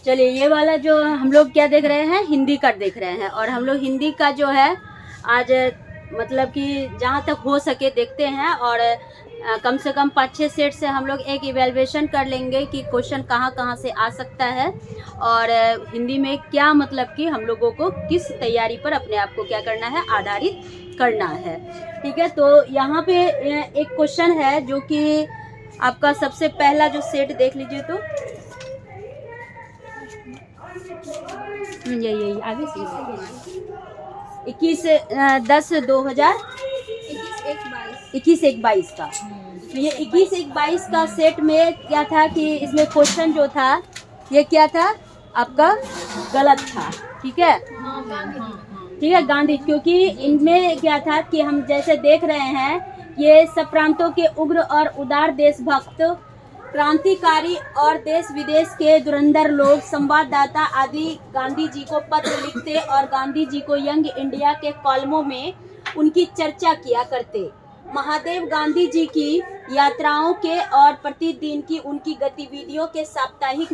चलिए, ये वाला जो हम लोग क्या देख रहे हैं, हिंदी का देख रहे हैं। और हम लोग हिंदी का जो है आज मतलब कि जहाँ तक हो सके देखते हैं। और कम से कम 5-6 सेट से हम लोग एक इवैल्यूएशन कर लेंगे कि क्वेश्चन कहाँ कहाँ से आ सकता है और हिंदी में क्या, मतलब कि हम लोगों को किस तैयारी पर अपने आप को क्या करना है, आधारित करना है। ठीक है, तो यहाँ पे एक क्वेश्चन है जो कि आपका सबसे पहला जो सेट देख लीजिए। तो यही आगे से 21/10/2000 21/1/22 का। तो ये 21/1/22 का सेट में क्या था कि इसमें क्वेश्चन जो था ये क्या था आपका, गलत था। ठीक है, ठीक है, गांधी, क्योंकि इनमें क्या था कि हम जैसे देख रहे हैं, ये सब प्रांतों के उग्र और उदार देशभक्त क्रांतिकारी और देश विदेश के धुरंधर लोग, संवाददाता आदि गांधी जी को पत्र लिखते और गांधी जी को यंग इंडिया के कॉलमों में उनकी चर्चा किया करते। महादेव गांधी जी की यात्राओं के और प्रतिदिन की उनकी गतिविधियों के साप्ताहिक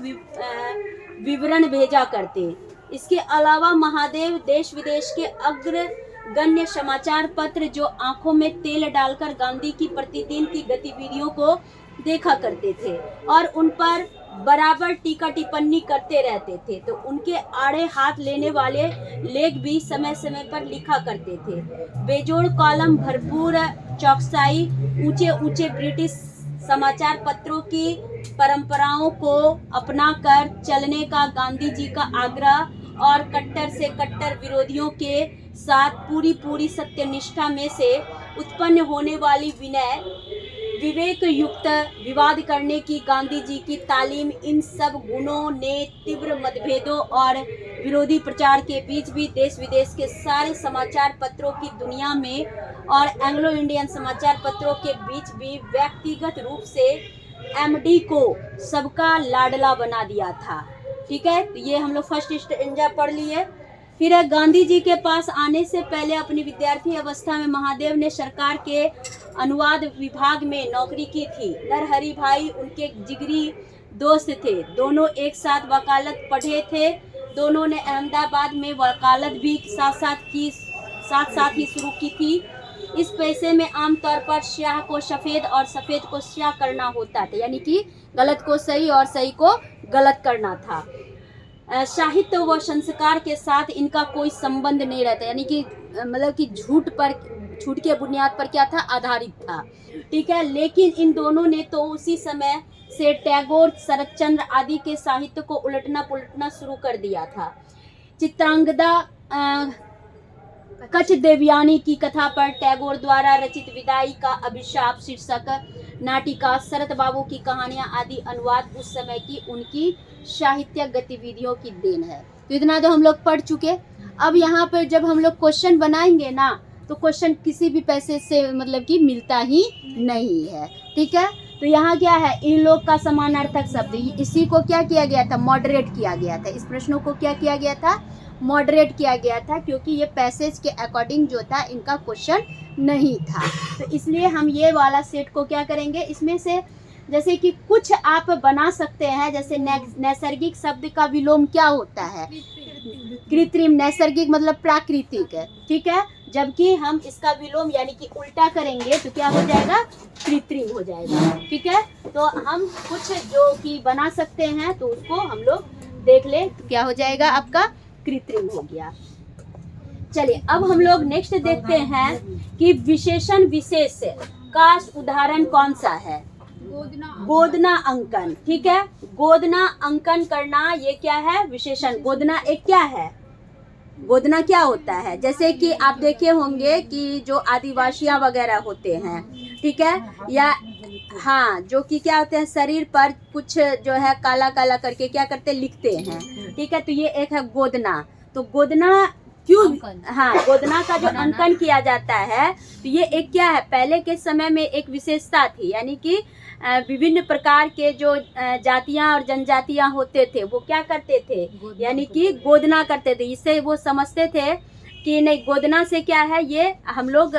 विवरण भेजा करते। इसके अलावा महादेव देश विदेश के अग्रगण्य समाचार पत्र जो आंखों में तेल डालकर गांधी की प्रतिदिन की गतिविधियों को देखा करते थे और उन पर बराबर टीका टिप्पणी करते रहते थे। तो उनके आड़े हाथ लेने वाले लेख भी समय समय पर लिखा करते थे। बेजोड़ कॉलम, भरपूर चौकसाई, ऊंचे ऊंचे ब्रिटिश समाचार पत्रों की परंपराओं को अपनाकर चलने का गांधी जी का आग्रह और कट्टर से कट्टर विरोधियों के साथ पूरी सत्यनिष्ठा में से उत्पन्न होने वाली विवेक युक्त विवाद करने की गांधी जी की तालीम, इन सब गुणों ने तीव्र मतभेदों और विरोधी प्रचार के बीच भी देश विदेश के सारे समाचार पत्रों की दुनिया में और एंग्लो इंडियन समाचार पत्रों के बीच भी व्यक्तिगत रूप से एमडी को सबका लाडला बना दिया था। ठीक है, तो ये हम लोग फर्स्ट स्टेंजा पढ़ लिए। फिर गांधी जी के पास आने से पहले अपनी विद्यार्थी अवस्था में महादेव ने सरकार के अनुवाद विभाग में नौकरी की थी। नरहरि भाई उनके जिगरी दोस्त थे। दोनों एक साथ वकालत पढ़े थे। दोनों ने अहमदाबाद में वकालत भी साथ साथ ही शुरू की थी। इस पेशे में आमतौर पर स्याह को सफ़ेद और सफ़ेद को स्याह करना होता था, यानी कि गलत को सही और सही को गलत करना था। साहित्य व संस्कार के साथ इनका कोई संबंध नहीं रहता, यानी कि मतलब कि झूठ के बुनियाद पर क्या था, आधारित था। ठीक है, लेकिन इन दोनों ने तो उसी समय से टैगोर, शरतचंद्र आदि के साहित्य को उलटना पुलटना शुरू कर दिया था। चित्रांगदा कच्छ देवयानी की कथा पर टैगोर द्वारा रचित विदाई का अभिशाप शीर्षक नाटिका, शरत बाबू की कहानियां आदि अनुवाद उस समय की उनकी साहित्यिक गतिविधियों की देन है। तो इतना तो हम लोग पढ़ चुके। अब यहाँ पर जब हम लोग क्वेश्चन बनाएंगे ना, तो क्वेश्चन किसी भी पैसे से मतलब कि मिलता ही नहीं है। ठीक है, तो यहाँ क्या है, इन लोग का समानार्थक शब्द, इसी को क्या किया गया था, मॉडरेट किया गया था। इस प्रश्नों को क्या किया गया था, मॉडरेट किया गया था, क्योंकि ये पैसेज के अकॉर्डिंग जो था इनका क्वेश्चन नहीं था। तो इसलिए हम ये वाला सेट को क्या करेंगे, इसमें से जैसे कि कुछ आप बना सकते हैं। जैसे नैसर्गिक शब्द का विलोम क्या होता है, कृत्रिम। नैसर्गिक मतलब प्राकृतिक है। ठीक है, जबकि हम इसका विलोम यानी कि उल्टा करेंगे तो क्या हो जाएगा, कृत्रिम हो जाएगा। ठीक है, तो हम कुछ जो कि बना सकते हैं तो उसको हम लोग देख ले, तो क्या हो जाएगा आपका, कृत्रिम हो गया। चलिए, अब हम लोग नेक्स्ट देखते हैं कि विशेषण विशेष का उदाहरण कौन सा है, गोदना अंकन। ठीक है, गोदना अंकन करना, ये क्या है, विशेषण। गोदना एक क्या है, गोदना क्या होता है, जैसे कि आप देखे होंगे कि जो आदिवासियां वगैरह होते हैं, ठीक है, या हाँ, जो कि क्या होते हैं, शरीर पर कुछ जो है काला काला करके क्या करते, लिखते हैं। ठीक है, तो ये एक है गोदना। तो गोदना क्यों, हाँ, गोदना का जो अंकन किया जाता है, तो ये एक क्या है, पहले के समय में एक विशेषता थी, यानी कि विभिन्न प्रकार के जो जातियां और जनजातियां होते थे वो क्या करते थे, यानी कि गोदना करते थे। इससे वो समझते थे कि नहीं, गोदना से क्या है, ये हम लोग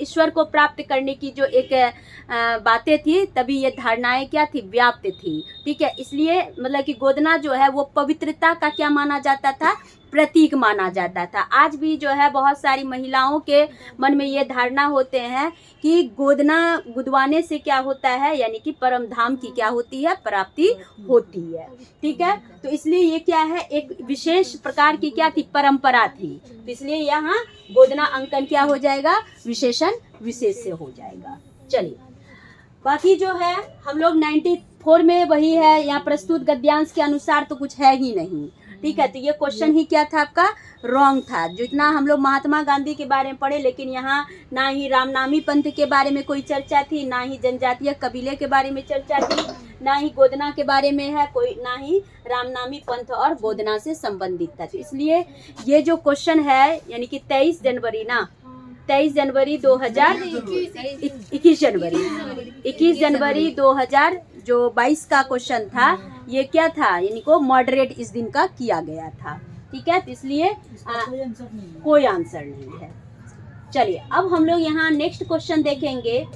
ईश्वर को प्राप्त करने की जो एक बातें थी, तभी ये धारणाएं क्या थी, व्याप्त थी। ठीक है, इसलिए मतलब कि गोदना जो है वो पवित्रता का क्या माना जाता था, प्रतीक माना जाता था। आज भी जो है बहुत सारी महिलाओं के मन में ये धारणा होते हैं कि गोदना गुदवाने से क्या होता है, यानी कि परम धाम की क्या होती है, प्राप्ति होती है। ठीक है, तो इसलिए ये क्या है, एक विशेष प्रकार की क्या थी, परंपरा थी। तो इसलिए यहाँ गोदना अंकन क्या हो जाएगा, विशेषण विशेष से हो जाएगा। चलिए, बाकी जो है हम लोग 94 में वही है, यहाँ प्रस्तुत गद्यांश के अनुसार तो कुछ है ही नहीं। ठीक है, तो ये क्वेश्चन ही क्या था आपका, रॉन्ग था। जितना हम लोग महात्मा गांधी के बारे में पढ़े, लेकिन यहाँ ना ही रामनामी पंथ के बारे में कोई चर्चा थी, ना ही जनजातीय कबीले के बारे में चर्चा थी, ना ही गोदना के बारे में है कोई, ना ही रामनामी पंथ और गोदना से संबंधित था। तो इसलिए ये जो क्वेश्चन है, यानी कि 23 जनवरी ना, 23 जनवरी 21 जनवरी 2022 का क्वेश्चन था, ये क्या था, यानी को मॉडरेट इस दिन का किया गया था। ठीक है, तो इसलिए कोई आंसर नहीं है। चलिए, अब हम लोग यहाँ नेक्स्ट क्वेश्चन देखेंगे।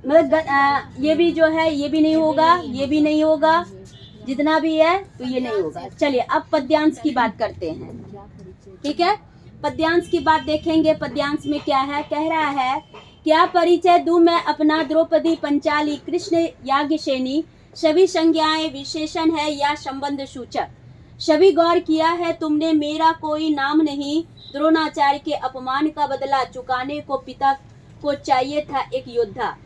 मतलब ये भी जो है, ये भी नहीं होगा, ये भी नहीं होगा, जितना भी है तो ये नहीं होगा। चलिए, अब पद्यांश की बात करते हैं। ठीक है, पद्यांश की बात देखेंगे। पद्यांश में क्या है, कह रहा है, क्या परिचय दूं मैं अपना, द्रौपदी पंचाली कृष्ण याज्ञसेनी, सभी संज्ञाएं विशेषण है या संबंध सूचक, सभी गौर किया है तुमने, मेरा कोई नाम नहीं, द्रोणाचार्य के अपमान का बदला चुकाने को पिता को चाहिए था एक योद्धा,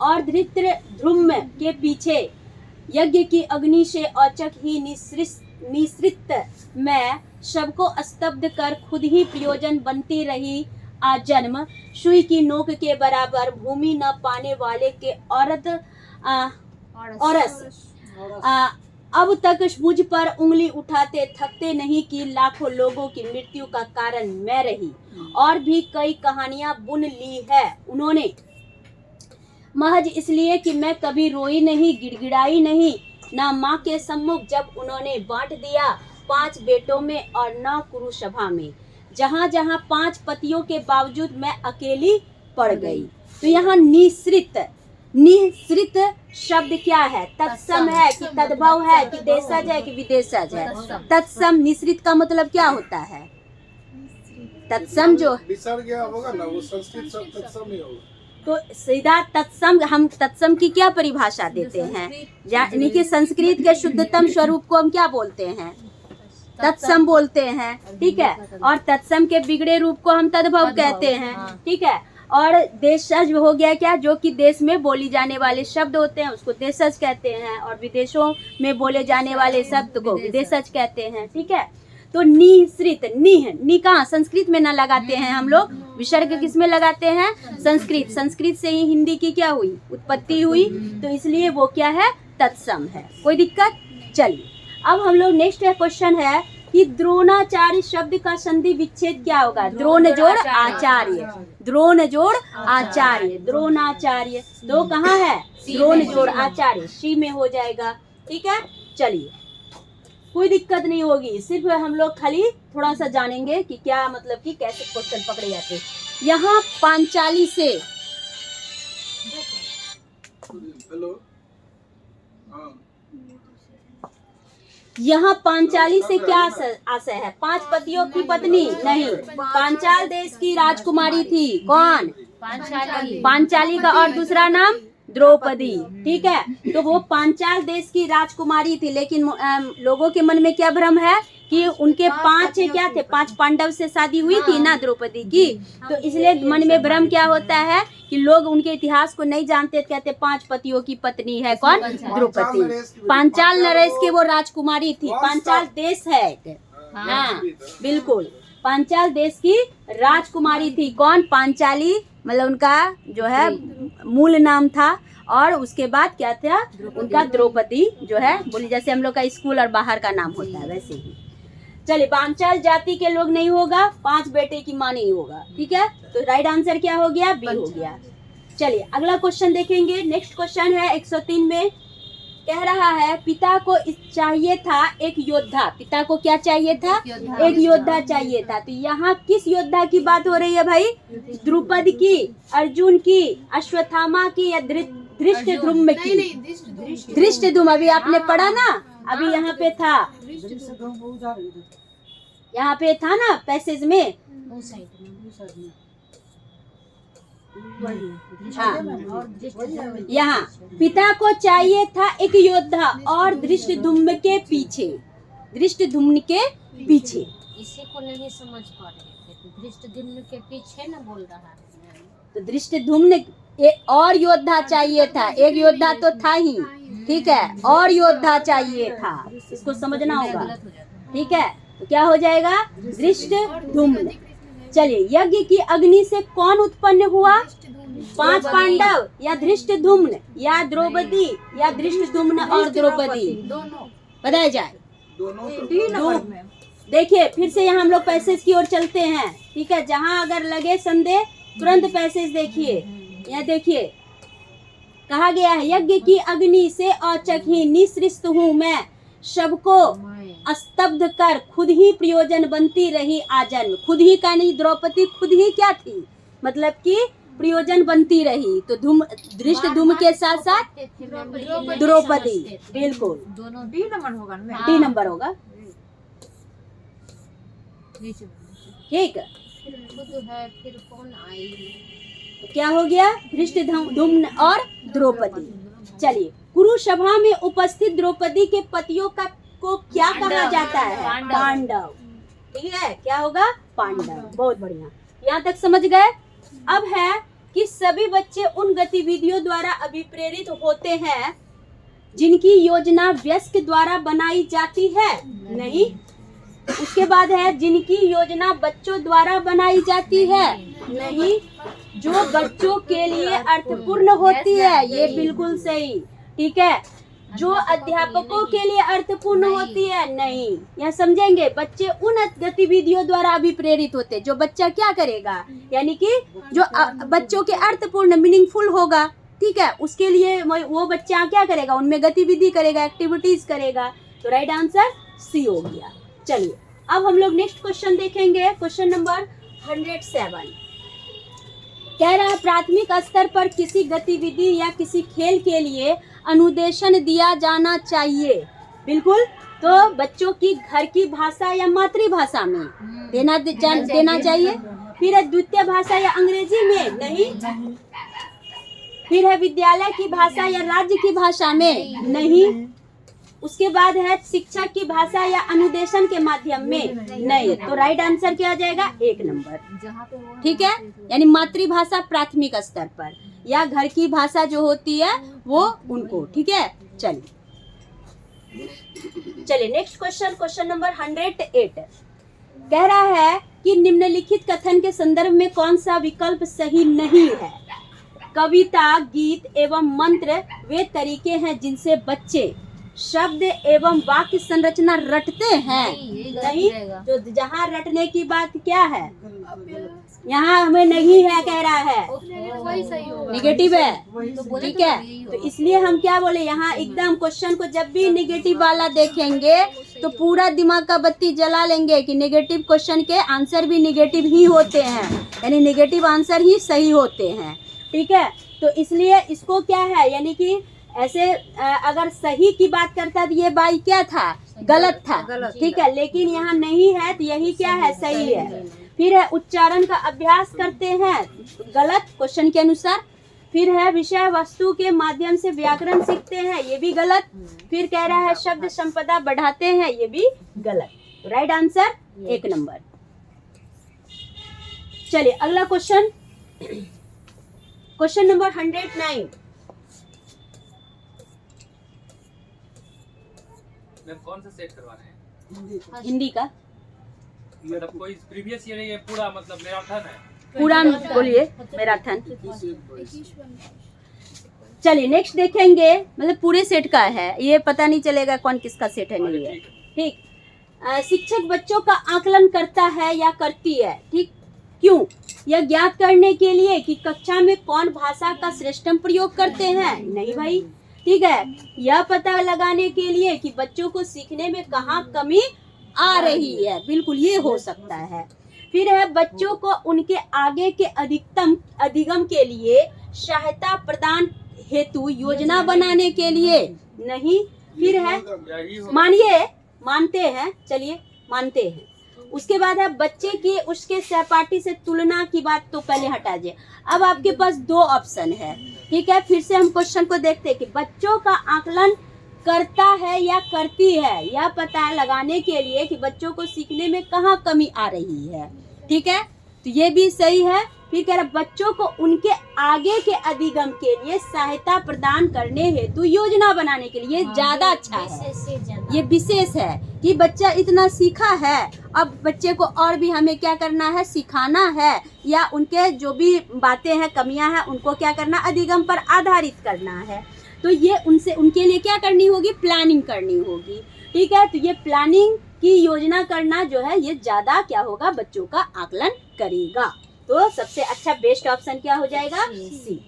और धृतराष्ट्र के पीछे यज्ञ की अग्नि से औचक ही निसृत मैं, सबको स्तब्ध कर खुद ही प्रयोजन बनती रही आजन्म, सुई की नोक के बराबर भूमि न पाने वाले के औरस अब तक मुझ पर उंगली उठाते थकते नहीं कि लाखों लोगों की मृत्यु का कारण मैं रही, और भी कई कहानियां बुन ली है उन्होंने, महज इसलिए कि मैं कभी रोई नहीं, गिड़गिड़ाई नहीं, ना माँ के सम्मुख जब उन्होंने बांट दिया 5 बेटों में और 9 कुरुसभा में, जहाँ जहाँ 5 पतियों के बावजूद मैं अकेली पड़ गई। तो यहाँ निसृत शब्द क्या है, तत्सम है कि तद्भव है कि देशज है कि विदेशज है। तत्सम, निसृत का मतलब क्या होता है, तत्सम जो विसर गया होगा ना, वो संस्कृत शब्द तत्सम ही होगा। तो सीधा तत्सम, हम तत्सम की क्या परिभाषा देते हैं, यानी कि संस्कृत के शुद्धतम स्वरूप को हम क्या बोलते हैं, तत्सम बोलते हैं। ठीक है, और तत्सम के बिगड़े रूप को हम तद्भव कहते हैं। ठीक है, और देशज हो गया क्या, जो कि देश में बोली जाने वाले शब्द होते हैं उसको देशज कहते हैं, और विदेशों में बोले जाने वाले शब्द को विदेशज कहते हैं। ठीक है, तो निसृत, नी कहाँ, संस्कृत में ना लगाते हैं हम लोग, विसर्ग किस में लगाते हैं, संस्कृत से ही हिंदी की क्या हुई, उत्पत्ति हुई, तो इसलिए वो क्या है, तत्सम है। कोई दिक्कत। चलिए, अब हम लोग नेक्स्ट क्वेश्चन है कि द्रोणाचार्य शब्द का संधि विच्छेद क्या होगा, द्रोण जोड़ आचार्य, द्रोण जोड़ आचार्य, द्रोणाचार्य तो कहाँ है, द्रोण जोड़ आचार्य, सी में हो जाएगा। ठीक है, चलिए, कोई दिक्कत नहीं होगी, सिर्फ हम लोग खाली थोड़ा सा जानेंगे कि क्या मतलब कि कैसे क्वेश्चन पकड़े जाते हैं। यहाँ पांचाली से, हेलो, यहाँ पांचाली से क्या आशय है, 5 पतियों की पत्नी नहीं, पांचाल देश की राजकुमारी थी, कौन, पांचाली का और दूसरा नाम द्रौपदी। ठीक है, तो वो पांचाल देश की राजकुमारी थी, लेकिन लोगों के मन में क्या भ्रम है कि उनके 5 क्या थे, 5 पांडव से शादी हुई थी ना द्रौपदी की, तो इसलिए मन में भ्रम क्या होता है कि लोग उनके इतिहास को नहीं जानते, कहते 5 पतियों की पत्नी है कौन, द्रौपदी। पांचाल नरेश की वो राजकुमारी थी, पांचाल देश है, हाँ बिल्कुल, पांचाल देश की राजकुमारी थी कौन, पांचाली, मतलब उनका जो है मूल नाम था, और उसके बाद क्या था उनका द्रौपदी जो है, बोली जैसे हम लोग का स्कूल और बाहर का नाम होता है वैसे ही। चलिए, पांचाल जाति के लोग नहीं होगा, 5 बेटे की माँ नहीं होगा। ठीक है, तो राइट आंसर क्या हो गया, बी हो गया। चलिए, अगला क्वेश्चन देखेंगे। नेक्स्ट क्वेश्चन है 103 में, कह रहा है पिता को चाहिए था एक योद्धा। पिता को क्या चाहिए था? एक योद्धा चाहिए था। तो यहाँ किस योद्धा की बात हो रही है भाई? द्रुपद की, अर्जुन की, अश्वत्थामा की या धृष्टद्युम्न की? धृष्टद्युम्न। अभी आपने पढ़ा ना, अभी यहाँ पे था, यहाँ पे था ना पैसेज में। यहाँ पिता को चाहिए था एक योद्धा और धृष्टद्युम्न के पीछे, धृष्टद्युम्न के पीछे। इसी को नहीं समझ पा रहे थे, धृष्टद्युम्न के पीछे न बोल रहा है। तो धृष्टद्युम्न और योद्धा चाहिए था, एक योद्धा तो था ही, ठीक है, और योद्धा चाहिए था, इसको समझना होगा, ठीक है। तो क्या हो जाएगा? धृष्टद्युम्न। चलिए, यज्ञ की अग्नि से कौन उत्पन्न हुआ? 5 पांडव या धृष्टद्युम्न या द्रौपदी या धृष्टद्युम्न और द्रौपदी? बताया जाए। दोनों देखिए फिर से यहाँ हम लोग पैसेज की ओर चलते हैं, ठीक है। जहाँ अगर लगे संदेह तुरंत पैसेज देखिए। यहाँ देखिए कहा गया है, यज्ञ की अग्नि से औचक ही निसृष्ट हूँ मैं, सबको स्तब्ध कर खुद ही प्रयोजन बनती रही आजन्म। खुद ही का नहीं, द्रौपदी खुद ही क्या थी? मतलब कि प्रयोजन बनती रही। तो धृष्टद्युम्न के साथ साथ द्रौपदी, बिल्कुल दोनों डी नंबर होगा ना? डी नंबर होगा, ठीक। खुद है, फिर कौन आई? तो क्या हो गया? धृष्टद्युम्न और द्रौपदी। चलिए, कुरुसभा में उपस्थित द्रौपदी के पतियों को क्या कहा जाता है? पांडव। ठीक है, क्या होगा? पांडव। बहुत बढ़िया, यहाँ तक समझ गए। अब है कि सभी बच्चे उन गतिविधियों द्वारा अभिप्रेरित होते हैं जिनकी योजना वयस्क द्वारा बनाई जाती है। नहीं। उसके बाद है जिनकी योजना बच्चों द्वारा बनाई जाती है। नहीं। जो बच्चों के लिए अर्थपूर्ण होती है। ये बिल्कुल सही, ठीक है। जो अध्यापकों के लिए अर्थपूर्ण होती है। नहीं। यहाँ समझेंगे, बच्चे उन गतिविधियों द्वारा अभिप्रेरित होते हैं जो बच्चा क्या करेगा, यानी कि जो बच्चों के अर्थपूर्ण मीनिंगफुल होगा, ठीक है, उसके लिए वो बच्चा क्या करेगा, उनमें गतिविधि करेगा, एक्टिविटीज करेगा। तो राइट आंसर सी हो गया। चलिए, अब हम लोग नेक्स्ट क्वेश्चन देखेंगे, क्वेश्चन नंबर 107। कह रहा है प्राथमिक स्तर पर किसी गतिविधि या किसी खेल के लिए अनुदेशन दिया जाना चाहिए। बिल्कुल। तो बच्चों की घर की भाषा या मातृभाषा में देना चाहिए। फिर है द्वितीय भाषा या अंग्रेजी में। नहीं। फिर है विद्यालय की भाषा या राज्य की भाषा में। नहीं। उसके बाद है शिक्षक की भाषा या अनुदेशन के माध्यम में। नहीं। तो राइट आंसर क्या आ जाएगा? 1 नंबर। ठीक है, यानी मातृभाषा प्राथमिक स्तर पर या घर की भाषा जो होती है वो उनको, ठीक है। चलिए नेक्स्ट क्वेश्चन, क्वेश्चन नंबर 108। कह रहा है कि निम्नलिखित कथन के संदर्भ में कौन सा विकल्प सही नहीं है? कविता, गीत एवं मंत्र वे तरीके हैं जिनसे बच्चे शब्द एवं वाक्य संरचना रटते हैं। नहीं। तो जहाँ रटने की बात क्या है, यहाँ हमें नहीं है, कह रहा है निगेटिव है, ठीक है। तो इसलिए हम क्या बोले, यहाँ एकदम क्वेश्चन को जब भी निगेटिव वाला देखेंगे तो पूरा दिमाग का बत्ती जला लेंगे कि निगेटिव क्वेश्चन के आंसर भी निगेटिव ही होते हैं, यानी निगेटिव आंसर ही सही होते हैं, ठीक है। तो इसलिए इसको क्या है, यानी कि ऐसे अगर सही की बात करता तो ये बाई क्या था, गलत था, ठीक है। लेकिन यहाँ नहीं है तो यही क्या है, सही है। फिर है उच्चारण का अभ्यास करते हैं, गलत क्वेश्चन के अनुसार। फिर है विषय वस्तु के माध्यम से व्याकरण सीखते हैं, ये भी गलत। फिर कह रहा है शब्द संपदा बढ़ाते हैं, ये भी गलत। Right answer 1 number. चलिए अगला क्वेश्चन, क्वेश्चन नंबर 109। कौन सा सेट करवाना है? हिंदी का। मतलब कोई प्रीवियस ईयर ये पूरा मतलब मैराथन है? पूरा बोलिए, मैराथन। चलिए नेक्स्ट देखेंगे, मतलब पूरे सेट का है, ये पता नहीं चलेगा कौन किसका सेट है, नहीं है, ठीक। शिक्षक बच्चों का आकलन करता है या करती है, ठीक। क्यों? यह ज्ञात करने के लिए कि कक्षा में कौन भाषा का श्रेष्ठतम प्रयोग करते हैं। नहीं भाई, ठीक है, यह पता लगाने के लिए कि बच्चों को सीखने में कहाँ कमी आ रही है, बिल्कुल ये हो सकता है। फिर है बच्चों को उनके आगे के अधिगम के लिए सहायता प्रदान हेतु योजना बनाने के लिए नहीं। फिर है मानते हैं, चलिए मानते हैं। उसके बाद है बच्चे की उसके सहपाठी से तुलना की बात तो पहले हटा दिए। अब आपके पास दो ऑप्शन है, ठीक है। फिर से हम क्वेश्चन को देखते हैं कि बच्चों का आकलन करता है या करती है, यह पता लगाने के लिए कि बच्चों को सीखने में कहाँ कमी आ रही है, ठीक है। तो ये भी सही है। फिर कह रहा बच्चों को उनके आगे के अधिगम के लिए सहायता प्रदान करने हेतु योजना बनाने के लिए ज्यादा अच्छा है, ये विशेष है कि बच्चा इतना सीखा है, अब बच्चे को और भी हमें क्या करना है, सिखाना है, या उनके जो भी बातें हैं कमियां हैं उनको क्या करना, अधिगम पर आधारित करना है। तो ये उनके लिए क्या करनी होगी, प्लानिंग करनी होगी, ठीक है। तो ये प्लानिंग की योजना करना जो है ये ज्यादा क्या होगा, बच्चों का आकलन करेगा। तो सबसे अच्छा बेस्ट ऑप्शन क्या हो जाएगा, सी।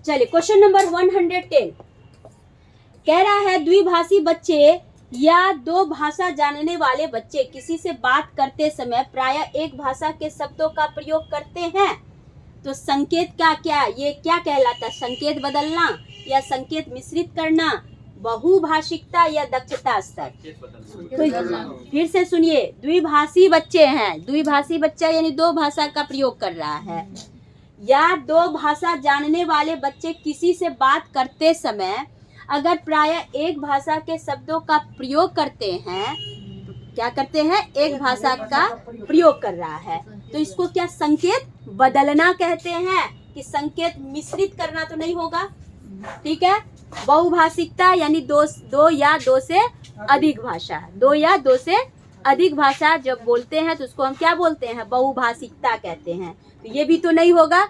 चलिए क्वेश्चन नंबर 110 कह रहा है द्विभाषी बच्चे या दो भाषा जानने वाले बच्चे किसी से बात करते समय प्रायः एक भाषा के शब्दों का प्रयोग करते हैं। तो संकेत का क्या, ये क्या कहलाता है, संकेत बदलना या संकेत मिश्रित करना, बहुभाषिकता या दक्षता स्तर। तो फिर से सुनिए, द्विभाषी बच्चे हैं, द्विभाषी बच्चा यानी दो भाषा का प्रयोग कर रहा है, या दो भाषा जानने वाले बच्चे किसी से बात करते समय अगर प्रायः एक भाषा के शब्दों का प्रयोग करते हैं, क्या करते हैं, एक भाषा का प्रयोग कर रहा है, तो इसको क्या संकेत बदलना कहते हैं कि संकेत मिश्रित करना तो नहीं होगा, ठीक है। बहुभाषिकता यानी दो या दो से अधिक भाषा, दो या दो से अधिक भाषा जब बोलते हैं तो उसको हम क्या बोलते हैं, बहुभाषिकता कहते हैं, तो ये भी तो नहीं होगा,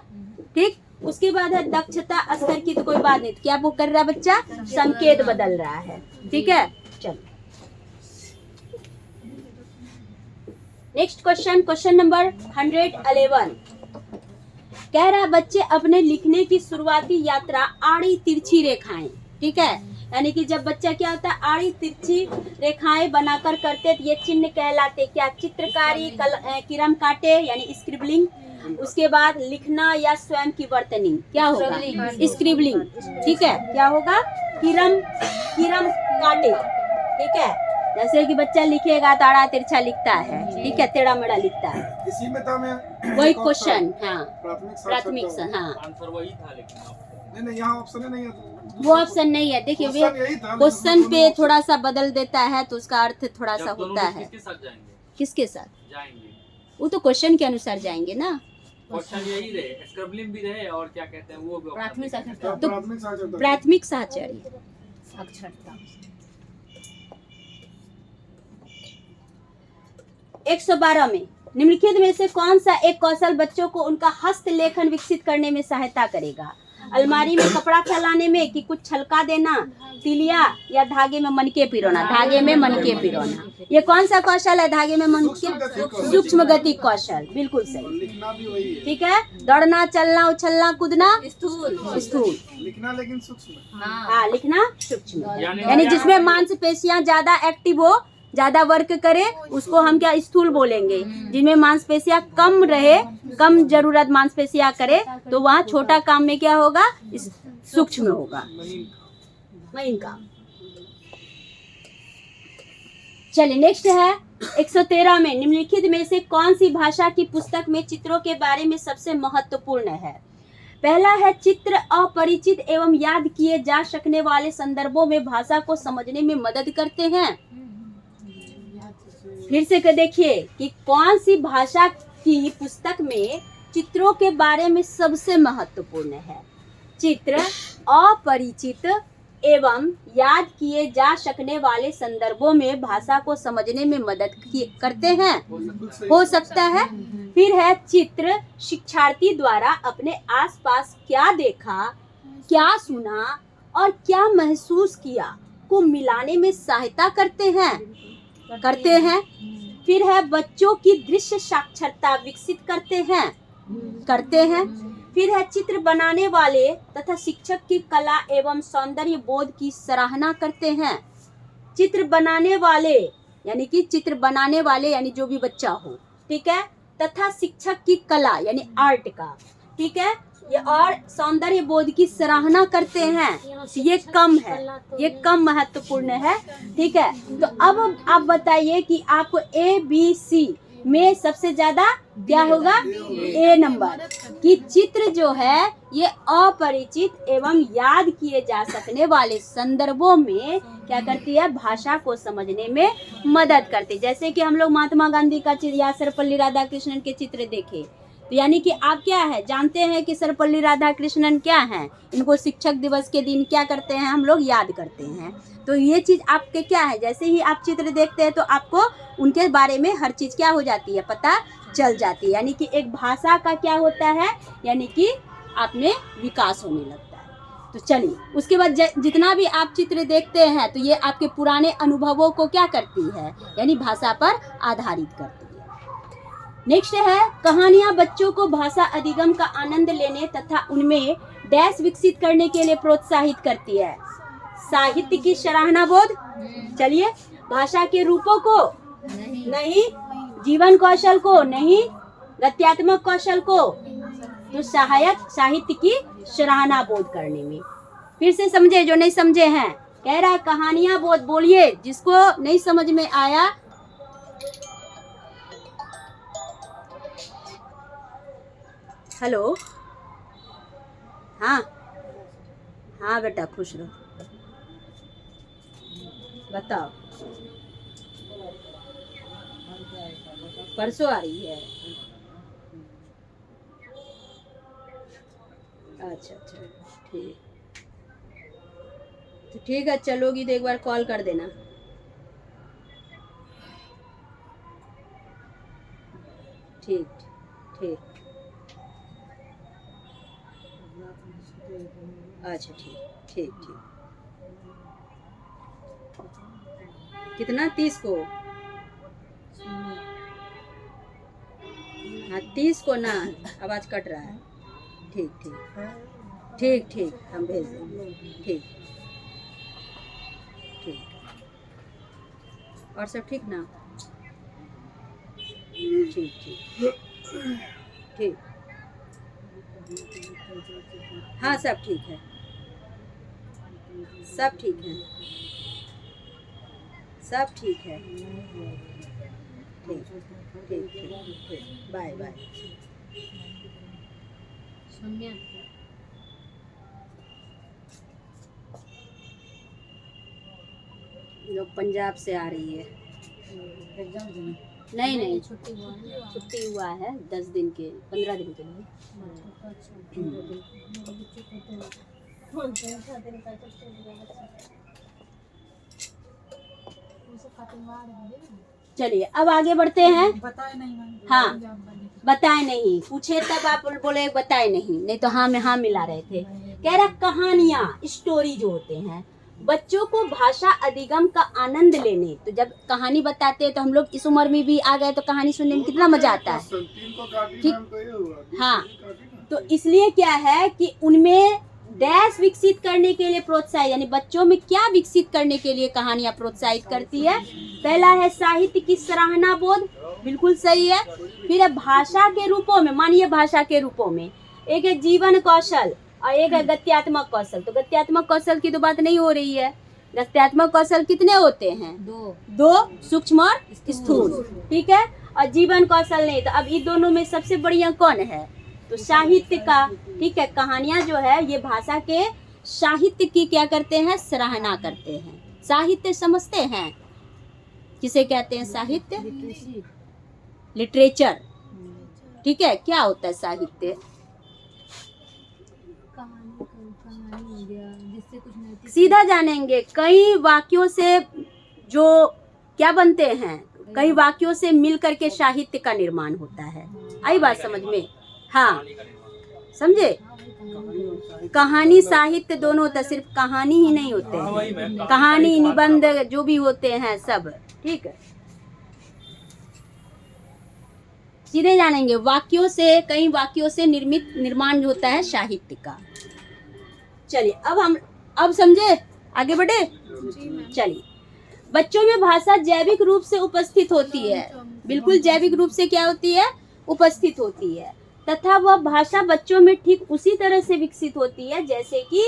ठीक। उसके बाद है दक्षता स्तर की तो कोई बात नहीं, तो क्या वो कर रहा है बच्चा, संकेत बदल रहा है, ठीक है। चलो नेक्स्ट क्वेश्चन, क्वेश्चन नंबर 111 कह रहा बच्चे अपने लिखने की शुरुआती यात्रा आड़ी तिरछी रेखाएं, ठीक है, यानी कि जब बच्चा क्या होता है, आड़ी तिरछी रेखाएं बनाकर करते तो ये चिन्ह कहलाते क्या, चित्रकारी, किरम काटे यानी स्क्रिबलिंग। उसके बाद लिखना या स्वयं की वर्तनिंग क्या होगा, स्क्रिबलिंग, ठीक है, क्या होगा, किरम काटे, ठीक है। जैसे कि बच्चा लिखेगा तो आड़ा तिरछा लिखता है, ठीक है, टेढ़ा मेढ़ा लिखता है, इसी में था मैं वही क्वेश्चन, हाँ प्राथमिक हाँ आंसर वही था, लेकिन नहीं यहाँ ऑप्शन नहीं है, वो ऑप्शन नहीं है। देखिए वे क्वेश्चन पे थोड़ा सा बदल देता है तो उसका अर्थ थोड़ा सा होता है। किसके साथ जाएंगे, किसके साथ जाएंगे, वो तो क्वेश्चन के अनुसार जाएंगे ना, क्वेश्चन यही रहे, स्क्रबलिंग भी रहे और क्या कहते हैं वो प्राथमिक साक्षरता, तो प्राथमिक साक्षरता। साक्षरता 112 में निम्नलिखित में से कौन सा एक कौशल बच्चों को उनका हस्तलेखन विकसित करने में सहायता करेगा, अलमारी में कपड़ा फैलाने में, कि कुछ छलका देना, तिलिया, या धागे में मनके पिरोना, धागे में मनके पिरोना। ये कौन सा कौशल है, धागे में मनके, सूक्ष्म गति कौशल, बिल्कुल सही, लिखना भी वही है, ठीक है। दौड़ना, चलना, उछलना, कूदना स्थूल, लिखना लेकिन सूक्ष्म, हाँ लिखना सूक्ष्म, यानी जिसमें मांसपेशियां ज्यादा एक्टिव हो, ज्यादा वर्क करे, उसको हम क्या स्थूल बोलेंगे। जिनमें मांसपेशियां कम रहे, कम जरूरत मांसपेशियां करे, तो वहाँ छोटा काम में क्या होगा, सूक्ष्म होगा, महीन काम। चलिए नेक्स्ट है 113 में निम्नलिखित में से कौन सी भाषा की पुस्तक में चित्रों के बारे में सबसे महत्वपूर्ण है। पहला है चित्र अपरिचित एवं याद किए जा सकने वाले संदर्भों में भाषा को समझने में मदद करते हैं। फिर से देखिए कि कौन सी भाषा की पुस्तक में चित्रों के बारे में सबसे महत्वपूर्ण है। चित्र अपरिचित एवं याद किए जा सकने वाले संदर्भों में भाषा को समझने में मदद करते हैं, हो सकता है। फिर है चित्र शिक्षार्थी द्वारा अपने आसपास क्या देखा, क्या सुना और क्या महसूस किया को मिलाने में सहायता करते हैं। फिर है बच्चों की दृश्य साक्षरता विकसित करते हैं। फिर है चित्र बनाने वाले तथा शिक्षक की कला एवं सौंदर्य बोध की सराहना करते हैं। चित्र बनाने वाले यानी कि चित्र बनाने वाले यानी जो भी बच्चा हो, ठीक है, तथा शिक्षक की कला यानी आर्ट का, ठीक है, ये और सौंदर्य बोध की सराहना करते हैं। ये कम है, ये कम महत्वपूर्ण है, ठीक है। तो अब आप बताइए कि आपको ABC में सबसे ज्यादा क्या होगा? A number. कि चित्र जो है ये अपरिचित एवं याद किए जा सकने वाले संदर्भों में क्या करती है? भाषा को समझने में मदद करती है। जैसे कि हम लोग महात्मा गांधी का चित्र या सर्वपल्ली राधाकृष्णन के चित्र देखे, तो यानी कि आप क्या है जानते हैं कि सर्वपल्ली राधाकृष्णन क्या हैं? इनको शिक्षक दिवस के दिन क्या करते हैं? हम लोग याद करते हैं। तो ये चीज़ आपके क्या है, जैसे ही आप चित्र देखते हैं तो आपको उनके बारे में हर चीज़ क्या हो जाती है? पता चल जाती है। यानी कि एक भाषा का क्या होता है? यानी कि आप में विकास होने लगता है। तो चलिए, उसके बाद जितना भी आप चित्र देखते हैं तो ये आपके पुराने अनुभवों को क्या करती है? यानी भाषा पर आधारित करती है। नेक्स्ट है कहानियां बच्चों को भाषा अधिगम का आनंद लेने तथा उनमें डैश विकसित करने के लिए प्रोत्साहित करती है। साहित्य की सराहना बोध, चलिए, भाषा के रूपों को नहीं, जीवन कौशल को नहीं, गत्यात्मक कौशल को, तो सहायक साहित्य की सराहना बोध करने में। फिर से समझे जो नहीं समझे हैं। कह रहा कहानियां बोध, बोलिए जिसको नहीं समझ में आया। हेलो, हाँ हाँ बेटा, खुश रहो, बताओ। परसों आ रही है? अच्छा अच्छा, ठीक, तो ठीक है, चलोगी तो एक बार कॉल कर देना। ठीक ठीक, अच्छा ठीक ठीक ठीक। कितना? 30 को? हाँ 30 को ना, आवाज़ कट रहा है। ठीक ठीक ठीक ठीक, हम भेज देंगे। ठीक ठीक, और सब ठीक ना? ठीक ठीक ठीक, हाँ सब ठीक है, सब ठीक है, सब ठीक है। ठीक ठीक ठीक, बाय बाय। लोग पंजाब से आ रही है। नहीं नहीं, छुट्टी हुआ है 10 दिन के, 15 दिन के लिए। चलिए अब आगे बढ़ते हैं। हाँ, बताए नहीं, पूछे तब आप बोले बताए नहीं, नहीं तो हाँ में हाँ मिला रहे थे। कह रहा कहानियाँ, स्टोरी जो होते हैं बच्चों को भाषा अधिगम का आनंद लेने, तो जब कहानी बताते हैं तो हम लोग इस उम्र में भी आ गए तो कहानी सुनने में कितना मजा आता है, ठीक। हाँ, तो इसलिए क्या है कि उनमें डैश विकसित करने के लिए प्रोत्साहित, यानी बच्चों में क्या विकसित करने के लिए कहानियां प्रोत्साहित करती है? पहला है साहित्य की सराहना बोध, बिल्कुल सही है। फिर है भाषा के रूपों में, मानिए भाषा के रूपों में एक है जीवन कौशल और एक है गत्यात्मक कौशल। तो गत्यात्मक कौशल की तो बात नहीं हो रही है। गत्यात्मक कौशल कितने होते हैं? दो, सूक्ष्म और स्थूल, ठीक है। और जीवन कौशल नहीं, तो अब ये दोनों में सबसे बढ़िया कौन है? तो साहित्य का, ठीक है। कहानियां जो है ये भाषा के साहित्य की क्या करते हैं? सराहना करते हैं। साहित्य समझते हैं किसे कहते हैं? साहित्य, लिटरेचर, ठीक है। क्या होता है साहित्य? सीधा जानेंगे, कई वाक्यों से जो क्या बनते हैं, कई वाक्यों से मिल करके साहित्य का निर्माण होता है। आई बात समझ में? हाँ, समझे? कहानी साहित्य दोनों होता है, सिर्फ कहानी ही नहीं होते हैं, कहानी निबंध जो भी होते हैं सब, ठीक है। सीधे जानेंगे। वाक्यों से, कई वाक्यों से निर्माण होता है साहित्य का। चलिए अब समझे, आगे बढ़े। चलिए, बच्चों में भाषा जैविक रूप से उपस्थित होती है। बिल्कुल जैविक रूप से क्या होती है? उपस्थित होती है, तथा वह भाषा बच्चों में ठीक उसी तरह से विकसित होती है जैसे कि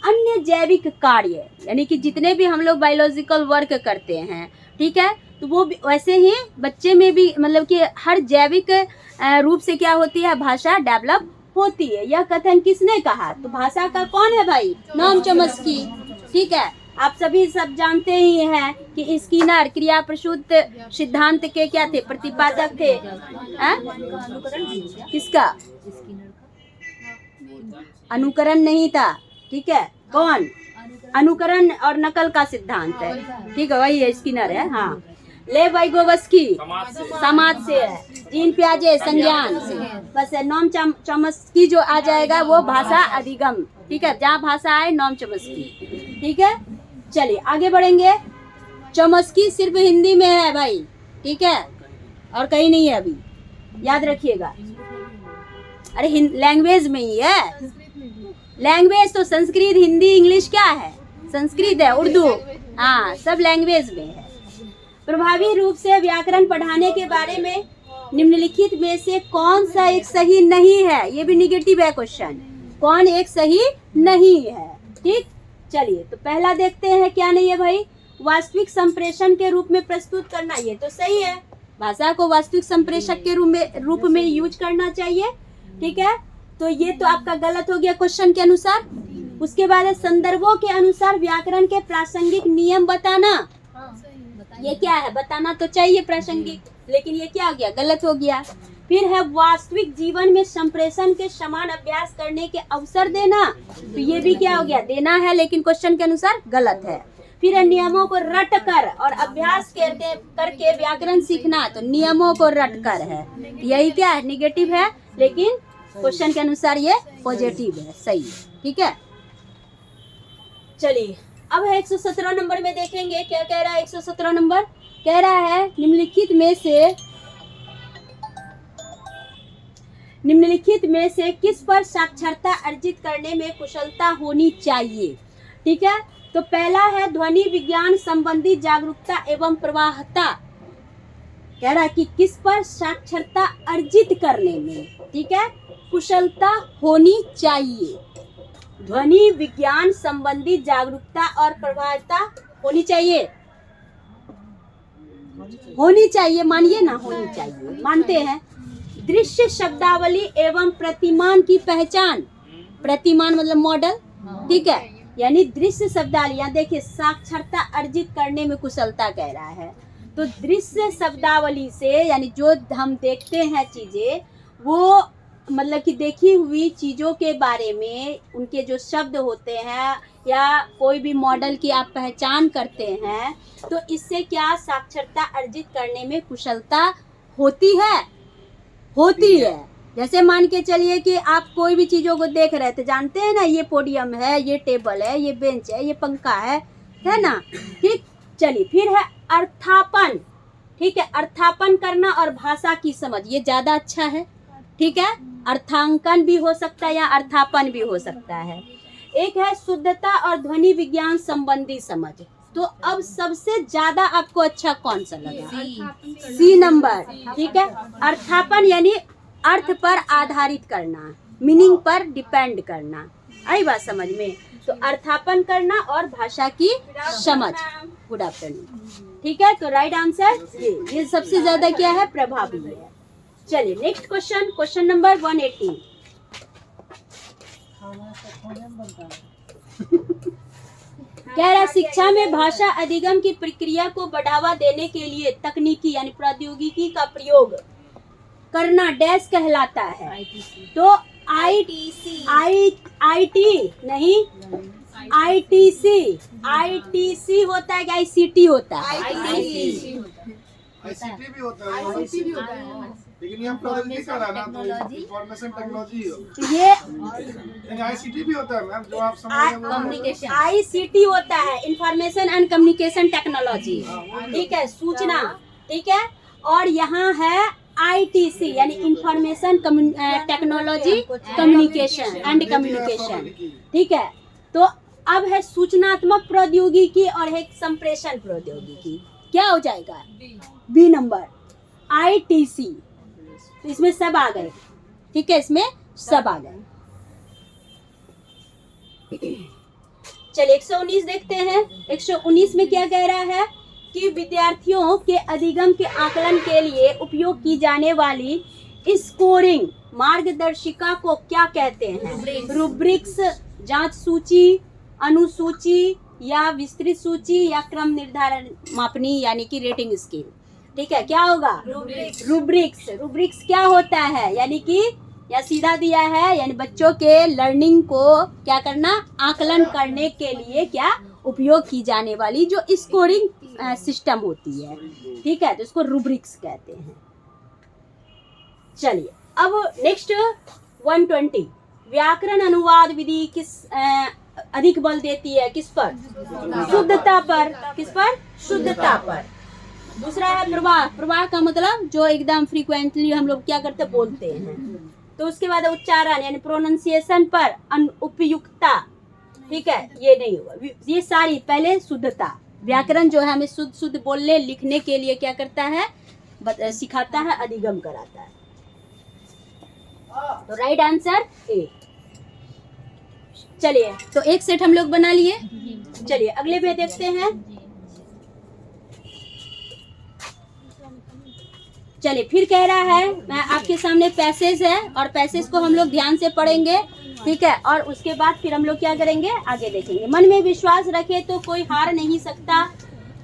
अन्य जैविक कार्य, यानी कि जितने भी हम लोग बायोलॉजिकल वर्क करते हैं, ठीक है, तो वो वैसे ही बच्चे में भी मतलब कि हर जैविक रूप से क्या होती है? भाषा डेवलप होती है। यह कथन किसने कहा? तो भाषा का कौन है भाई? Noam Chomsky. ठीक है, आप सभी सब जानते ही हैं कि स्किनर क्रिया प्रसूत सिद्धांत के क्या थे? प्रतिपादक थे। किसका? अनुकरण नहीं था, ठीक है। कौन? अनुकरण और नकल का सिद्धांत है, ठीक है, वही है, स्किनर है। हाँ, लेव वाइगोवस्की समाज से है, जीन पियाजे संज्ञान से। बस नोम चॉम्स्की जो आ जाएगा वो भाषा अधिगम, ठीक है, जहाँ भाषा आए नोम चॉम्स्की, ठीक है। चलिए आगे बढ़ेंगे। चॉम्स्की सिर्फ हिंदी में है भाई, ठीक है, और कहीं नहीं है अभी, याद रखिएगा। अरे लैंग्वेज में ही है। लैंग्वेज तो संस्कृत, हिंदी, इंग्लिश क्या है? संस्कृत है, उर्दू, हाँ, सब लैंग्वेज में है। प्रभावी रूप से व्याकरण पढ़ाने के बारे में निम्नलिखित में से कौन सा एक सही नहीं है? ये भी निगेटिव है क्वेश्चन। कौन एक सही नहीं है? ठीक, चलिए तो पहला देखते हैं क्या नहीं है भाई। वास्तविक संप्रेषण के रूप में प्रस्तुत करना, ये तो सही है, भाषा को वास्तविक संप्रेषक के रूप में यूज करना चाहिए, ठीक है। तो ये तो आपका गलत हो गया क्वेश्चन के अनुसार। उसके बाद संदर्भों के अनुसार व्याकरण के प्रासंगिक नियम बताना, ये क्या है? बताना तो चाहिए प्रासंगिक, लेकिन ये क्या हो गया? गलत हो गया। फिर है वास्तविक जीवन में संप्रेषण के समान अभ्यास करने के अवसर देना, तो ये भी क्या हो गया? देना है, लेकिन क्वेश्चन के अनुसार गलत है। फिर है नियमों को रट कर और अभ्यास करके व्याकरण सीखना, तो नियमों को रट कर है, यही क्या है? निगेटिव है, लेकिन क्वेश्चन के अनुसार ये पॉजिटिव है, सही है, ठीक है। चलिए अब है 117 नंबर में देखेंगे क्या कह रहा है। 117 नंबर कह रहा है निम्नलिखित में से किस पर साक्षरता अर्जित करने में कुशलता होनी चाहिए, ठीक है। तो पहला है ध्वनि विज्ञान संबंधी जागरूकता एवं प्रवाहता। कह रहा है कि किस पर साक्षरता अर्जित करने में, ठीक है, कुशलता होनी चाहिए। ध्वनि विज्ञान संबंधी जागरूकता और प्रभावता होनी चाहिए, मानिए ना, होनी चाहिए, मानते हैं। दृश्य शब्दावली एवं प्रतिमान की पहचान, प्रतिमान मतलब मॉडल, ठीक है, यानी दृश्य शब्दावली। यहाँ देखिए साक्षरता अर्जित करने में कुशलता कह रहा है, तो दृश्य शब्दावली से यानी जो हम देखते हैं चीजें, वो मतलब कि देखी हुई चीज़ों के बारे में उनके जो शब्द होते हैं या कोई भी मॉडल की आप पहचान करते हैं, तो इससे क्या साक्षरता अर्जित करने में कुशलता होती है। जैसे मान के चलिए कि आप कोई भी चीज़ों को देख रहे थे, जानते हैं ना, ये पोडियम है, ये टेबल है, ये बेंच है, ये पंखा है ना, ठीक। चलिए फिर है अर्थापन, ठीक है, अर्थापन करना और भाषा की समझ, ये ज़्यादा अच्छा है, ठीक है। अर्थांकन भी हो सकता है या अर्थापन भी हो सकता है। एक है शुद्धता और ध्वनि विज्ञान संबंधी समझ। तो अब सबसे ज्यादा आपको अच्छा कौन सा लगा? सी नंबर, ठीक है। अर्थापन यानी अर्थ पर आधारित करना, मीनिंग पर डिपेंड करना, आई बात समझ में। तो अर्थापन करना और भाषा की समझ। गुड आफ्टरनून, ठीक है। तो राइट आंसर ये सबसे ज्यादा क्या है? प्रभावी है। चलिए नेक्स्ट क्वेश्चन नंबर 118। कह रहा शिक्षा में भाषा अधिगम की प्रक्रिया को बढ़ावा देने के लिए तकनीकी यानी प्रौद्योगिकी का प्रयोग करना डैश कहलाता है। तो आईटीसी होता है कि आईसीटी होता है? आईसीटी भी होता है, लेकिन ये प्रौद्योगिकी का रहा ना, तो इंफॉर्मेशन टेक्नोलॉजी हो। ये आईसीटी भी होता है मैम, जो आप समझ रहे हैं। आईसीटी होता है इंफॉर्मेशन एंड कम्युनिकेशन टेक्नोलॉजी, ठीक है, सूचना, ठीक है। और यहाँ है ITC यानी information technology communication and communication, ठीक है। तो अब है सूचनात्मक प्रौद्योगिकी और है संप्रेषण प्रौद्योगिकी, क्या हो जाएगा? B number ITC। तो इसमें सब आ गए, ठीक है, इसमें सब आ गए। चलिए 119 देखते हैं। 119 में क्या कह रहा है कि विद्यार्थियों के अधिगम के आकलन के लिए उपयोग की जाने वाली स्कोरिंग मार्गदर्शिका को क्या कहते हैं? रूब्रिक्स, जांच सूची, अनुसूची या विस्तृत सूची या क्रम निर्धारण मापनी यानी कि रेटिंग स्केल, ठीक है। क्या होगा? रूब्रिक्स। रूब्रिक्स क्या होता है? यानी कि या सीधा दिया है, यानी बच्चों के लर्निंग को क्या करना, आकलन करने के लिए क्या उपयोग की जाने वाली जो स्कोरिंग सिस्टम होती है, ठीक है। तो इसको रूब्रिक्स कहते हैं। चलिए अब नेक्स्ट 120 व्याकरण अनुवाद विधि किस अधिक बल देती है? किस पर? शुद्धता पर। किस पर? शुद्धता पर। दूसरा है प्रवाह। प्रवाह का मतलब जो एकदम फ्रीक्वेंटली हम लोग क्या करते बोलते हैं। तो उसके बाद उच्चारण यानी प्रोनाउंसिएशन पर उपयुक्तता, ठीक है, ये नहीं होगा। ये सारी पहले शुद्धता। व्याकरण जो है हमें शुद्ध शुद्ध बोलने लिखने के लिए क्या करता है? सिखाता है, अधिगम कराता है। तो राइट आंसर ए। चलिए तो एक सेट हम लोग बना लिए। चलिए अगले पे देखते हैं। चलिए फिर कह रहा है, मैं आपके सामने पैसेज है और पैसेज को हम लोग ध्यान से पढ़ेंगे, ठीक है, और उसके बाद फिर हम लोग क्या करेंगे आगे देखेंगे। मन में विश्वास रखे तो कोई हार नहीं सकता,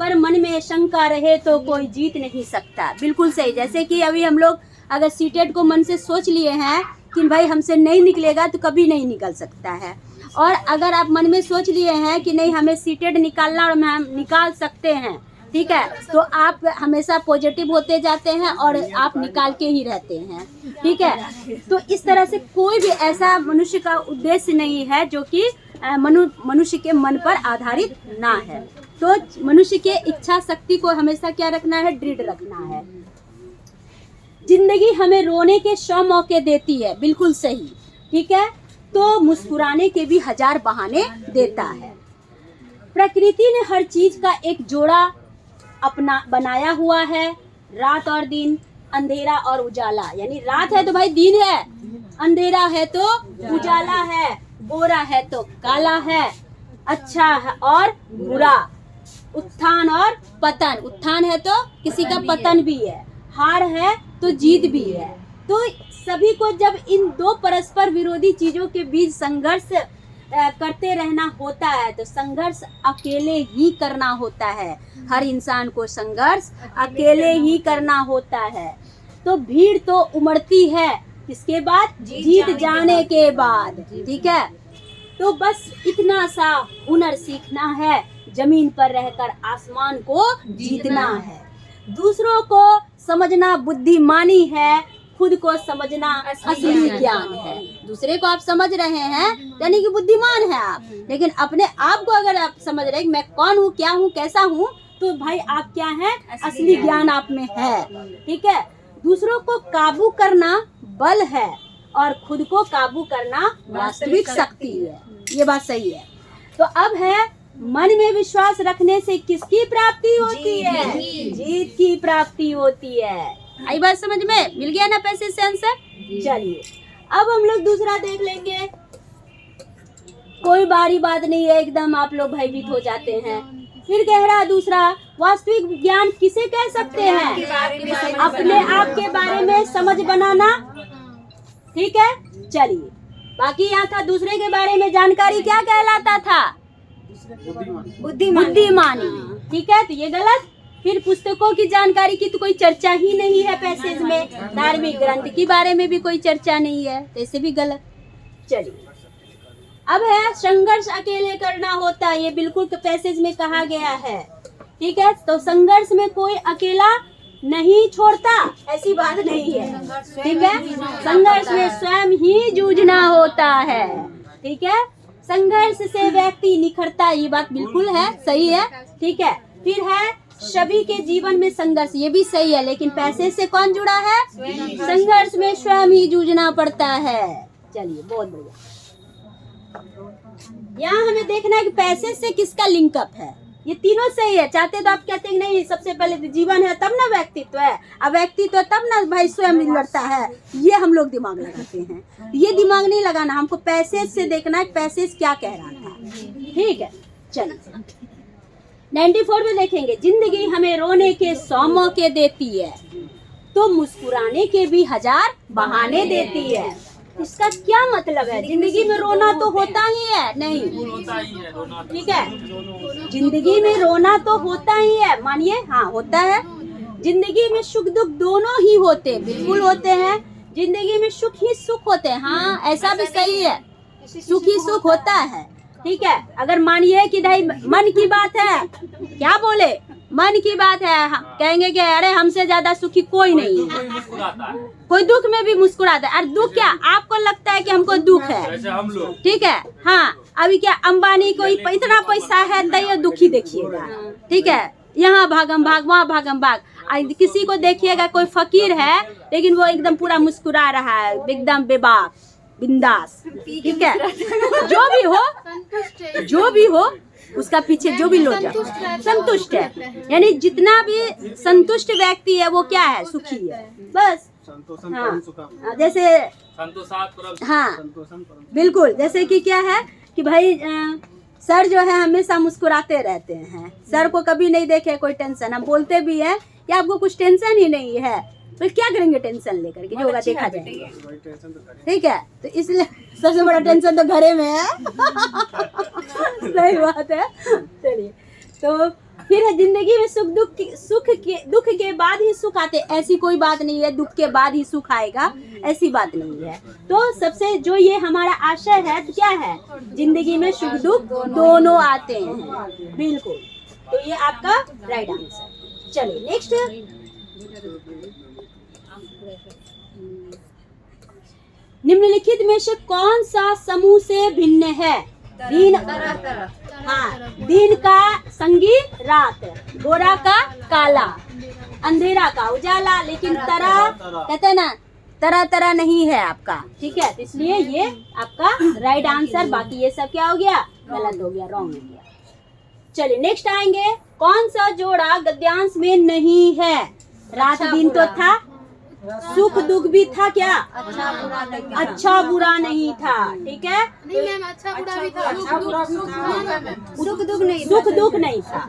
पर मन में शंका रहे तो कोई जीत नहीं सकता। बिल्कुल सही। जैसे कि अभी हम लोग अगर सीटेट को मन से सोच लिए हैं कि भाई हमसे नहीं निकलेगा तो कभी नहीं निकल सकता है, और अगर आप मन में सोच लिए हैं कि नहीं हमें सीटेट निकालना और हम निकाल सकते हैं, ठीक है, तो आप हमेशा पॉजिटिव होते जाते हैं और आप निकाल के ही रहते हैं, ठीक है। तो इस तरह से कोई भी ऐसा मनुष्य का उद्देश्य नहीं है जो कि मनुष्य के मन पर आधारित ना है। तो मनुष्य के इच्छा शक्ति को हमेशा क्या रखना है? दृढ़ रखना है। जिंदगी हमें रोने के 100 मौके देती है, बिल्कुल सही, ठीक है, तो मुस्कुराने के भी 1000 बहाने देता है। प्रकृति ने हर चीज का एक जोड़ा अपना बनाया हुआ है, रात और दिन, अंधेरा और उजाला, यानी रात है तो भाई दिन है, अंधेरा है तो उजाला है, गोरा है तो काला है, अच्छा है और बुरा, उत्थान और पतन, उत्थान है तो किसी का पतन भी है, हार है तो जीत भी है। तो सभी को जब इन दो परस्पर विरोधी चीजों के बीच संघर्ष करते रहना होता है तो संघर्ष अकेले ही करना होता है। हर इंसान को संघर्ष अकेले ही करना होता है। तो भीड़ तो उमड़ती है किसके बाद? जीत जाने के बाद, ठीक है। तो बस इतना सा हुनर सीखना है, जमीन पर रहकर आसमान को जीतना है। दूसरों को समझना बुद्धिमानी है, खुद को समझना असली ज्ञान है। दूसरे को आप समझ रहे हैं यानी कि बुद्धिमान है आप, लेकिन अपने आप को अगर आप समझ रहे हैं मैं कौन हूँ, क्या हूँ, कैसा हूँ, तो भाई आप क्या हैं? असली ज्ञान आप में है, ठीक है। दूसरों को काबू करना बल है और खुद को काबू करना वास्तविक शक्ति है। ये बात सही है। तो अब है मन में विश्वास रखने से किसकी प्राप्ति होती है? जीत की प्राप्ति होती है। आई बात समझ में? मिल गया ना पैसे से आंसर? चलिए अब हम लोग दूसरा देख लेंगे। कोई बारी बात नहीं है, एकदम आप लोग भयभीत हो जाते हैं। फिर कह रहा दूसरा, वास्तविक ज्ञान किसे कह सकते हैं? अपने आप के बारे में समझ बनाना, ठीक है। चलिए बाकी यहाँ था दूसरे के बारे में जानकारी क्या कहलाता था? बुद्धिमानी, ठीक है। तो ये गलत। फिर पुस्तकों की जानकारी की तो कोई चर्चा ही नहीं है पैसेज में, धार्मिक ग्रंथ के बारे में भी कोई चर्चा नहीं है, तो ऐसे भी गलत। चलिए अब है संघर्ष अकेले करना होता है, ये बिल्कुल पैसेज में कहा गया है, ठीक है। तो संघर्ष में कोई अकेला नहीं छोड़ता, ऐसी बात नहीं है, ठीक है। संघर्ष में स्वयं ही जूझना होता है, ठीक है। संघर्ष से व्यक्ति निखरता, ये बात बिल्कुल है, सही है, ठीक है। फिर है सभी के जीवन में संघर्ष, ये भी सही है, लेकिन पैसे से कौन जुड़ा है? संघर्ष में स्वयं ही जूझना पड़ता है। चलिए बहुत बढ़िया। यहाँ हमें देखना है कि पैसे से किसका लिंकअप है। ये तीनों सही है। चाहते तो आप कहते हैं नहीं, सबसे पहले तो जीवन है तब ना व्यक्तित्व है, अब व्यक्तित्व तब ना भाई स्वयं लड़ता है। ये हम लोग दिमाग लगाते हैं, ये दिमाग नहीं लगाना, हमको पैसे से देखना है पैसे क्या कह रहा था। ठीक है, चलिए 94 में देखेंगे, जिंदगी हमें रोने के 100 मौके देती है तो मुस्कुराने के भी 1000 बहाने देती है। इसका क्या मतलब है? जिंदगी में रोना तो होता ही है, नहीं होता ही है रोना। ठीक है, जिंदगी में रोना तो होता ही है, मानिए हाँ होता है। जिंदगी में सुख दुख दोनों ही होते हैं, बिल्कुल होते हैं। जिंदगी में सुख ही सुख होते हैं, हाँ ऐसा भी सही है, सुख ही सुख होता है। ठीक है, अगर मानिए कि भाई मन की बात है, क्या बोले मन की बात है, कहेंगे कि अरे हमसे ज्यादा सुखी कोई नहीं है, कोई दुख में भी मुस्कुराता है। और दुख क्या आपको लगता है कि हमको दुख है, हम लोग ठीक है हाँ। अभी क्या अंबानी को इतना पैसा है तो ये दुखी देखिएगा, ठीक है, यहाँ भागम भाग वहाँ भागम भाग। किसी को देखिएगा कोई फकीर है लेकिन वो एकदम पूरा मुस्कुरा रहा है, एकदम बेबाक बिंदास, ठीक है। जो भी हो उसका पीछे जो भी लोग संतुष्ट है, यानी जितना भी संतुष्ट व्यक्ति है वो क्या है? सुखी है, बस। हाँ जैसे हाँ बिल्कुल, जैसे कि क्या है कि भाई सर जो है हमेशा मुस्कुराते रहते हैं, सर को कभी नहीं देखे कोई टेंशन। हम बोलते भी हैं कि आपको कुछ टेंशन ही नहीं है, तो क्या करेंगे टेंशन लेकर के, जो होगा देखा जाएगा। ठीक है, तो इसलिए सबसे बड़ा टेंशन तो घरे में है। सही बात है। चलिए, तो फिर है जिंदगी में दुख के बाद ही सुख आते, ऐसी कोई बात नहीं है दुख के बाद ही सुख आएगा, ऐसी बात नहीं है। तो सबसे जो ये हमारा आशय है तो क्या है, जिंदगी में सुख दुख दोनों आते हैं, बिल्कुल। तो ये आपका राइट आंसर। चलिए नेक्स्ट, निम्नलिखित में से कौन सा समूह से भिन्न है? दिन हाँ, दिन का संगी रात, गोरा का काला, अंधेरा का उजाला, लेकिन तरह कहते हैं ना, तरह तरह नहीं है आपका। ठीक है, इसलिए ये आपका राइट आंसर। बाकी ये सब क्या हो गया? गलत हो गया, रॉन्ग हो गया। चलिए नेक्स्ट आएंगे, कौन सा जोड़ा गद्यांश में नहीं है? रात दिन तो था, सुख दुख भी था, क्या अच्छा बुरा नहीं था। ठीक है, नहीं मैम, अच्छा बुरा भी था, सुख दुख नहीं था,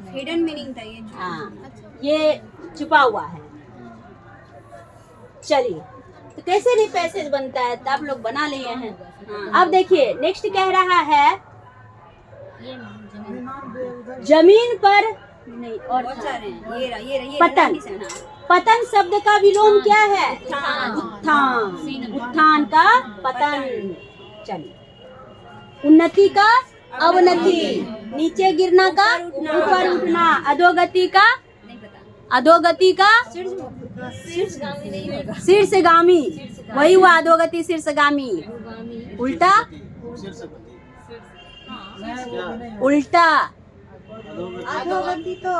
हिडन मीनिंग था ये। हाँ, ये छुपा हुआ है। चलिए, तो कैसे नहीं पैसेज बनता है, तो आप लोग बना लिए हैं। अब देखिए नेक्स्ट कह रहा है, जमीन पर नहीं और ये पतन। पतन शब्द का विलोम क्या है? उत्थान। उत्थान का पतन। चलिए, उन्नति का अवनति, नीचे गिरना का ऊपर उठना, अधोगति का शीर्षगामी, वही हुआ अधोगति शीर्षगामी। उल्टा उल्टा अधोगति तो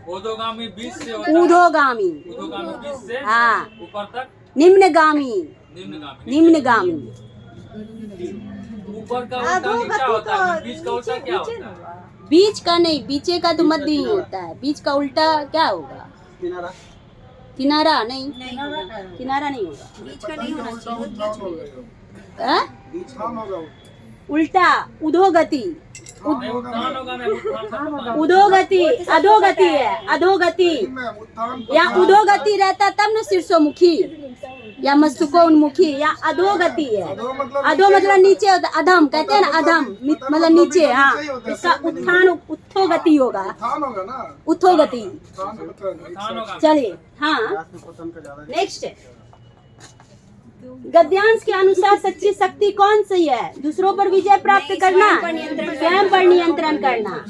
ऊर्ध्वगामी 20 से होता है, ऊर्ध्वगामी 20 से हाँ, ऊपर तक निम्नगामी निम्नगामी। ऊपर का उल्टा नीचा होता है, बीच का उल्टा क्या होता है? बीच का नहीं, बीचे का तो मध्य ही होता है, बीच का उल्टा क्या होगा? किनारा नहीं, किनारा नहीं होगा, बीच का नहीं होना चाहिए। उल्टा उधोगति, उधोगति अधोगति है, अधोगति या उधोगति रहता तब न शीर्षोमुखी या मस्तकोन्मुखी, या अधोगति है। अधो मतलब नीचे होता, अधम कहते हैं ना, अधम मतलब नीचे। हाँ, इसका उत्थान उत्थोगति होगा, उत्थोगति। चलिए हाँ नेक्स्ट, गद्यांश के अनुसार सच्ची शक्ति कौन सी है? दूसरों पर विजय प्राप्त करना, स्वयं पर नियंत्रण करना।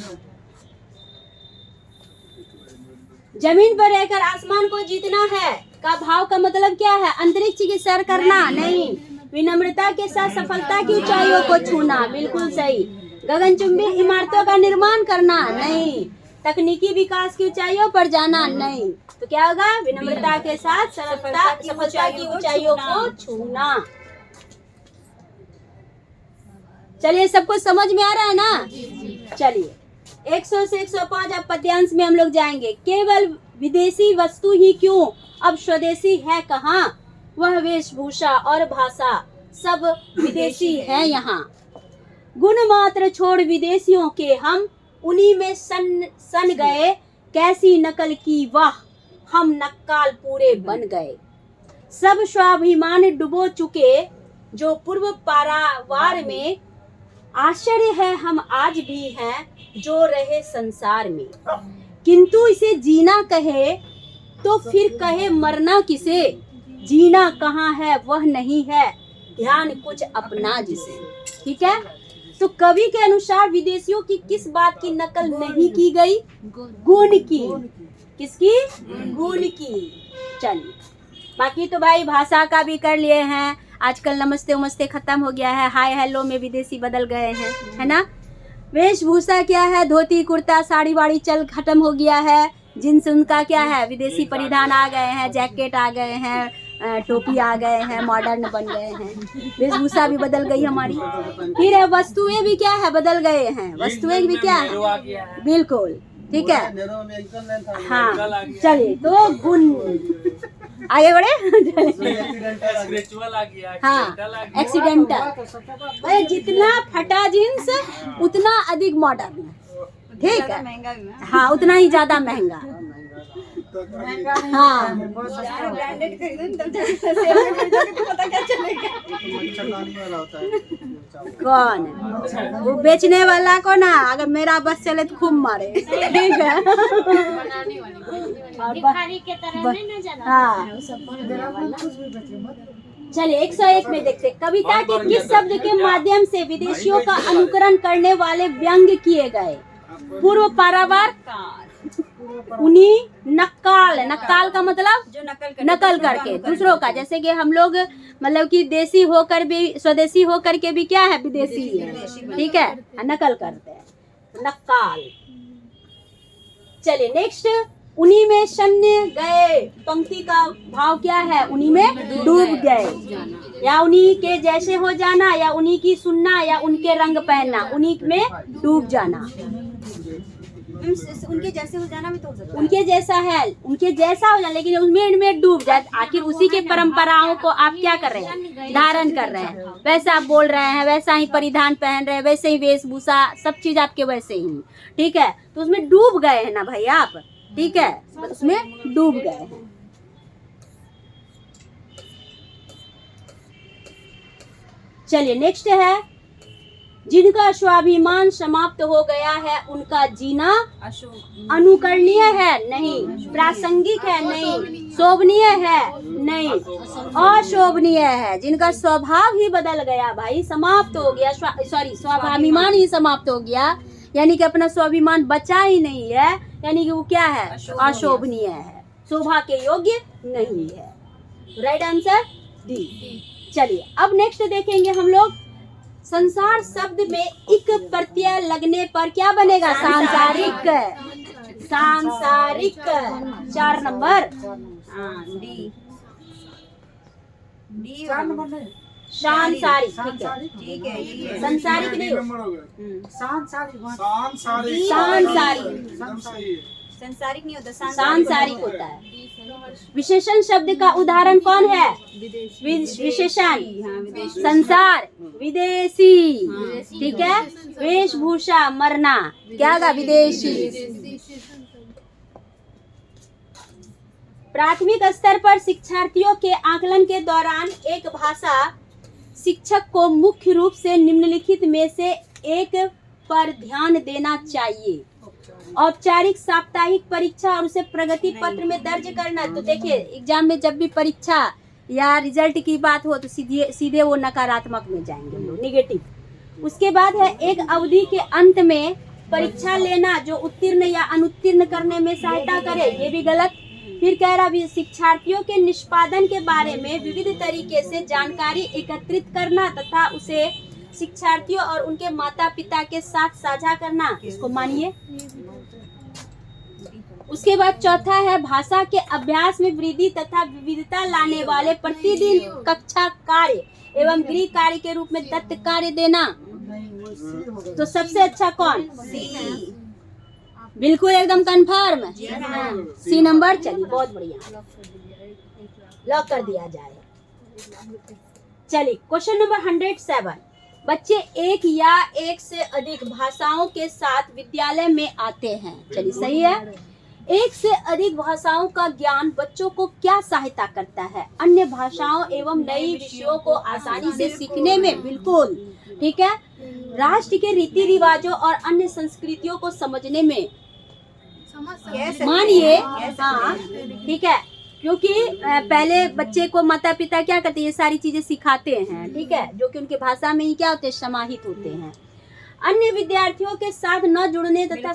जमीन पर रहकर आसमान को जीतना है का भाव का मतलब क्या है? अंतरिक्ष की सैर करना नहीं, विनम्रता के साथ सफलता की ऊंचाइयों को छूना, बिल्कुल सही। गगनचुंबी इमारतों का निर्माण करना नहीं, तकनीकी विकास की ऊंचाइयों पर जाना नहीं। तो क्या होगा? विनम्रता के साथ सफलता की ऊंचाइयों को छूना। चलिए, सबको समझ में आ रहा है ना? चलिए 100 से 105 अब पद्यांश में हम लोग जाएंगे। केवल विदेशी वस्तु ही क्यों, अब स्वदेशी है कहाँ? वह वेशभूषा और भाषा सब विदेशी है यहाँ। गुण मात्र छोड़ विदेशियों के हम, उन्हीं में सन गए। कैसी नकल की वाह, हम नक्काल पूरे बन गए। सब स्वाभिमान डुबो चुके जो पूर्व पारावार में। आश्चर्य है हम आज भी हैं जो रहे संसार में। किंतु इसे जीना कहे तो फिर कहे मरना किसे। जीना कहाँ है वह नहीं है, ध्यान कुछ अपना जिसे। ठीक है, तो कवि के अनुसार विदेशियों की किस बात की नकल नहीं की गई? गुण की। किसकी? गुण की। चलिए, बाकी तो भाई भाषा का भी कर लिए हैं। आजकल नमस्ते उमस्ते खत्म हो गया है, हाय हेलो में विदेशी बदल गए हैं, है ना। वेशभूषा क्या है? धोती कुर्ता साड़ी वाड़ी चल खत्म हो गया है। जिन्स उनका क्या है? विदेशी परिधान आ गए हैं, जैकेट आ गए हैं, टोपी आ गए हैं, मॉडर्न बन गए हैं। वेशभूषा भी बदल गई हमारी। फिर है वस्तुएं भी क्या है? बदल गए हैं। वस्तुएं भी क्या है? बिल्कुल ठीक है। हाँ, चलिए तो गुण आगे बढ़े। स्पिरिचुअल आ गया, हाँ, एक्सीडेंटल। अरे जितना फटा जींस उतना अधिक मॉडर्न, ठीक है। हाँ, उतना ही ज्यादा महंगा। हाँ, ब्रांडेड कौन वो बेचने वाला को ना, अगर मेरा बस चले तो खूब मारे। ठीक है। भिखारी के तरह नहीं ना जाना। हाँ, चलिए 101 में देखते। कविता के किस शब्द के माध्यम से विदेशियों का अनुकरण करने वाले व्यंग किए गए? पूर्व पारावार, उन्हीं, नक्काल। नक्काल का मतलब जो नकल करके दूसरों का। जैसे कि हम लोग मतलब कि देसी होकर भी, स्वदेशी होकर के भी क्या है? विदेशी है। ठीक है, नकल करते हैं, नक्काल। चलिए नेक्स्ट, उन्हीं में शन्य गए। पंक्ति का भाव क्या है? उन्हीं में डूब गए, या उन्हीं के जैसे हो जाना, या उन्हीं की सुनना, या उनके रंग पहनना। उन्हीं में डूब जाना। उनके जैसे हो जाना भी तो हो सकता है। उनके जैसा है, उनके जैसा हो जाए, लेकिन उनमें डूब जाए। आखिर उसी के परंपराओं को आप क्या कर रहे हैं? धारण कर रहे हैं। वैसा आप बोल रहे हैं, वैसा ही परिधान पहन रहे हैं, वैसे ही वेशभूषा, सब चीज आपके वैसे ही। ठीक है, तो उसमें डूब गए हैं ना भाई आप। ठीक है, उसमें डूब गए हैं। चलिए नेक्स्ट है, जिनका स्वाभिमान समाप्त हो गया है उनका जीना अनुकरणीय है नहीं, प्रासंगिक है नहीं, शोभनीय है नहीं, अशोभनीय है। जिनका स्वभाव ही बदल गया भाई, समाप्त हो गया, स्वाभिमान ही समाप्त हो गया, यानी कि अपना स्वाभिमान बचा ही नहीं है, यानी कि वो क्या है? अशोभनीय है, शोभा के योग्य नहीं है। Right answer D. चलिए अब नेक्स्ट देखेंगे हम लोग, संसार शब्द में इक प्रत्यय लगने पर क्या बनेगा? सांसारिक। सांसारिक 4 नंबर। डी सांसारिक। ठीक है, ये है। संसारिक नहीं, नंबर हो गए। सांसारिक। एकदम सही है। संसारिक नहीं होता, सांसारिक होता है। विशेषण शब्द का उदाहरण कौन है? विशेषण, संसार, विदेशी। ठीक है, वेशभूषा, मरना, क्या होगा? विदेशी। प्राथमिक स्तर पर शिक्षार्थियों के आकलन के दौरान एक भाषा शिक्षक को मुख्य रूप से निम्नलिखित में से एक पर ध्यान देना चाहिए। औपचारिक साप्ताहिक परीक्षा और उसे प्रगति पत्र में दर्ज करना। तो देखिए, एग्जाम में जब भी परीक्षा या रिजल्ट की बात हो तो सीधे वो नकारात्मक में जाएंगे, निगेटिव। उसके बाद है एक अवधि के अंत में परीक्षा लेना जो उत्तीर्ण या अनुत्तीर्ण करने में सहायता करे, ये भी गलत। फिर कह रहा भी शिक्षार्थियों के निष्पादन के बारे में विविध तरीके से जानकारी एकत्रित करना तथा उसे शिक्षार्थियों और उनके माता पिता के साथ साझा करना, इसको मानिए। उसके बाद चौथा है भाषा के अभ्यास में वृद्धि तथा विविधता लाने वाले प्रतिदिन कक्षा कार्य एवं गृह कार्य के रूप में दत्त कार्य देना। तो सबसे अच्छा कौन? बिल्कुल एकदम कंफर्म, सी नंबर। चलिए बहुत बढ़िया, लॉक कर दिया जाए। चलिए क्वेश्चन नंबर 107। बच्चे एक या एक से अधिक भाषाओं के साथ विद्यालय में आते हैं। चलिए सही है। एक से अधिक भाषाओं का ज्ञान बच्चों को क्या सहायता करता है? अन्य भाषाओं एवं नई विषयों को आसानी से सीखने में। बिल्कुल ठीक है। राष्ट्र के रीति रिवाजों और अन्य संस्कृतियों को समझने में। मानिए हाँ ठीक है, क्योंकि पहले बच्चे को माता पिता क्या करते हैं, ये सारी चीजें सिखाते हैं, ठीक है, जो कि उनके भाषा में ही क्या होते हैं, समाहित होते हैं। अन्य विद्यार्थियों के साथ न जुड़ने तथा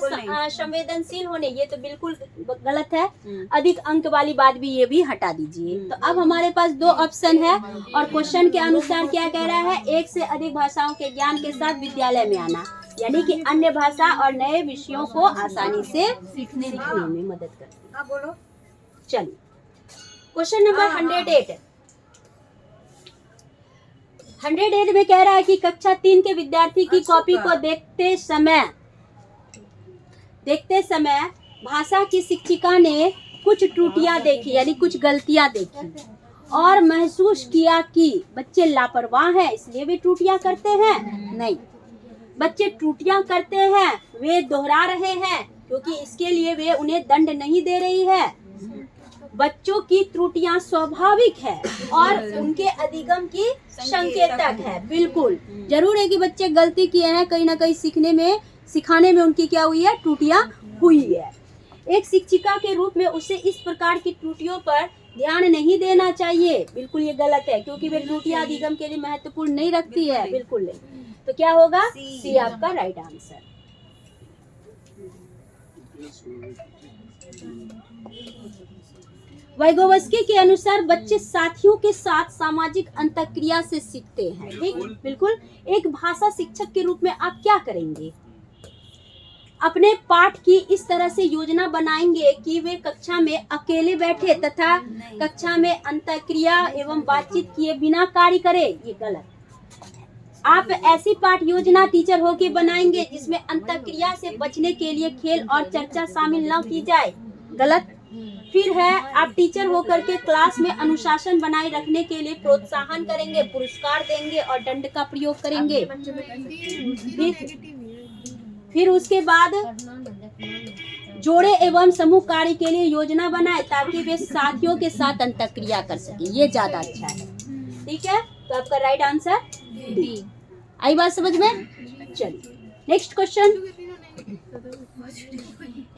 संवेदनशील होने, ये तो बिल्कुल गलत है। अधिक अंक वाली बात भी ये भी हटा दीजिए। तो अब हमारे पास दो ऑप्शन है और क्वेश्चन के अनुसार क्या कह रहा है, एक से अधिक भाषाओं के ज्ञान के साथ विद्यालय में आना, यानी कि अन्य भाषा और नए विषयों को आसानी से सीखने में मदद करती है। बोलो। चलिए क्वेश्चन नंबर 108 में कह रहा है कि कक्षा 3 के विद्यार्थी की कॉपी को देखते समय भाषा की शिक्षिका ने कुछ त्रुटियां देखी, यानी कुछ गलतियां देखी और महसूस किया कि बच्चे लापरवाह हैं इसलिए वे त्रुटियां करते हैं। नहीं, बच्चे त्रुटियां करते हैं, वे दोहरा रहे हैं क्योंकि इसके लिए वे उन्हें दंड नहीं दे रही है। बच्चों की त्रुटियां स्वाभाविक है और उनके अधिगम की संकेतक है। बिल्कुल जरूर है कि बच्चे गलती किए हैं, कहीं ना कहीं सिखाने में उनकी क्या हुई है, त्रुटियां हुई है। एक शिक्षिका के रूप में उसे इस प्रकार की त्रुटियों पर ध्यान नहीं देना चाहिए। बिल्कुल ये गलत है, क्योंकि वे त्रुटियां अधिगम के लिए महत्वपूर्ण नहीं रखती है। बिल्कुल नहीं। तो क्या होगा, सी आपका राइट आंसर। वाइगोवस्की के अनुसार बच्चे साथियों के साथ सामाजिक अंतःक्रिया से सीखते हैं। ठीक, बिल्कुल। एक भाषा शिक्षक के रूप में आप क्या करेंगे, अपने पाठ की इस तरह से योजना बनाएंगे कि वे कक्षा में अकेले बैठे तथा कक्षा में अंतःक्रिया एवं बातचीत किए बिना कार्य करें। ये गलत। आप ऐसी पाठ योजना टीचर होके बनाएंगे जिसमें अंतःक्रिया से बचने के लिए खेल और चर्चा शामिल न की जाए। गलत। फिर है, आप टीचर होकर के क्लास में अनुशासन बनाए रखने के लिए प्रोत्साहन करेंगे, पुरस्कार देंगे और दंड का प्रयोग करेंगे। फिर उसके बाद जोड़े एवं समूह कार्य के लिए योजना बनाए ताकि वे साथियों के साथ अंतःक्रिया कर सके। ये ज्यादा अच्छा है। ठीक है, तो आपका राइट आंसर डी। आई बात समझ में? चलिए नेक्स्ट क्वेश्चन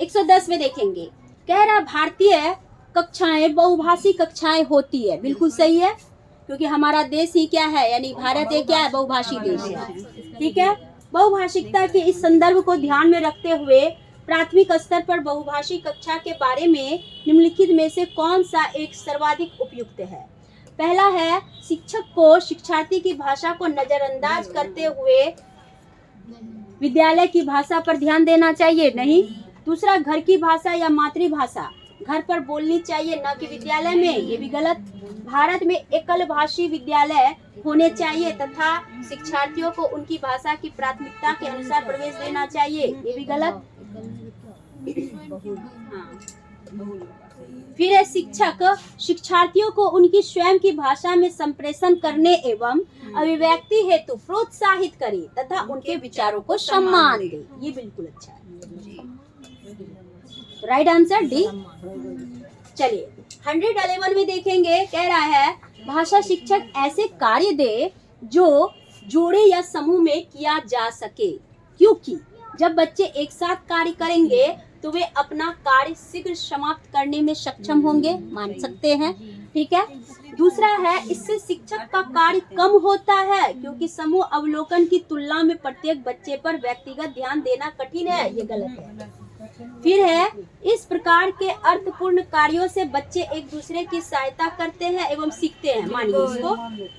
110 में देखेंगे। कह रहा भारतीय कक्षाएं बहुभाषी कक्षाएं होती है। बिल्कुल सही है, क्योंकि हमारा देश ही क्या है, यानी भारत एक क्या है, बहुभाषी देश है। ठीक है। बहुभाषिकता के इस संदर्भ को ध्यान में रखते हुए प्राथमिक स्तर पर बहुभाषी कक्षा के बारे में निम्नलिखित में से कौन सा एक सर्वाधिक उपयुक्त है? पहला है, शिक्षक को शिक्षार्थी की भाषा को नजरअंदाज करते हुए विद्यालय की भाषा पर ध्यान देना चाहिए। नहीं। दूसरा, घर की भाषा या मातृभाषा घर पर बोलनी चाहिए, न कि विद्यालय में। ये भी गलत। भारत में एकल भाषी विद्यालय होने चाहिए तथा शिक्षार्थियों को उनकी भाषा की प्राथमिकता के अनुसार प्रवेश देना चाहिए। ये भी गलत। हाँ। फिर है, शिक्षक शिक्षार्थियों को उनकी स्वयं की भाषा में संप्रेषण करने एवं अभिव्यक्ति हेतु प्रोत्साहित करे तथा उनके विचारों को सम्मान दे। ये बिल्कुल अच्छा है। Right answer D. चलिए 111 में देखेंगे। कह रहा है भाषा शिक्षक ऐसे कार्य दे जो जोड़े या समूह में किया जा सके, क्योंकि जब बच्चे एक साथ कार्य करेंगे तो वे अपना कार्य शीघ्र समाप्त करने में सक्षम होंगे। मान सकते हैं। ठीक है। दूसरा है, इससे शिक्षक का कार्य कम होता है क्योंकि समूह अवलोकन की तुलना में प्रत्येक बच्चे पर व्यक्तिगत ध्यान देना कठिन है। ये गलत है। फिर है, इस प्रकार के अर्थपूर्ण कार्यों से बच्चे एक दूसरे की सहायता करते हैं एवं सीखते हैं। मानिए इसको।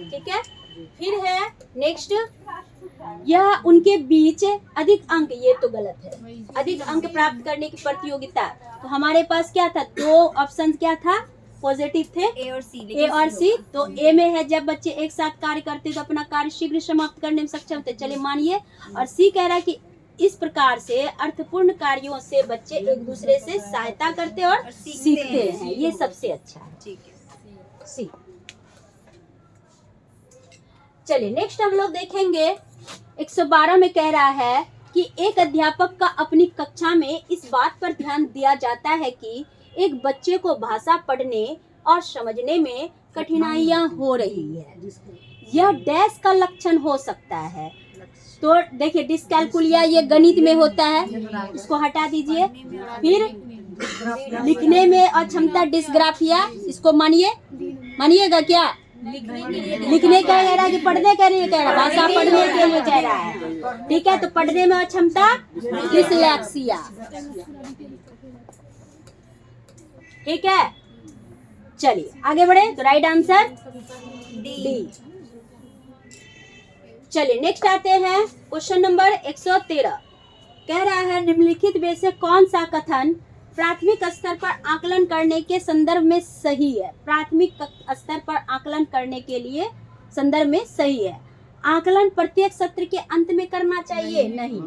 ठीक है। फिर है नेक्स्ट, यह उनके बीच अधिक अंक, ये तो गलत है, अधिक अंक प्राप्त करने की प्रतियोगिता। तो हमारे पास क्या था, दो ऑप्शन क्या था, पॉजिटिव थे, ए और सी। ए और सी। तो ए में है जब बच्चे एक साथ कार्य करते तो अपना कार्य शीघ्र समाप्त करने में सक्षम थे, चलिए मानिए। और सी कह रहा है कि इस प्रकार से अर्थपूर्ण कार्यों से बच्चे एक दूसरे से सहायता करते और सीखते हैं, ये सबसे अच्छा है। ठीक है। सी। चलिए नेक्स्ट हम लोग देखेंगे 112 में कह रहा है कि एक अध्यापक का अपनी कक्षा में इस बात पर ध्यान दिया जाता है कि एक बच्चे को भाषा पढ़ने और समझने में कठिनाइयां हो रही है, यह डैश का लक्षण हो सकता है। तो देखिए डिस्कैलकुलिया ये गणित में होता है, इसको हटा दीजिए। फिर लिखने में अक्षमता डिस्ग्राफिया, इसको मानिएगा क्या, लिखने का कह रहा है कि पढ़ने के लिए कह रहा है, भाषा पढ़ने के लिए कह रहा है, ठीक है। तो पढ़ने में अक्षमता डिसलेक्सिया, ठीक है। चलिए आगे बढ़े, तो राइट आंसर डी। चलिए नेक्स्ट आते हैं क्वेश्चन नंबर 113। कह रहा है निम्नलिखित में से कौन सा कथन प्राथमिक स्तर पर आकलन करने के संदर्भ में सही है। प्राथमिक स्तर पर आकलन करने के लिए संदर्भ में सही है। आकलन प्रत्येक सत्र के अंत में करना चाहिए, नहीं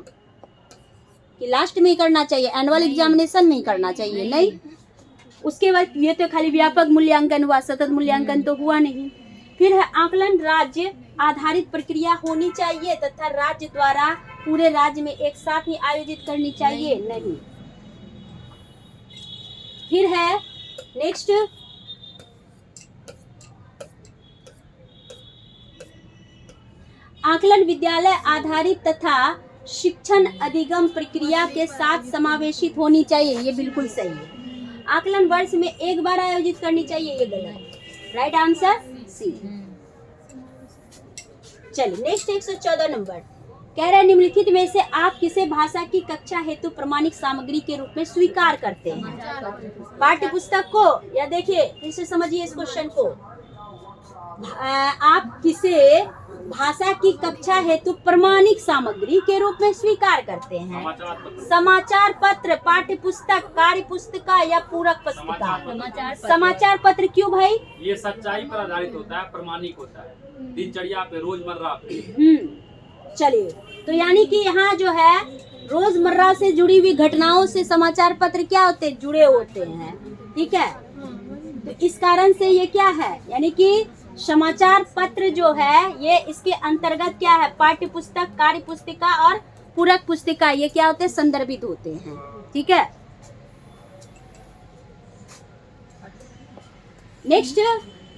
कि लास्ट में ही करना चाहिए, एनुअल एग्जामिनेशन में ही करना चाहिए, नहीं। उसके बाद ये तो खाली व्यापक मूल्यांकन हुआ, सतत मूल्यांकन तो हुआ नहीं। फिर है आकलन राज्य आधारित प्रक्रिया होनी चाहिए तथा राज्य द्वारा पूरे राज्य में एक साथ ही आयोजित करनी चाहिए, नहीं। फिर है नेक्स्ट आकलन विद्यालय आधारित तथा शिक्षण अधिगम प्रक्रिया के साथ समावेशित होनी चाहिए, ये बिल्कुल सही है। आकलन वर्ष में एक बार आयोजित करनी चाहिए, ये गलत है। Right answer C. चलिए नेक्स्ट 114 नंबर कह रहा है निम्नलिखित में से आप किसे भाषा की कक्षा हेतु प्रमाणिक सामग्री के रूप में स्वीकार करते हैं। पाठ्य पुस्तक को, या देखिए फिर से समझिए इस क्वेश्चन को, आप किसे भाषा की कक्षा हेतु प्रमाणिक सामग्री के रूप में स्वीकार करते हैं। समाचार पत्र, पाठ्य पुस्तक, कार्य पुस्तिका या पूरक पुस्तिका। समाचार पत्र क्यों भाई, ये सच्चाई पर आधारित होता है, प्रमाणिक होता है, दिनचर्या पे, रोजमर्रा पे। चलिए तो यानी कि यहाँ जो है रोजमर्रा से जुड़ी हुई घटनाओं से समाचार पत्र क्या होते हैं, जुड़े होते हैं, ठीक है। तो इस कारण से ये क्या है, यानी कि समाचार पत्र जो है ये इसके अंतर्गत क्या है, पाठ्य पुस्तक, कार्य पुस्तिका और पूरक पुस्तिका, ये क्या होते हैं, संदर्भित होते हैं, ठीक है। नेक्स्ट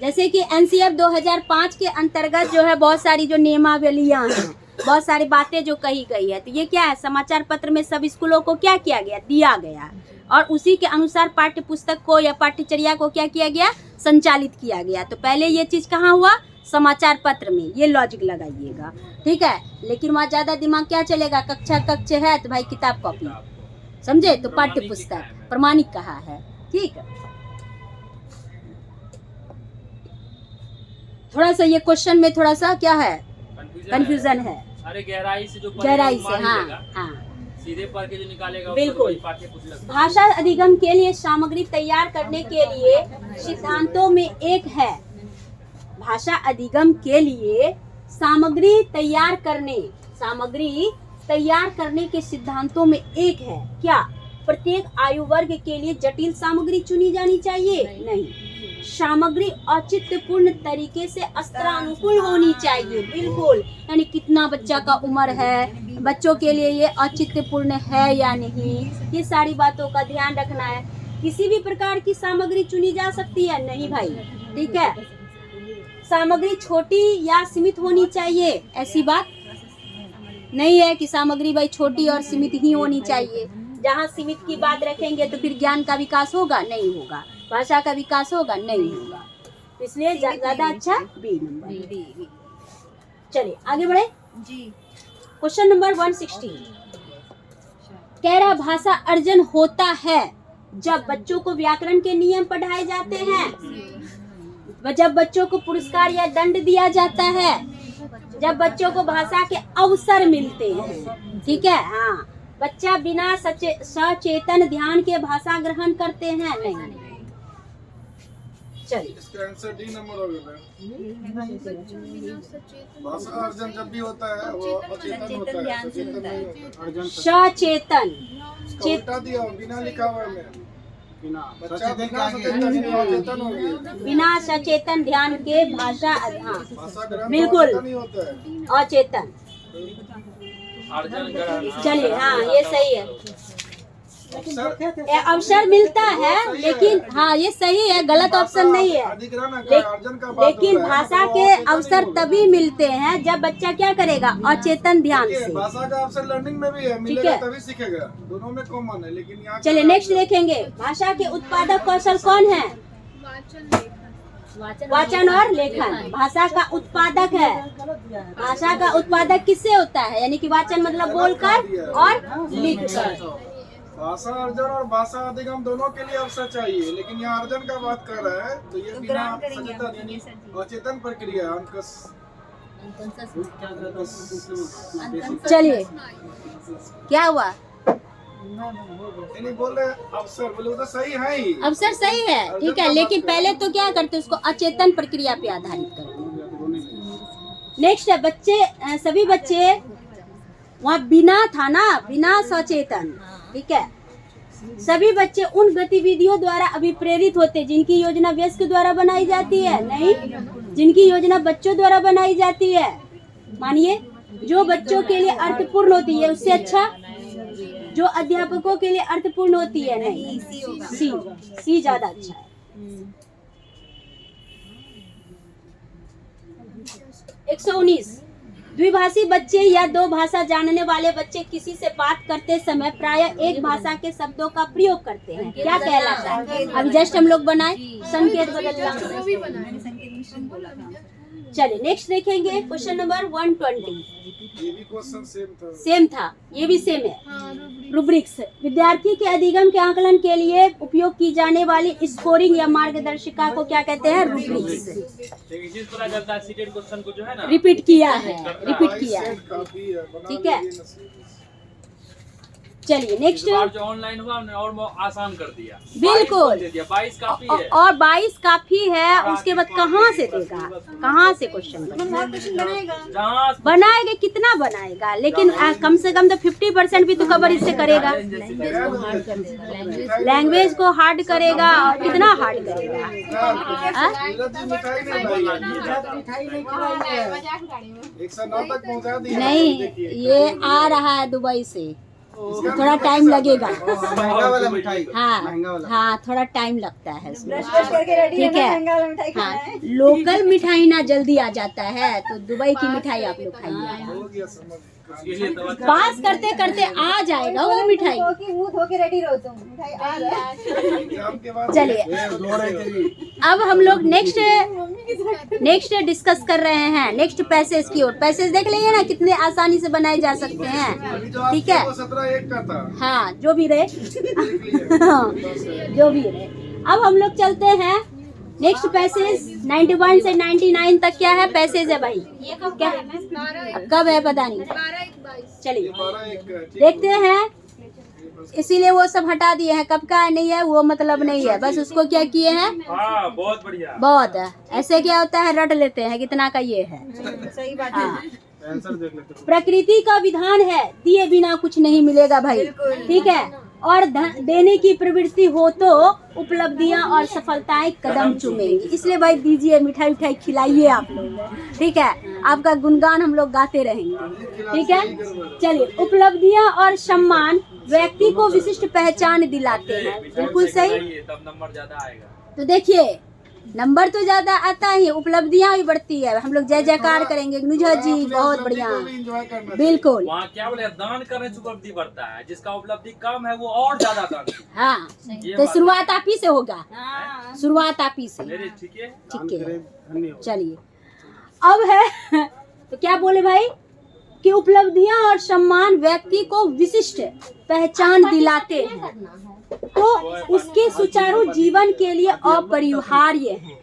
जैसे कि एनसीएफ 2005 के अंतर्गत जो है बहुत सारी जो नियमावलियां हैं, बहुत सारी बातें जो कही गई है, तो ये क्या है, समाचार पत्र में सब स्कूलों को क्या किया गया, दिया गया, और उसी के अनुसार पाठ्य पुस्तक को या पाठ्यचर्या को क्या किया गया, संचालित किया गया। तो पहले ये चीज कहाँ हुआ, समाचार पत्र में, ये लॉजिक लगाइएगा, ठीक है। लेकिन वहाँ ज्यादा दिमाग क्या चलेगा, कक्षा कक्ष है तो भाई किताब कॉपी, समझे, तो पाठ्य पुस्तक प्रमाणिक कहा है, ठीक है। थोड़ा सा ये क्वेश्चन में थोड़ा सा क्या है, कंफ्यूजन है। अरे गहराई से जो गहराई से, हाँ, सीधे पढ़ के जो निकालेगा बिल्कुल। पाठ्य पुस्तक। भाषा अधिगम के लिए सामग्री तैयार करने के लिए सिद्धांतों में एक है। भाषा अधिगम के लिए सामग्री तैयार करने के सिद्धांतों में एक है क्या, प्रत्येक आयु वर्ग के लिए जटिल सामग्री चुनी जानी चाहिए, नहीं। सामग्री औचित्यपूर्ण तरीके से अस्त्रानुकूल होनी चाहिए, बिल्कुल, यानी कितना बच्चा का उम्र है, बच्चों के लिए ये औचित्यपूर्ण है या नहीं, ये सारी बातों का ध्यान रखना है। किसी भी प्रकार की सामग्री चुनी जा सकती है, नहीं भाई, ठीक है। सामग्री छोटी या सीमित होनी चाहिए, ऐसी बात नहीं है कि सामग्री भाई छोटी और सीमित ही होनी चाहिए। जहाँ सीमित की बात रखेंगे तो फिर ज्ञान का विकास होगा, नहीं होगा, भाषा का विकास होगा, नहीं होगा, इसलिए ज्यादा अच्छा बी नंबर। चलिए आगे बढ़े जी। क्वेश्चन नंबर 116 कह रहा भाषा अर्जन होता है जब बच्चों को व्याकरण के नियम पढ़ाए जाते हैं, जब बच्चों को पुरस्कार या दंड दिया जाता है, जब बच्चों को भाषा के अवसर मिलते हैं, ठीक है। हाँ, बच्चा बिना सचेतन ध्यान के भाषा ग्रहण करते हैं नहीं। चलिए इसका आंसर डी नंबर हो गया। भाषा अर्जन जब भी होता है वो अचेतन होता है, सचेतन नहीं होता। सचेतन उल्टा दिया हो, बिना लिखा हुआ है में। बच्चा बिना सचेतन हो गया। बिना सचेतन ध्यान के भाषा हाँ भाषा ग्रहण बिल्कुल नहीं होता है। अचेतन। अर्जन ग्रहण। चलिए हाँ ये सही है, अवसर अवसर मिलता है लेकिन हाँ ये सही है, गलत ऑप्शन नहीं है। अधिग्रहण अर्जन का बात लेकिन हो रहा है। भाषा के अवसर तभी मिलते हैं जब बच्चा क्या करेगा, अचेतन ध्यान से। भाषा का अवसर लर्निंग में भी है, मिलेगा तभी सीखेगा, दोनों में कॉमन है। लेकिन यहाँ चलिए नेक्स्ट देखेंगे, भाषा के उत्पादक कौशल कौन है? वाचन और लेखन। भाषा का उत्पादक है, भाषा का उत्पादक किससे होता है? यानी कि वाचन मतलब बोलकर और लिखकर। भाषा अर्जन और भाषा अधिगम दोनों के लिए अवसर चाहिए, लेकिन यहाँ अर्जन का बात कर रहा है तो ये बिना सचेतन यानी अचेतन प्रक्रिया चलिए क्या हुआ? यानी बोल रहे अवसर, बोले वो तो सही है ही। अवसर सही है, ठीक है, लेकिन पहले तो क्या करते उसको अचेतन प्रक्रिया पे आधारित करते। नेक्स्ट है बच्चे, सभी बच्चे वहाँ बिना था ना, बिना सचेतन, ठीक है। सभी बच्चे उन गतिविधियों द्वारा अभिप्रेरित होते जिनकी योजना वयस्क द्वारा बनाई जाती है, नहीं, जिनकी योजना बच्चों द्वारा बनाई जाती है। मानिए जो बच्चों के लिए अर्थपूर्ण होती है उससे अच्छा, जो अध्यापकों के लिए अर्थपूर्ण होती है नहीं, सी ज्यादा अच्छा है। 119 द्विभाषी बच्चे या दो भाषा जानने वाले बच्चे किसी से बात करते समय प्रायः एक भाषा के शब्दों का प्रयोग करते हैं, क्या कहलाता है? अभी जस्ट हम लोग बनाए संकेत बदलना। चलिए नेक्स्ट देखेंगे क्वेश्चन नंबर 120। ये भी क्वेश्चन सेम था, ये भी सेम है। रूब्रिक्स विद्यार्थी के अधिगम के आकलन के लिए उपयोग की जाने वाली स्कोरिंग या मार्गदर्शिका को क्या कहते हैं? रूब्रिक्स। एक चीज पता चलता है, सीटेड क्वेश्चन को जो है ना रिपीट किया है, ठीक है। चलिए नेक्स्ट, जो ऑनलाइन हुआ हमने और आसान कर दिया, बिल्कुल 22 काफी है और 22 काफी है। उसके बाद कहाँ से देगा, कहाँ से क्वेश्चन बनाएगा, कितना बनाएगा? लेकिन कम से कम तो 50% भी तो कवर इससे करेगा। लैंग्वेज को हार्ड करेगा और कितना हार्ड करेगा? नहीं, ये आ रहा है दुबई से, थोड़ा टाइम लगेगा। हाँ थोड़ा टाइम लगता है इसमें, ठीक है। हाँ लोकल मिठाई ना जल्दी आ जाता है, तो दुबई की मिठाई आप लोग खाइए, पास करते करते आ जाएगा वो मिठाई। चलिए अब हम लोग नेक्स्ट डिस्कस कर रहे हैं नेक्स्ट पैसेज की ओर। पैसेज देख लीजिए ना कितने आसानी से बनाए जा सकते हैं, ठीक है। 17 का था। हाँ जो भी रहे जो भी रहे। अब हम लोग चलते हैं नेक्स्ट पैसेज 91 से 99 तक। क्या है पैसेज है भाई, क्या कब है पता नहीं, चलिए देखते हैं। इसीलिए वो सब हटा दिए हैं, कब का है नहीं है वो मतलब नहीं है, बस उसको क्या किए हैं। बहुत बढ़िया, बहुत है। ऐसे क्या होता है रट लेते हैं कितना का ये है। सही बात हाँ। आंसर देख लेते हैं। प्रकृति का विधान है, दिए बिना कुछ नहीं मिलेगा भाई, ठीक है। और देने की प्रवृत्ति हो तो उपलब्धियां और सफलताएं कदम चूमेंगी। इसलिए भाई दीजिए, मिठाई उठाई खिलाइए आप लोग, ठीक है। आपका गुणगान हम लोग गाते रहेंगे, ठीक है। चलिए उपलब्धियां और सम्मान व्यक्ति को विशिष्ट पहचान दिलाते हैं, बिल्कुल सही। तब नंबर ज्यादा आएगा। तो देखिए नंबर तो ज्यादा आता ही, उपलब्धियां भी बढ़ती है। हम लोग जय जयकार करेंगे नुजा जी, बहुत बढ़िया, बिल्कुल। वहाँ क्या बोले, दान करने से उपलब्धि बढ़ता है, जिसका उपलब्धि कम है वो और ज्यादा दान। हाँ तो शुरुआत आप ही से होगा, शुरुआत आप ही से, ठीक है, ठीक है। चलिए अब है तो क्या बोले भाई कि उपलब्धियां और सम्मान व्यक्ति को विशिष्ट पहचान दिलाते हैं, तो उसके सुचारू जीवन के लिए अपरिहार्य है।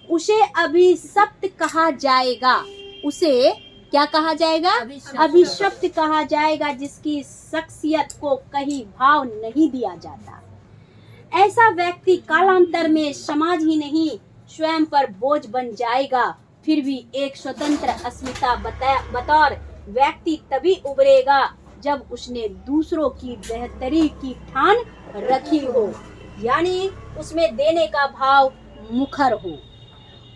उसे अभिशप्त कहा जाएगा, उसे क्या कहा जाएगा? अभिशप्त कहा जाएगा, जिसकी शख्सियत को कहीं भाव नहीं दिया जाता। ऐसा व्यक्ति कालांतर में समाज ही नहीं स्वयं पर बोझ बन जाएगा। फिर भी एक स्वतंत्र अस्मिता बतौर व्यक्ति तभी उभरेगा जब उसने दूसरों की बेहतरी की ठान रखी हो, यानी उसमें देने का भाव मुखर हो।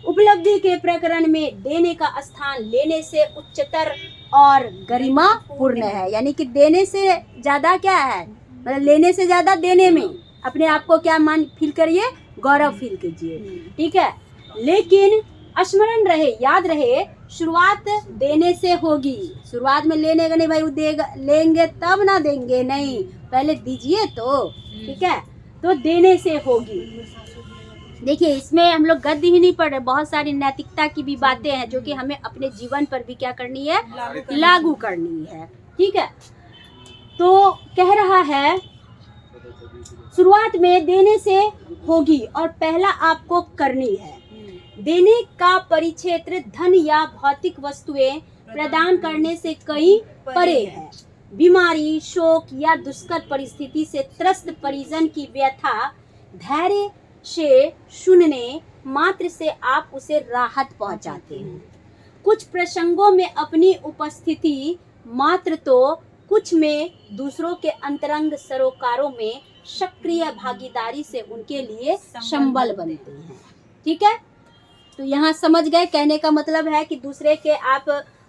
उपलब्धि के प्रकरण में देने का स्थान लेने से उच्चतर और गरिमा पूर्ण है, यानी कि देने से ज्यादा क्या है, मतलब लेने से ज्यादा देने में अपने आप को क्या मान फील करिए, गौरव फील कीजिए, ठीक है। लेकिन स्मरण रहे, याद रहे, शुरुआत देने से होगी। शुरुआत में लेने का नहीं भाई, वो देगा, लेंगे तब ना देंगे, नहीं, पहले दीजिए तो, ठीक है, तो देने से होगी। देखिए इसमें हम लोग गद्य ही नहीं पढ़ रहे, बहुत सारी नैतिकता की भी बातें हैं जो कि हमें अपने जीवन पर भी क्या करनी है, लागू करनी है, ठीक है। तो कह रहा है शुरुआत में देने से होगी और पहला आपको करनी है। देने का परिक्षेत्र धन या भौतिक वस्तुएं प्रदान करने से कहीं परे है। बीमारी, शोक या दुष्कर परिस्थिति से त्रस्त परिजन की व्यथा धैर्य से सुनने मात्र से आप उसे राहत पहुंचाते हैं। कुछ प्रसंगों में अपनी उपस्थिति मात्र तो कुछ में दूसरों के अंतरंग सरोकारों में सक्रिय भागीदारी से उनके लिए संबल बनते हैं, ठीक है। तो यहाँ समझ गए, कहने का मतलब है कि दूसरे के आप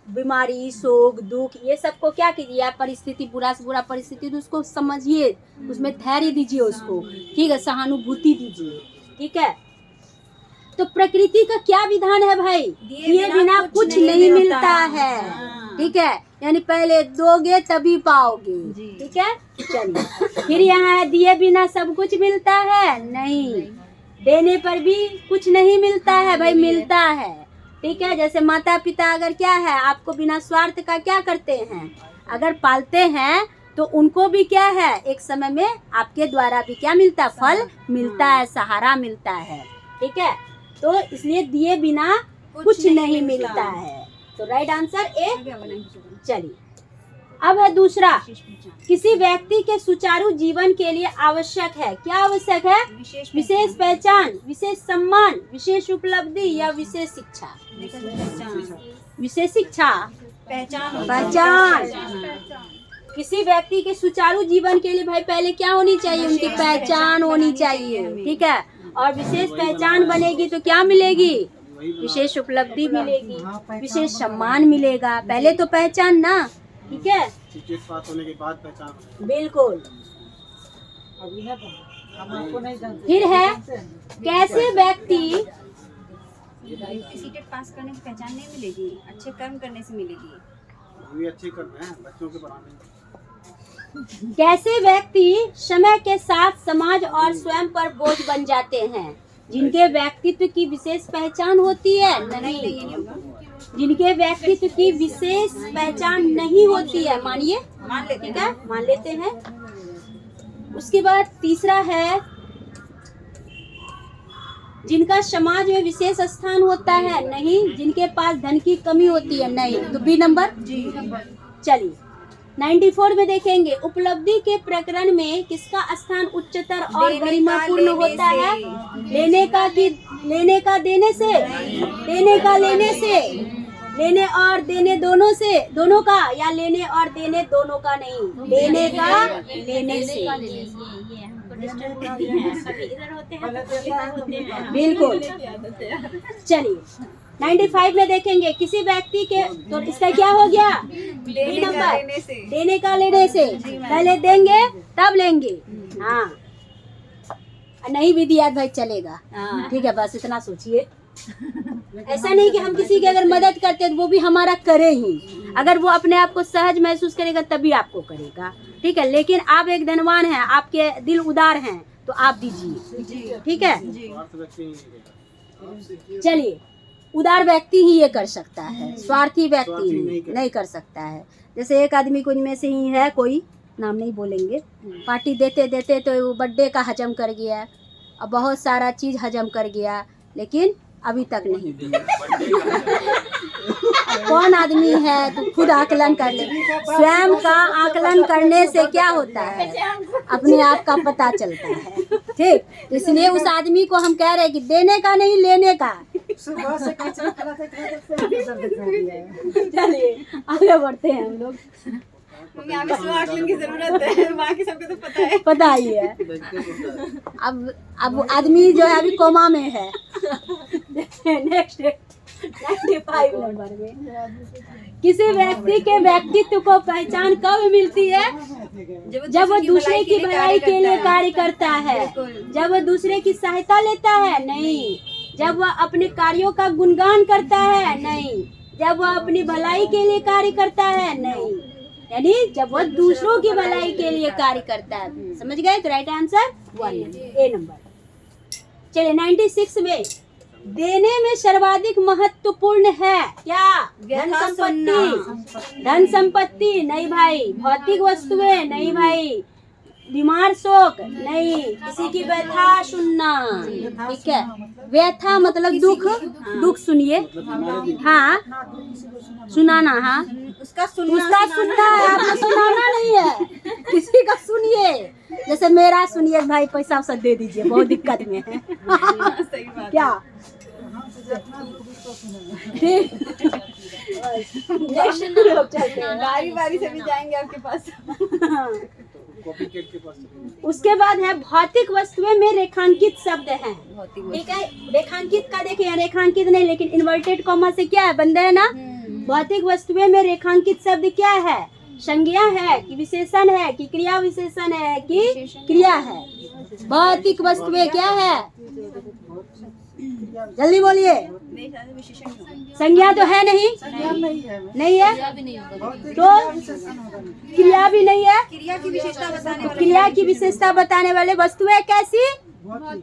बीमारी, शोक, दुख, ये सब को क्या कीजिए, आप परिस्थिति, बुरा से बुरा परिस्थिति तो उसको समझिए, उसमें धैर्य दीजिए उसको, ठीक है, सहानुभूति दीजिए, ठीक है। तो प्रकृति का क्या विधान है भाई, दिए बिना कुछ नहीं मिलता है, ठीक है, यानी पहले दोगे तभी पाओगे, ठीक है। चलिए फिर यहाँ है दिए बिना सब कुछ मिलता है, नहीं, देने पर भी कुछ नहीं मिलता है भाई, मिलता है, ठीक है। जैसे माता पिता अगर क्या है, आपको बिना स्वार्थ का क्या करते हैं, अगर पालते हैं तो उनको भी क्या है, एक समय में आपके द्वारा भी क्या मिलता है, फल मिलता है, सहारा मिलता है, ठीक है। तो इसलिए दिए बिना कुछ नहीं मिलता है, तो राइट आंसर ए। चलिए अब है दूसरा, किसी व्यक्ति के सुचारू जीवन के लिए आवश्यक है, क्या आवश्यक है, विशेष पहचान, विशेष सम्मान, विशेष उपलब्धि या विशेष शिक्षा। विशेष शिक्षा, पहचान। किसी व्यक्ति के सुचारू जीवन के लिए भाई पहले क्या होनी चाहिए, उनकी पहचान होनी चाहिए, ठीक है। और विशेष पहचान बनेगी तो क्या मिलेगी, विशेष उपलब्धि मिलेगी, विशेष सम्मान मिलेगा। पहले तो पहचान ना, ठीक है, बात होने के बाद पहचान, बिल्कुल। फिर है कैसे व्यक्ति, सीटेट पास करने से पहचान नहीं मिलेगी, अच्छे कर्म करने से मिलेगी। ये अच्छे कर्म हैं बच्चों के पढ़ाने। कैसे व्यक्ति समय के साथ समाज और स्वयं पर बोझ बन जाते हैं, जिनके व्यक्तित्व की विशेष पहचान होती है, नहीं, जिनके व्यक्तित्व की विशेष पहचान नहीं होती है, मानिए, ठीक है, मान लेते हैं। उसके बाद तीसरा है जिनका समाज में विशेष स्थान होता है, नहीं, जिनके पास धन की कमी होती है, नहीं, तो बी नंबर। चलिए 94 में देखेंगे, उपलब्धि के प्रकरण में किसका स्थान उच्चतर और गरिमापूर्ण होता है, लेने का देने से, देने का लेने से, लेने और देने दोनों से, दोनों का, या लेने और देने दोनों का नहीं, लेने का लेने से, बिल्कुल। चलिए 95 में देखेंगे, किसी व्यक्ति के, तो इसका क्या हो गया, बी नंबर, देने का लेने से, पहले देंगे तब लेंगे, हाँ, नहीं भी दिया भाई चलेगा, ठीक है, बस इतना सोचिए। ऐसा नहीं कि हम किसी की अगर मदद करते हैं तो वो भी हमारा करे ही, अगर वो अपने आप को सहज महसूस करेगा तभी आपको करेगा, ठीक है। लेकिन आप एक धनवान हैं, आपके दिल उदार हैं, तो आप दीजिए, ठीक है। चलिए उदार व्यक्ति ही ये कर सकता है, स्वार्थी व्यक्ति नहीं कर सकता है। जैसे एक आदमी को इनमें से ही है, कोई नाम नहीं बोलेंगे, पार्टी देते देते तो वो बर्थडे का हजम कर गया और बहुत सारा चीज हजम कर गया, लेकिन अभी तक नहीं दी। कौन आदमी है तू खुद आकलन कर ले। स्वयं का आकलन करने से क्या होता है, अपने आप का पता चलता है। ठीक, इसलिए उस आदमी को हम कह रहे हैं कि देने का नहीं लेने का। चलिए आगे बढ़ते हैं हम लोग। यहाँ पे स्लो आकलन की जरूरत है, बाकी सबको तो पता है। पता ही है। अब आदमी जो है अभी कोमा में है। नेक्स्ट 95 नंबर में, किसी व्यक्ति के व्यक्तित्व को पहचान कब मिलती है? जब वो दूसरे की भलाई के लिए कार्य करता है। जब वो दूसरे की सहायता लेता है? नहीं। जब वह अपने कार्यों का गुणगान करता है? नहीं। जब वह अपनी भलाई के लिए कार्य करता है? नहीं। यानी जब वह दूसरों की भलाई के लिए कार्य करता है। समझ गए? तो राइट आंसर 1 ए नंबर। चलिए 96 में, देने में सर्वाधिक महत्वपूर्ण है क्या? धन संपत्ति। धन संपत्ति नहीं भाई। भौतिक वस्तुएं नहीं भाई। बीमार शोक नहीं। किसी की व्यथा सुनना। ठीक है, व्यथा मतलब दुख। दुख सुनिए, हाँ सुनाना। हाँ उसका सुनना है, आपको सुनाना नहीं है। किसी का सुनिए, जैसे मेरा सुनिए भाई, पैसा वैसा दे दीजिए, बहुत दिक्कत में है। क्या बारी बारी से भी जाएंगे आपके पास। उसके बाद है भौतिक वस्तुएं में रेखांकित शब्द हैं। ठीक है, रेखांकित का देखिए, रेखांकित नहीं लेकिन इन्वर्टेड कॉमा से क्या है, बंद है ना। भौतिक वस्तुएं में रेखांकित शब्द क्या है? संज्ञा है कि विशेषण है कि क्रिया विशेषण है कि क्रिया है? भौतिक वस्तुएं क्या है? जल्दी बोलिए। संज्ञा तो है नहीं, नहीं है तो क्रिया भी नहीं है। क्रिया की विशेषता बताने वाले वस्तुएं कैसी?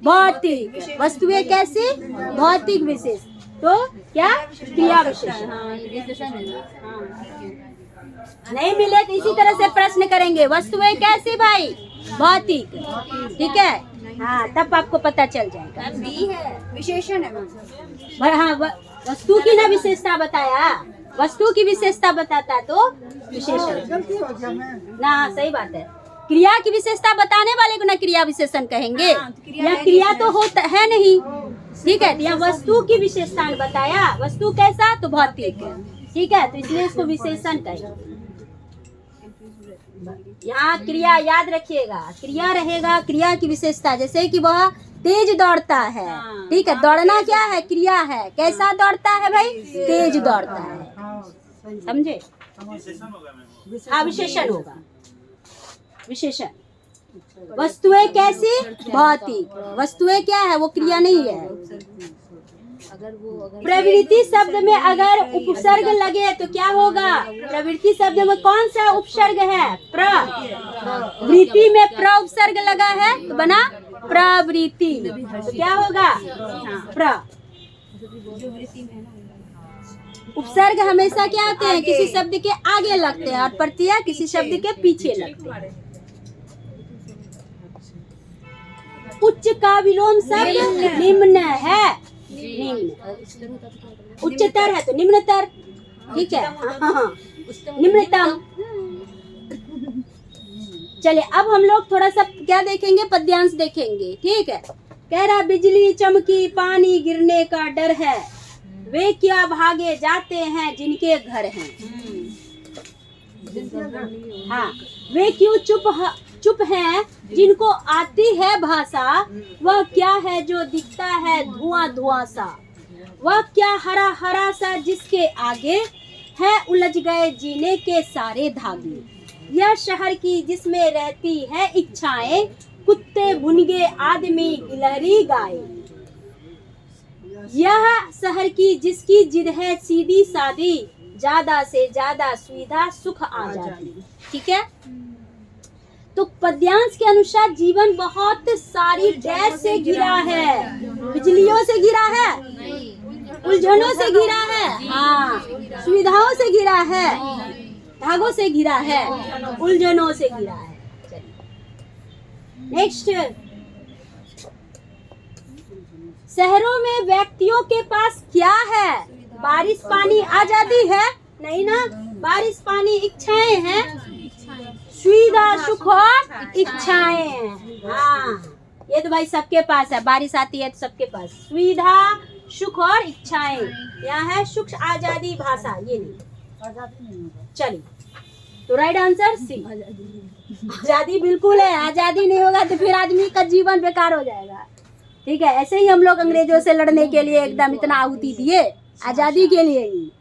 भौतिक। वस्तुएं कैसी? भौतिक विशेष। तो क्या? क्रिया विशेषण। नहीं मिले तो इसी तरह से प्रश्न करेंगे, वस्तुएं कैसी भाई? भौतिक। ठीक है, हाँ तब आपको पता चल जाएगा। बी है, विशेषण है। हाँ, वस्तु की ना विशेषता बताया, वस्तु की विशेषता बताता तो विशेषण ना। सही बात है। क्रिया की विशेषता बताने वाले को ना क्रिया विशेषण कहेंगे। या क्रिया तो होता है नहीं। ठीक है, या वस्तु की विशेषता बताया, वस्तु कैसा? तो भौतिक। ठीक है, तो इसलिए इसको विशेषण कहेंगे। यहाँ क्रिया याद रखिएगा, क्रिया रहेगा, क्रिया की विशेषता, जैसे कि वह तेज दौड़ता है। ठीक है, दौड़ना क्या है? क्रिया है। कैसा दौड़ता है भाई? तेज दौड़ता है। समझे? हाँ विशेषण होगा। विशेषण। वस्तुएं कैसी? भौतिक। वस्तुएं क्या है? वो क्रिया नहीं है। प्रवृत्ति शब्द में अगर उपसर्ग लगे तो क्या होगा? प्रवृत्ति शब्द में कौन सा उपसर्ग है? प्र। वृत्ति में प्र उपसर्ग लगा है तो बना प्रवृत्ति। तो क्या होगा? प्र। उपसर्ग हमेशा क्या होते हैं? किसी शब्द के आगे लगते हैं और प्रत्यय किसी शब्द के पीछे लगते हैं। उच्च का विलोम शब्द निम्न है। निम्न। उच्चतर है तो निम्नतर। ठीक है, हाँ निम्नतम। चलिए अब हम लोग थोड़ा सा क्या देखेंगे? पद्यांश देखेंगे। ठीक है, कह रहा बिजली चमकी पानी गिरने का डर है, वे क्या भागे जाते हैं जिनके घर हैं। हाँ, वे क्यों चुप हैं जिनको आती है भाषा, वह क्या है जो दिखता है धुआं धुआं सा, वह क्या हरा हरा सा जिसके आगे है उलझ गए जीने के सारे धागे। यह शहर की जिसमें रहती है इच्छाएं, कुत्ते भुनगे आदमी गिलहरी गाय। यह शहर की जिसकी जिद है सीधी सादी, ज्यादा से ज्यादा सुविधा सुख आ जाती। ठीक है, तो पद्यांश के अनुसार जीवन बहुत सारी डैश से घिरा है। बिजलियों से घिरा है, उलझनों से घिरा है, हाँ सुविधाओं से घिरा है, धागों से घिरा है, उलझनों से घिरा है। नेक्स्ट, शहरों में व्यक्तियों के पास क्या है? बारिश पानी आजादी है नहीं ना, बारिश पानी इच्छाएं हैं, सुविधा सुख और इच्छाएं हैं। हाँ, ये तो भाई सबके पास है, बारिश आती है तो सबके पास सुविधा सुख और इच्छाएं। यहाँ है सुख आजादी भाषा, ये नहीं। चलिए, तो राइट आंसर सी, आजादी बिल्कुल है। आजादी नहीं होगा तो फिर आदमी का जीवन बेकार हो जाएगा। ठीक है, ऐसे ही हम लोग अंग्रेजों से लड़ने के लिए एकदम इतना आहुति दिए, आजादी के लिए ही।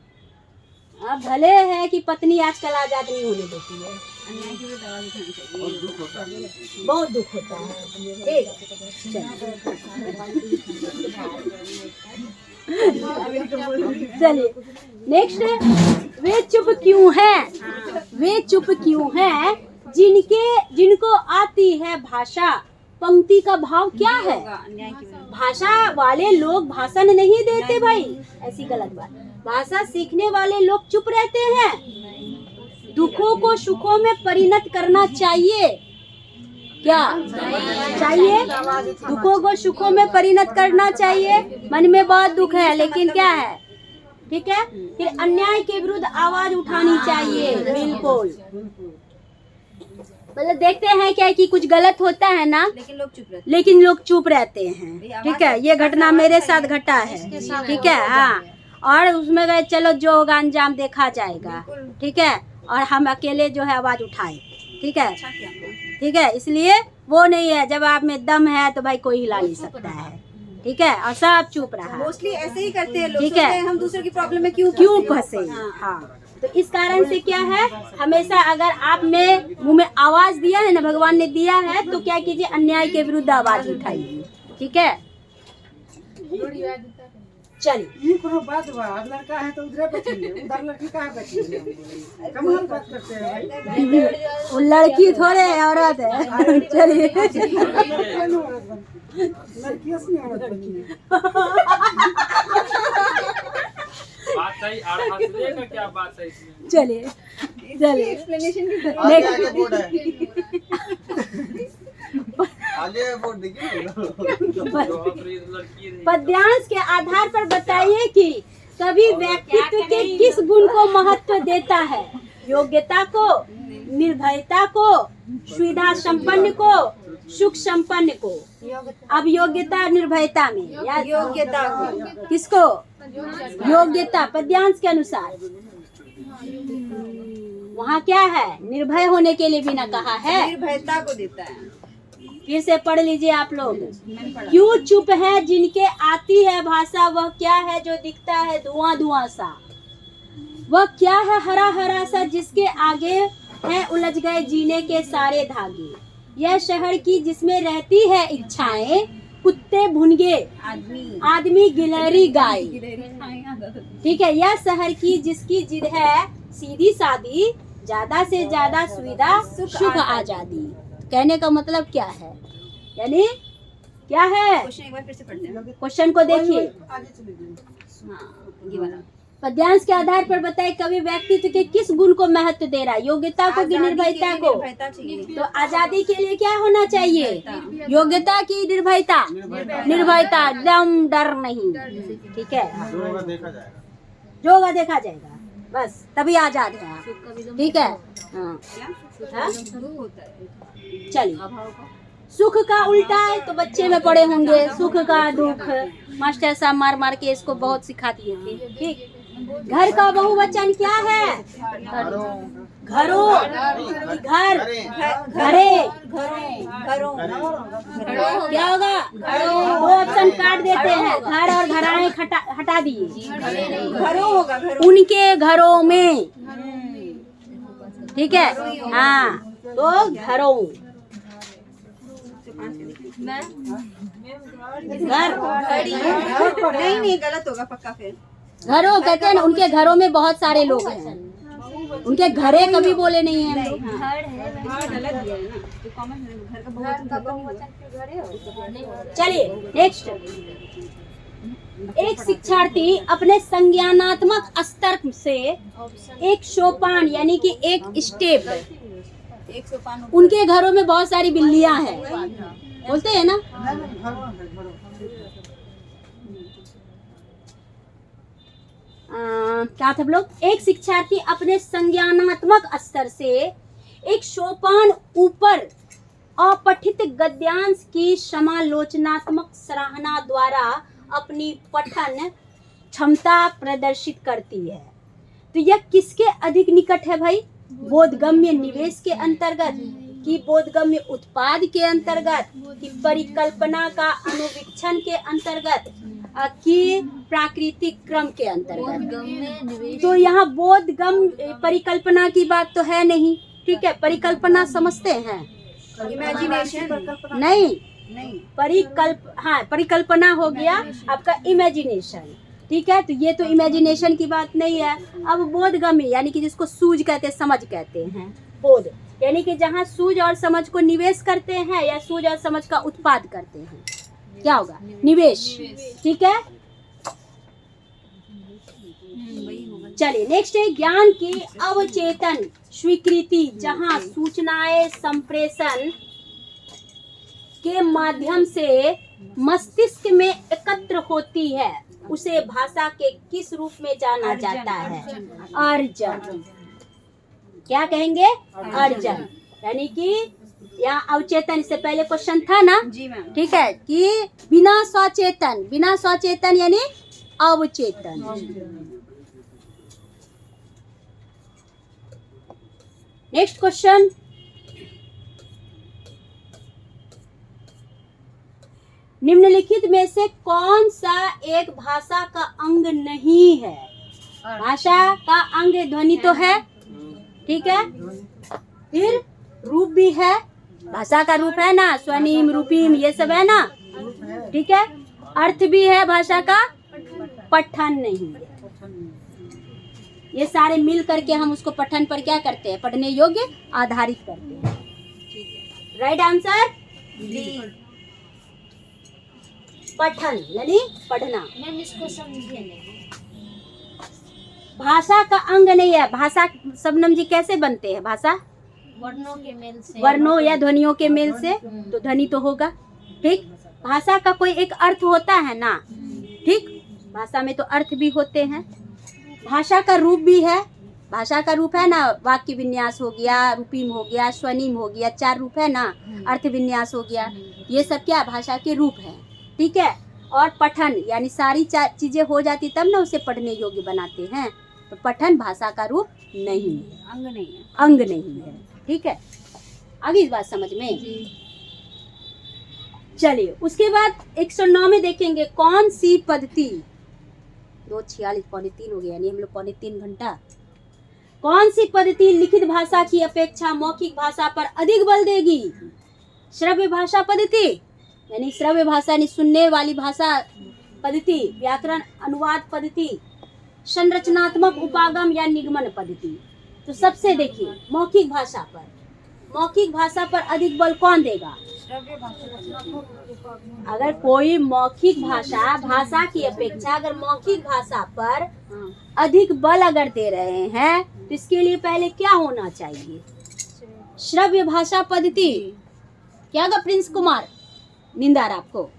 अब भले है कि पत्नी आजकल आजाद नहीं होने देती है, अन्याय की विरुद्ध आवाज उठानी चाहिए। बहुत दुख होता है। चलिए नेक्स्ट, वे चुप क्यों हैं? वे चुप क्यों हैं जिनको आती है भाषा? पंक्ति का भाव क्या है? अन्याय की विरुद्ध भाषा वाले लोग भाषण नहीं देते भाई, ऐसी गलत बात। भाषा सीखने वाले लोग चुप रहते हैं। दुखों को सुखों में परिणत करना चाहिए। क्या चाहिए? दुखों को सुखों में परिणत करना चाहिए। मन में बहुत दुख है लेकिन क्या है, ठीक है, फिर अन्याय के विरुद्ध आवाज उठानी चाहिए। बिल्कुल, मतलब देखते हैं क्या कि कुछ गलत होता है ना, लेकिन लोग चुप रहते हैं। ठीक है, ये घटना मेरे साथ घटा है। ठीक है, हाँ, और उसमें गए चलो जो होगा अंजाम देखा जाएगा। ठीक है, और हम अकेले जो है आवाज उठाए। ठीक है, ठीक है, इसलिए वो नहीं है। जब आप में दम है तो भाई कोई हिला नहीं सकता है। ठीक है, और सब चुप रहा। मोस्टली ऐसे ही करते हैं लोग। ठीक है, हम दूसरे की प्रॉब्लम में क्यों फंसे। हाँ, तो इस कारण से क्या है, हमेशा अगर आप में मुंह में आवाज दिया है ना, भगवान ने दिया है, तो क्या कीजिए, अन्याय के विरुद्ध आवाज उठाइए। ठीक है, चलिए। ये कोनो बात बा, अब लड़का है तो उधर बचेंगे, उधर लड़की कहाँ बचेंगे? कमाल बात करते हैं भाई। वो लड़की थोड़े औरत है। चलिए, लड़कियों से नहीं औरत बनती है। बात सही, हंसने का क्या बात है इसमें? चलिए चलिए, एक्सप्लेनेशन की आगे आगे बोर्ड है, आगे बोर्ड देखिए। लड़की नहीं। पद्यांश के आधार पर बताइए कि कवि व्यक्तित्व के किस गुण को महत्व देता है? योग्यता को, निर्भयता को, सुविधा संपन्न को, सुख संपन्न को। अब योग्यता निर्भयता में या योग्यता किसको? योग्यता, पद्यांश के अनुसार। वहाँ क्या है, निर्भय होने के लिए भी ना कहा है, निर्भयता को देता है। फिर से पढ़ लीजिए आप लोग। क्यों चुप है जिनके आती है भाषा? वह क्या है जो दिखता है धुआं धुआं सा? वह क्या है हरा हरा सा जिसके आगे है उलझ गए जीने के सारे धागे? यह शहर की जिसमें रहती है इच्छाएं, कुत्ते भुनगे आदमी गिलहरी गाय। ठीक है, यह शहर की जिसकी जिद है सीधी सादी, ज्यादा से ज्यादा सुविधा सुख आजादी। कहने का मतलब क्या है, यानी क्या है? क्वेश्चन एक बार फिर से पढ़ते हैं। क्वेश्चन को देखिए। आगे चले जाइए। हाँ, ये वाला। पद्यांश के आधार पर बताए कवि व्यक्तित्व के किस गुण को महत्व दे रहा है? योग्यता को कि निर्भयता को? निर्भयता चाहिए। तो आजादी के लिए क्या होना चाहिए? योग्यता की निर्भयता? निर्भयता, दम डर नहीं। ठीक है, जो होगा देखा जाएगा। जो होगा देखा जाएगा, बस तभी आजाद है आप। ठीक है, हाँ, हाँ? दुख होता है। चलिए, सुख का उल्टा है तो बच्चे में पढ़े होंगे, सुख का दुख। मास्टर साहब मार मार के इसको बहुत सिखा दिए थे। ठीक, घर का बहुवचन क्या है? घरों, घर, घरे, घरों क्या होगा? दो ऑप्शन काट देते हैं, घर और घराने हटा दिए। घरों होगा, घरों। उनके घरों में। ठीक है, हाँ, तो घरों, घर, नहीं गलत होगा पक्का। फिर घरों कहते हैं ना, उनके घरों में बहुत सारे लोग हैं। उनके घरे कभी बोले नहीं है हम लोग। गलत दिया है ना, तो कॉमन घर का बहुवचन। चलिए नेक्स्ट। एक शिक्षार्थी अपने संज्ञानात्मक स्तर से एक सोपान यानी कि एक स्टेप, 105 उनके घरों में बहुत सारी बिल्लियां हैं, बोलते हैं ना। क्या था लोग, एक शिक्षार्थी अपने संज्ञानात्मक स्तर से एक सोपान ऊपर अपठित गद्यांश की समालोचनात्मक सराहना द्वारा अपनी पठन क्षमता प्रदर्शित करती है। तो यह किसके अधिक निकट है भाई? बोधगम्य निवेश के अंतर्गत, कि बोधगम्य उत्पाद के अंतर्गत, कि परिकल्पना का अनुवीक्षण के अंतर्गत, कि प्राकृतिक क्रम के अंतर्गत। तो यहाँ बोधगम्य परिकल्पना की बात तो है नहीं, ठीक है। परिकल्पना समझते हैं, इमेजिनेशन नहीं परिकल्पना हो गया आपका इमेजिनेशन, ठीक है। तो ये तो इमेजिनेशन की बात नहीं है। अब बोधगम्य यानी कि जिसको सूझ कहते हैं, समझ कहते हैं, बोध यानी कि जहाँ सूझ और समझ को निवेश करते हैं या सूझ और समझ का उत्पाद करते हैं, क्या होगा? निवेश, ठीक है। चलिए नेक्स्ट है ज्ञान की अवचेतन स्वीकृति, जहाँ सूचनाएं संप्रेषण के माध्यम से मस्तिष्क में एकत्र होती है, उसे भाषा के किस रूप में जाना जाता है? अर्जन। क्या कहेंगे? अर्जन। यानी कि यहाँ अवचेतन, इससे पहले क्वेश्चन था ना, जी मैम, ठीक है, कि बिना स्वचेतन यानी अवचेतन। नेक्स्ट क्वेश्चन, निम्नलिखित में से कौन सा एक भाषा का अंग नहीं है? भाषा का अंग ध्वनि तो है, ठीक है, फिर रूप भी है, भाषा का रूप है ना, स्वनिम रूपीम ये सब है ना, ठीक है। अर्थ भी है भाषा का, पठन नहीं है। ये सारे मिल करके हम उसको पठन पर क्या करते हैं? पढ़ने योग्य आधारित करते हैं। राइट आंसर पठन यानी पढ़ना। मैम इसको समझिए नहीं। भाषा का अंग नहीं है। भाषा शबनम जी कैसे बनते हैं? भाषा वर्णों के मेल से, वर्णों या ध्वनियों के मेल से, तो ध्वनि तो होगा, ठीक। भाषा का कोई एक अर्थ होता है ना, ठीक, भाषा में तो अर्थ भी होते हैं। भाषा का रूप भी है, भाषा का रूप है ना, वाक्य विन्यास हो गया, रूपीम हो गया, स्वनिम हो गया, 4 रूप है ना, अर्थ विन्यास हो गया, ये सब क्या भाषा के रूप हैं, ठीक है। और पठन यानी सारी चीजें हो जाती तब ना उसे पढ़ने योग्य बनाते हैं। तो पठन भाषा का रूप नहीं है, अंग नहीं है, अंग नहीं है, ठीक है। आगे इस बात समझ में। चलिए उसके बाद 109 में देखेंगे कौन सी पद्धति, 2:46 पौने 3 हो गया, यानी हम लोग पौने 3 घंटा। कौन सी पद्धति लिखित भाषा की अपेक्षा मौखिक भाषा पर अधिक बल देगी? श्रव्य भाषा पद्धति यानी श्रव्य भाषा यानी सुनने वाली भाषा पद्धति, व्याकरण अनुवाद पद्धति, संरचनात्मक उपागम या निगमन पद्धति। तो सबसे देखिए मौखिक भाषा पर अधिक बल कौन देगा? अगर कोई मौखिक भाषा की अपेक्षा अगर मौखिक भाषा पर अधिक बल अगर दे रहे हैं तो इसके लिए पहले क्या होना चाहिए? श्रव्य भाषा पद्धति। क्या होगा प्रिंस कुमार निंदार आपको?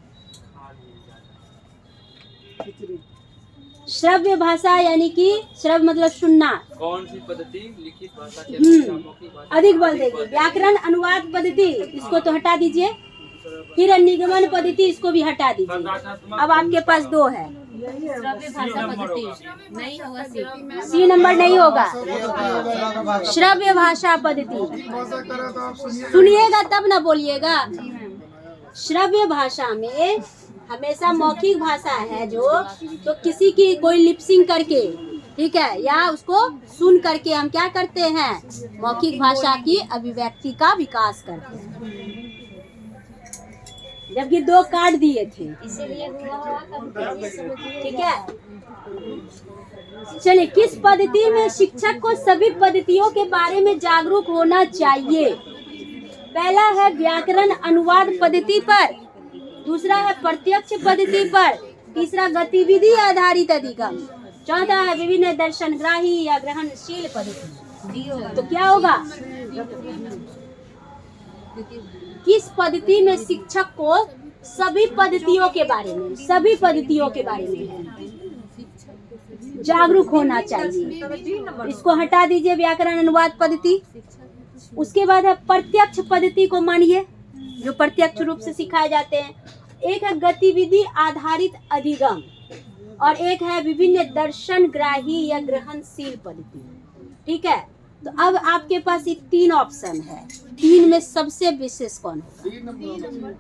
श्रव्य भाषा यानी कि श्रव्य मतलब सुनना। कौन सी पद्धति लिखित भाषा की अपेक्षा मौखिक भाषा अधिक बल देगी? व्याकरण अनुवाद पद्धति, इसको तो हटा दीजिए। फिर निगमन पद्धति, इसको भी हटा दीजिए। अब आपके पास 2 है। श्रव्य भाषा पद्धति नहीं होगा, सी नंबर नहीं होगा। श्रव्य भाषा पद्धति भाषा करा तो आप सुनिएगा तब ना बोलिएगा। श्रव्य भाषा में हमेशा मौखिक भाषा है जो, तो किसी की कोई लिपसिंग करके, ठीक है, या उसको सुन करके हम क्या करते हैं? मौखिक भाषा की अभिव्यक्ति का विकास करते हैं। जबकि 2 कार्ड दिए थे, इसीलिए ठीक है। चलिए किस पद्धति में शिक्षक को सभी पद्धतियों के बारे में जागरूक होना चाहिए? पहला है व्याकरण अनुवाद पद्धति पर, दूसरा है प्रत्यक्ष पद्धति पर, तीसरा गतिविधि आधारित अधिगम, चौथा है विभिन्न दर्शनग्राही या ग्रहणशील पद्धति। तो क्या होगा? किस पद्धति में शिक्षक को सभी पद्धतियों के बारे में है जागरूक होना चाहिए। इसको हटा दीजिए व्याकरण अनुवाद पद्धति। उसके बाद है प्रत्यक्ष पद्धति को मानिए, जो प्रत्यक्ष रूप से सिखाए जाते हैं। एक है गतिविधि आधारित अधिगम और एक है विभिन्न दर्शन ग्राही या ग्रहणशील पद्धति। ठीक है, तो अब आपके पास ये 3 ऑप्शन है। 3 में सबसे विशेष कौन होगा?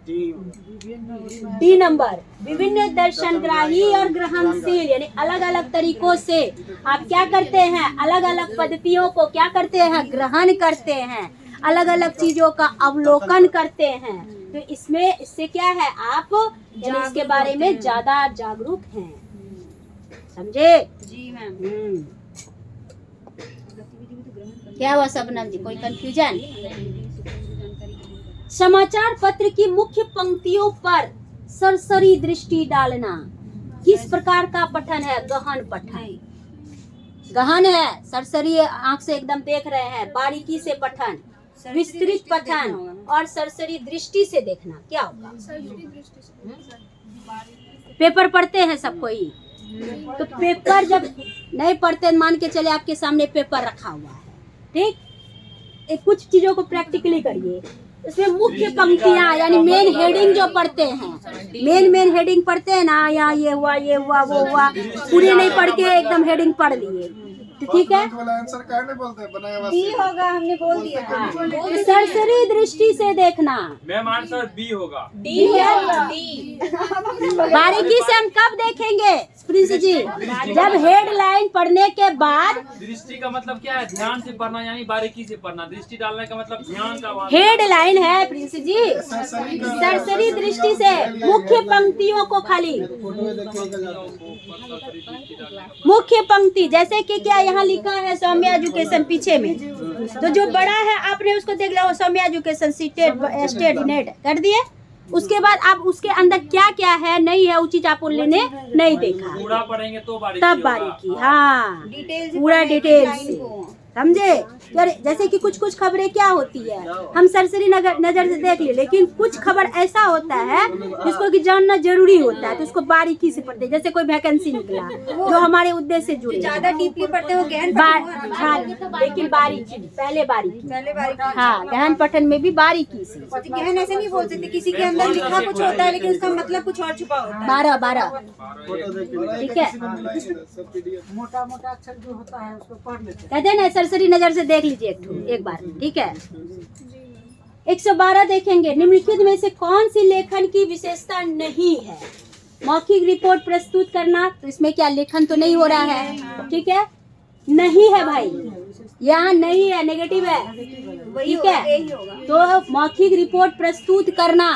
डी नंबर, विभिन्न दर्शनग्राही और ग्रहणशील, यानी अलग अलग तरीकों से आप क्या करते हैं, अलग अलग पद्धतियों को क्या करते हैं, ग्रहण करते हैं, अलग अलग चीजों का अवलोकन करते हैं। तो इससे क्या है, आप यानी इसके बारे में ज्यादा जागरूक हैं। समझे? जी मैम। क्या हुआ शबनम जी, कोई कंफ्यूजन? समाचार पत्र की मुख्य पंक्तियों पर सरसरी दृष्टि डालना किस प्रकार का पठन है? गहन पठन। गहन है, सरसरी आंख से एकदम देख रहे हैं, बारीकी से पठन, विस्तृत पठन और सरसरी दृष्टि से देखना। क्या होगा? पेपर पढ़ते हैं सब कोई, तो पेपर जब नहीं पढ़ते, मान के चले आपके सामने पेपर रखा हुआ है, ठीक, कुछ चीजों को प्रैक्टिकली करिए। इसमें मुख्य पंक्तियां यानी मेन हेडिंग जो पढ़ते हैं, मेन हेडिंग पढ़ते हैं ना, यहाँ ये हुआ वो हुआ, पूरे नहीं पढ़ के एकदम हेडिंग पढ़ लिए, ठीक है। आंसर कहने बोलते हैं बनाया हुआ डी होगा, हमने बोल दिया। सरसरी दृष्टि से देखना। मैम आंसर बी होगा। डी है, डी। बारीकी से हम कब देखेंगे प्रिंस जी? जब हेडलाइन पढ़ने के बाद। दृष्टि का मतलब क्या है? ध्यान से पढ़ना, यानी बारीकी से पढ़ना। दृष्टि डालने का मतलब ध्यान का। हेडलाइन है प्रिंस जी, सरसरी दृष्टि से मुख्य पंक्तियों को खाली, मुख्य पंक्ति, जैसे कि क्या यहाँ लिखा है सौम्या एजुकेशन पीछे में, तो जो बड़ा है आपने उसको देख लिया, वो सौम्या एजुकेशन स्टेट नेट कर दिए। उसके बाद आप उसके अंदर क्या क्या है नहीं है, वो चीज आप लेने नहीं देखा, पूरा पढ़ेंगे तो बारीकी तब बारीकी। हाँ, पूरा डिटेल से समझे। जैसे कि कुछ खबरें क्या होती है, हम सरसरी नजर से देख लिए, लेकिन कुछ खबर ऐसा होता है जिसको कि जानना जरूरी होता है, तो उसको बारीकी से पढ़ते हैं। जैसे कोई वैकेंसी निकला जो हमारे उद्देश्य से जुड़े, ज्यादा डीपली पढ़ते हो गहन हाँ, लेकिन बारीकी, पहले बारीकी। हाँ, गहन पठन में भी बारीकी से। गहन ऐसे नहीं बोल सकते, किसी के अंदर लिखा कुछ होता है लेकिन उसका मतलब कुछ और छुपा होता है। 12 ठीक है, मोटा मोटा अक्षर जो होता है उसको पढ़ लेते हैं। कहते हैं ना, सरसरी नजर से देख लीजिए एक बार, ठीक है। 112 देखेंगे, निम्नलिखित में से कौन सी लेखन की विशेषता नहीं है? मौखिक रिपोर्ट प्रस्तुत करना, तो इसमें क्या लेखन तो नहीं हो रहा है, ठीक है, नहीं है भाई, यहाँ नहीं है, नेगेटिव है, ठीक है। तो मौखिक रिपोर्ट प्रस्तुत करना,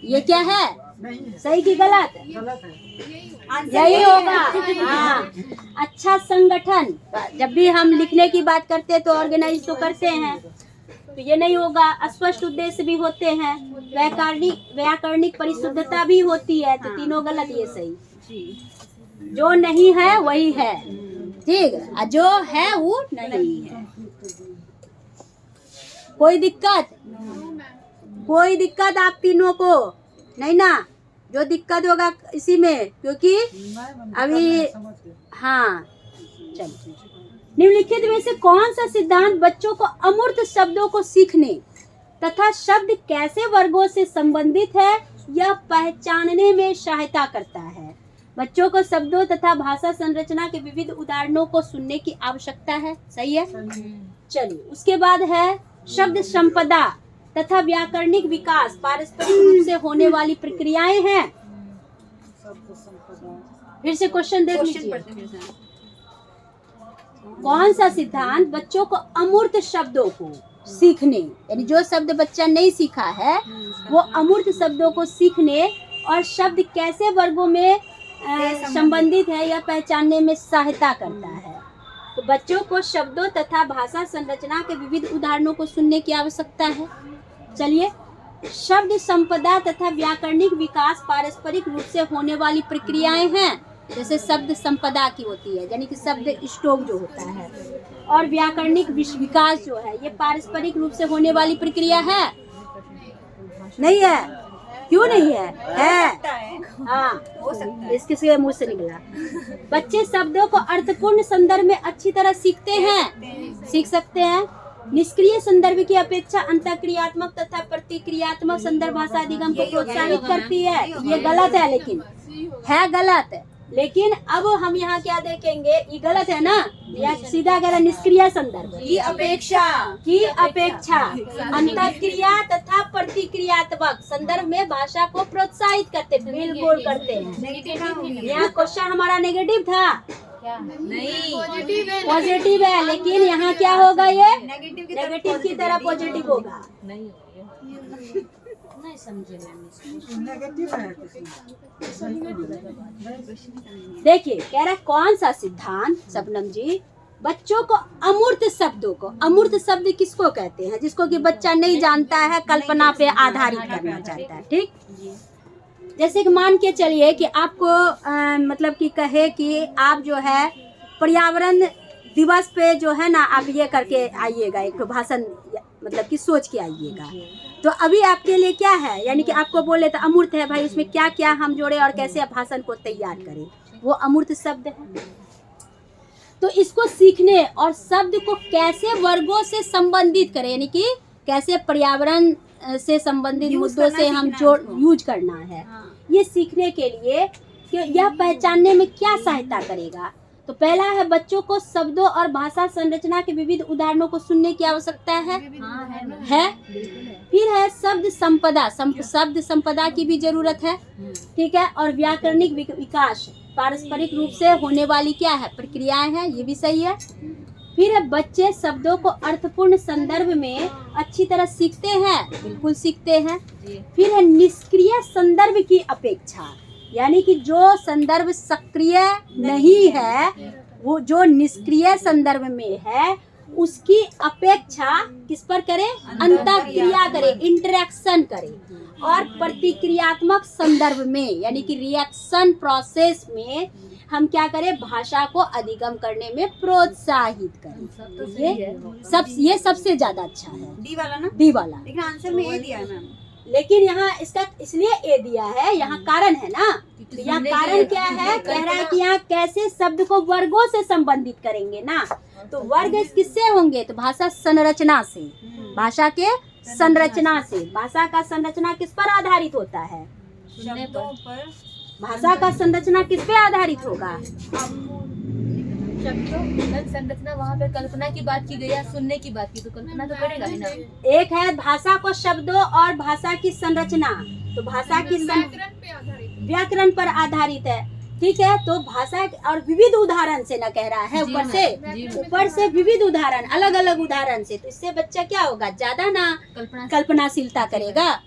ये क्या है, सही की गलत? यही होगा। हाँ, अच्छा संगठन, जब भी हम लिखने की बात करते हैं तो ऑर्गेनाइज तो करते हैं, तो ये नहीं होगा। अस्पष्ट उद्देश्य भी होते हैं, व्याकरणिक परिशुद्धता भी होती है, तो तीनों गलत, ये सही। जो नहीं है वही है, ठीक, जो है वो नहीं है। कोई दिक्कत आप तीनों को नहीं ना? जो दिक्कत होगा इसी में, क्योंकि अभी हाँ, चलिए। निम्नलिखित में से कौन सा सिद्धांत बच्चों को अमूर्त शब्दों को सीखने तथा शब्द कैसे वर्गों से संबंधित है यह पहचानने में सहायता करता है? बच्चों को शब्दों तथा भाषा संरचना के विविध उदाहरणों को सुनने की आवश्यकता है, सही है। चलिए, उसके बाद है शब्द संपदा तथा व्याकरणिक विकास पारस्परिक रूप से होने वाली प्रक्रियाएं हैं। फिर से क्वेश्चन देख लीजिए, कौन सा सिद्धांत बच्चों को अमूर्त शब्दों को सीखने, यानी जो शब्द बच्चा नहीं सीखा है वो अमूर्त शब्दों को सीखने और शब्द कैसे वर्गों में संबंधित है यह पहचानने में सहायता करता है? तो बच्चों को शब्दों तथा भाषा संरचना के विविध उदाहरणों को सुनने की आवश्यकता है। चलिए, शब्द संपदा तथा व्याकरणिक विकास पारस्परिक रूप से होने वाली प्रक्रियाएं हैं। जैसे शब्द संपदा की होती है, यानी कि शब्द स्टॉक जो होता है, और व्याकरणिक विकास जो है ये पारस्परिक रूप से होने वाली प्रक्रिया है, नहीं है? क्यों नहीं है? हाँ, इसके मुंह से निकला। बच्चे शब्दों को अर्थपूर्ण संदर्भ में अच्छी तरह सीखते हैं, सीख सकते हैं। निष्क्रिय संदर्भ की अपेक्षा अंतःक्रियात्मक तथा प्रतिक्रियात्मक संदर्भ भाषा अधिगम को प्रोत्साहित करती है। ये गलत है, लेकिन है गलत। लेकिन अब हम यहाँ क्या देखेंगे, ये गलत है ना, यह सीधा कह रहा निष्क्रिय संदर्भ की अपेक्षा अंतःक्रिया तथा प्रतिक्रियात्मक संदर्भ में भाषा को प्रोत्साहित करते, बिल्कुल करते हैं। यहाँ क्वेश्चन हमारा नेगेटिव था, नहीं पॉजिटिव है, लेकिन यहाँ क्या होगा, ये नेगेटिव की तरह पॉजिटिव होगा। नहीं समझे नेगेटिव है। देखिए कह रहा है कौन सा सिद्धांत शबनम जी, बच्चों को अमूर्त शब्दों को, अमूर्त शब्द किसको कहते हैं, जिसको कि बच्चा नहीं जानता है, कल्पना पे आधारित करना चाहता है। ठीक, जैसे कि मान के चलिए कि आपको मतलब कि कहे कि आप जो है पर्यावरण दिवस पे जो है ना, आप ये करके आइएगा, एक भाषण मतलब कि सोच के आइएगा। तो अभी आपके लिए क्या है, यानी कि आपको बोले तो अमूर्त है भाई, उसमें क्या क्या हम जोड़े और कैसे आप भाषण को तैयार करें, वो अमूर्त शब्द है। तो इसको सीखने और शब्द को कैसे वर्गों से संबंधित करें, यानी कि कैसे पर्यावरण से संबंधित मुद्दों से हम जोड़ यूज करना है, ये सीखने के लिए कि यह पहचानने में क्या सहायता करेगा। तो पहला है बच्चों को शब्दों और भाषा संरचना के विविध उदाहरणों को सुनने की आवश्यकता है। फिर है शब्द संपदा, शब्द संपदा की भी जरूरत है। ठीक है, और व्याकरणिक विकास पारस्परिक रूप से होने वाली क्या है, प्रक्रियाएं हैं, ये भी सही है। फिर है बच्चे शब्दों को अर्थपूर्ण संदर्भ में अच्छी तरह सीखते हैं, बिल्कुल सीखते हैं। फिर है निष्क्रिय संदर्भ की अपेक्षा, यानी कि जो संदर्भ सक्रिय नहीं है, वो जो निष्क्रिय संदर्भ में है, उसकी अपेक्षा किस पर करें, अंतःक्रिया करें, इंटरेक्शन करें। और प्रतिक्रियात्मक संदर्भ में, यानी कि रिएक्शन प्रोसेस में हम क्या करें, भाषा को अधिगम करने में प्रोत्साहित करें। तो ये सबसे ज्यादा अच्छा है, डी वाला ना, डी वाला। लेकिन आंसर में ए दिया है मैम, लेकिन यहाँ इसका इसलिए ए दिया है, यहाँ कारण है ना। तो यहाँ कारण क्या है, कह रहा है कि यहाँ कैसे शब्द को वर्गों से संबंधित करेंगे ना। तो वर्ग किससे होंगे, तो भाषा संरचना से, भाषा के संरचना से। भाषा का संरचना किस पर आधारित होता है, शब्दों पर। भाषा का संरचना किस पे आधारित होगा, संरचना। वहाँ पे कल्पना की बात की गई या सुनने की बात की, तो कल्पना तो करेगा ही ना। एक है भाषा को शब्दों और भाषा की संरचना, तो भाषा की व्याकरण पर आधारित है। ठीक है, तो भाषा और विविध उदाहरण से न कह रहा है, ऊपर से विविध उदाहरण, अलग अलग उदाहरण से। तो इससे बच्चा क्या होगा, ज्यादा ना कल्पनाशीलता करेगा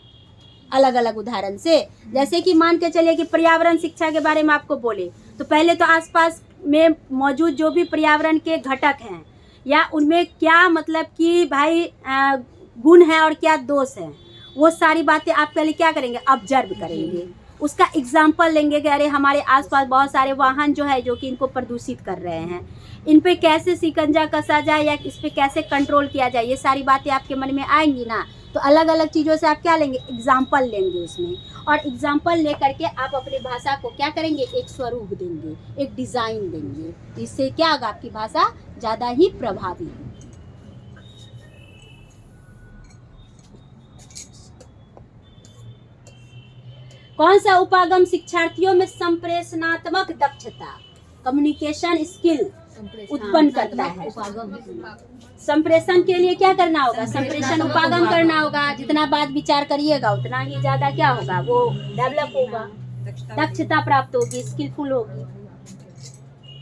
अलग अलग उदाहरण से। जैसे कि मान के चलिए कि पर्यावरण शिक्षा के बारे में आपको बोले, तो पहले तो आसपास में मौजूद जो भी पर्यावरण के घटक हैं, या उनमें क्या मतलब कि भाई गुण है और क्या दोष है, वो सारी बातें आप पहले क्या करेंगे, ऑब्जर्व करेंगे। उसका एग्जाम्पल लेंगे कि अरे हमारे आसपास बहुत सारे वाहन जो है जो कि इनको प्रदूषित कर रहे हैं, इन पे कैसे शिकंजा कसा जाए या इस पे कैसे कंट्रोल किया जाए, ये सारी बातें आपके मन में आएंगी ना। तो अलग अलग चीज़ों से आप क्या लेंगे, एग्जाम्पल लेंगे उसमें, और एग्जाम्पल लेकर के आप अपनी भाषा को क्या करेंगे, एक स्वरूप देंगे, एक डिज़ाइन देंगे। इससे क्या होगा, आपकी भाषा ज़्यादा ही प्रभावी होगी। कौन सा उपागम शिक्षार्थियों में संप्रेषणात्मक दक्षता, कम्युनिकेशन स्किल उत्पन्न करता है। संप्रेषण के लिए क्या करना होगा, संप्रेषण उपागम करना होगा। जितना बात विचार करिएगा उतना ही ज्यादा क्या होगा, वो डेवलप होगा, दक्षता प्राप्त होगी, स्किलफुल होगी।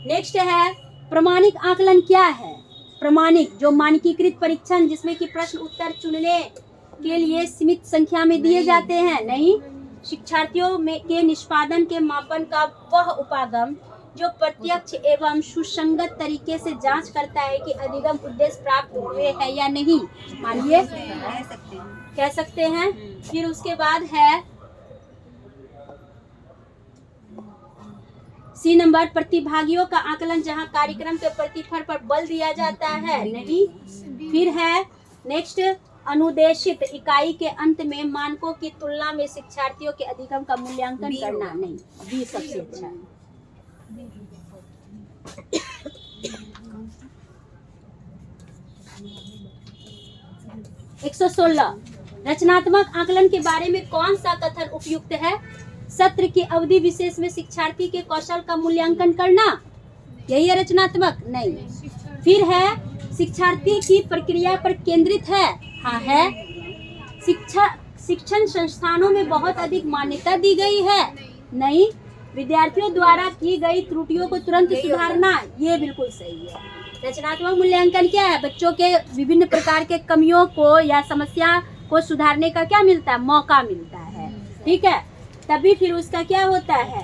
नेक्स्ट है प्रमाणिक आकलन। क्या है प्रमाणिक, जो मानकीकृत परीक्षण जिसमें कि प्रश्न उत्तर चुनने के लिए सीमित संख्या में दिए जाते हैं। नहीं, शिक्षार्थियों में के निष्पादन के मापन का वह उपागम जो प्रत्यक्ष एवं सुसंगत तरीके से जांच करता है कि अधिगम उद्देश्य प्राप्त हुए हैं या नहीं। मानिए कह सकते हैं। फिर उसके बाद है सी नंबर, प्रतिभागियों का आकलन, जहां कार्यक्रम के प्रतिफल पर बल दिया जाता है। नहीं, फिर है नेक्स्ट अनुदेशित इकाई के अंत में मानकों की तुलना में शिक्षार्थियों के अधिगम का मूल्यांकन करना। नहीं, बी सबसे अच्छा है। 116 रचनात्मक आकलन के बारे में कौन सा कथन उपयुक्त है? सत्र की अवधि विशेष में शिक्षार्थी के कौशल का मूल्यांकन करना, यही है रचनात्मक? नहीं। फिर है शिक्षार्थी की प्रक्रिया पर केंद्रित है। हाँ है। शिक्षण संस्थानों में बहुत अधिक मान्यता दी गई है। नहीं। विद्यार्थियों द्वारा की गई त्रुटियों को तुरंत सुधारना, ये बिल्कुल सही है। रचनात्मक मूल्यांकन क्या है? बच्चों के विभिन्न प्रकार के कमियों को या समस्या को सुधारने का क्या मिलता है? मौका मिलता है। ठीक है, तभी फिर उसका क्या होता है?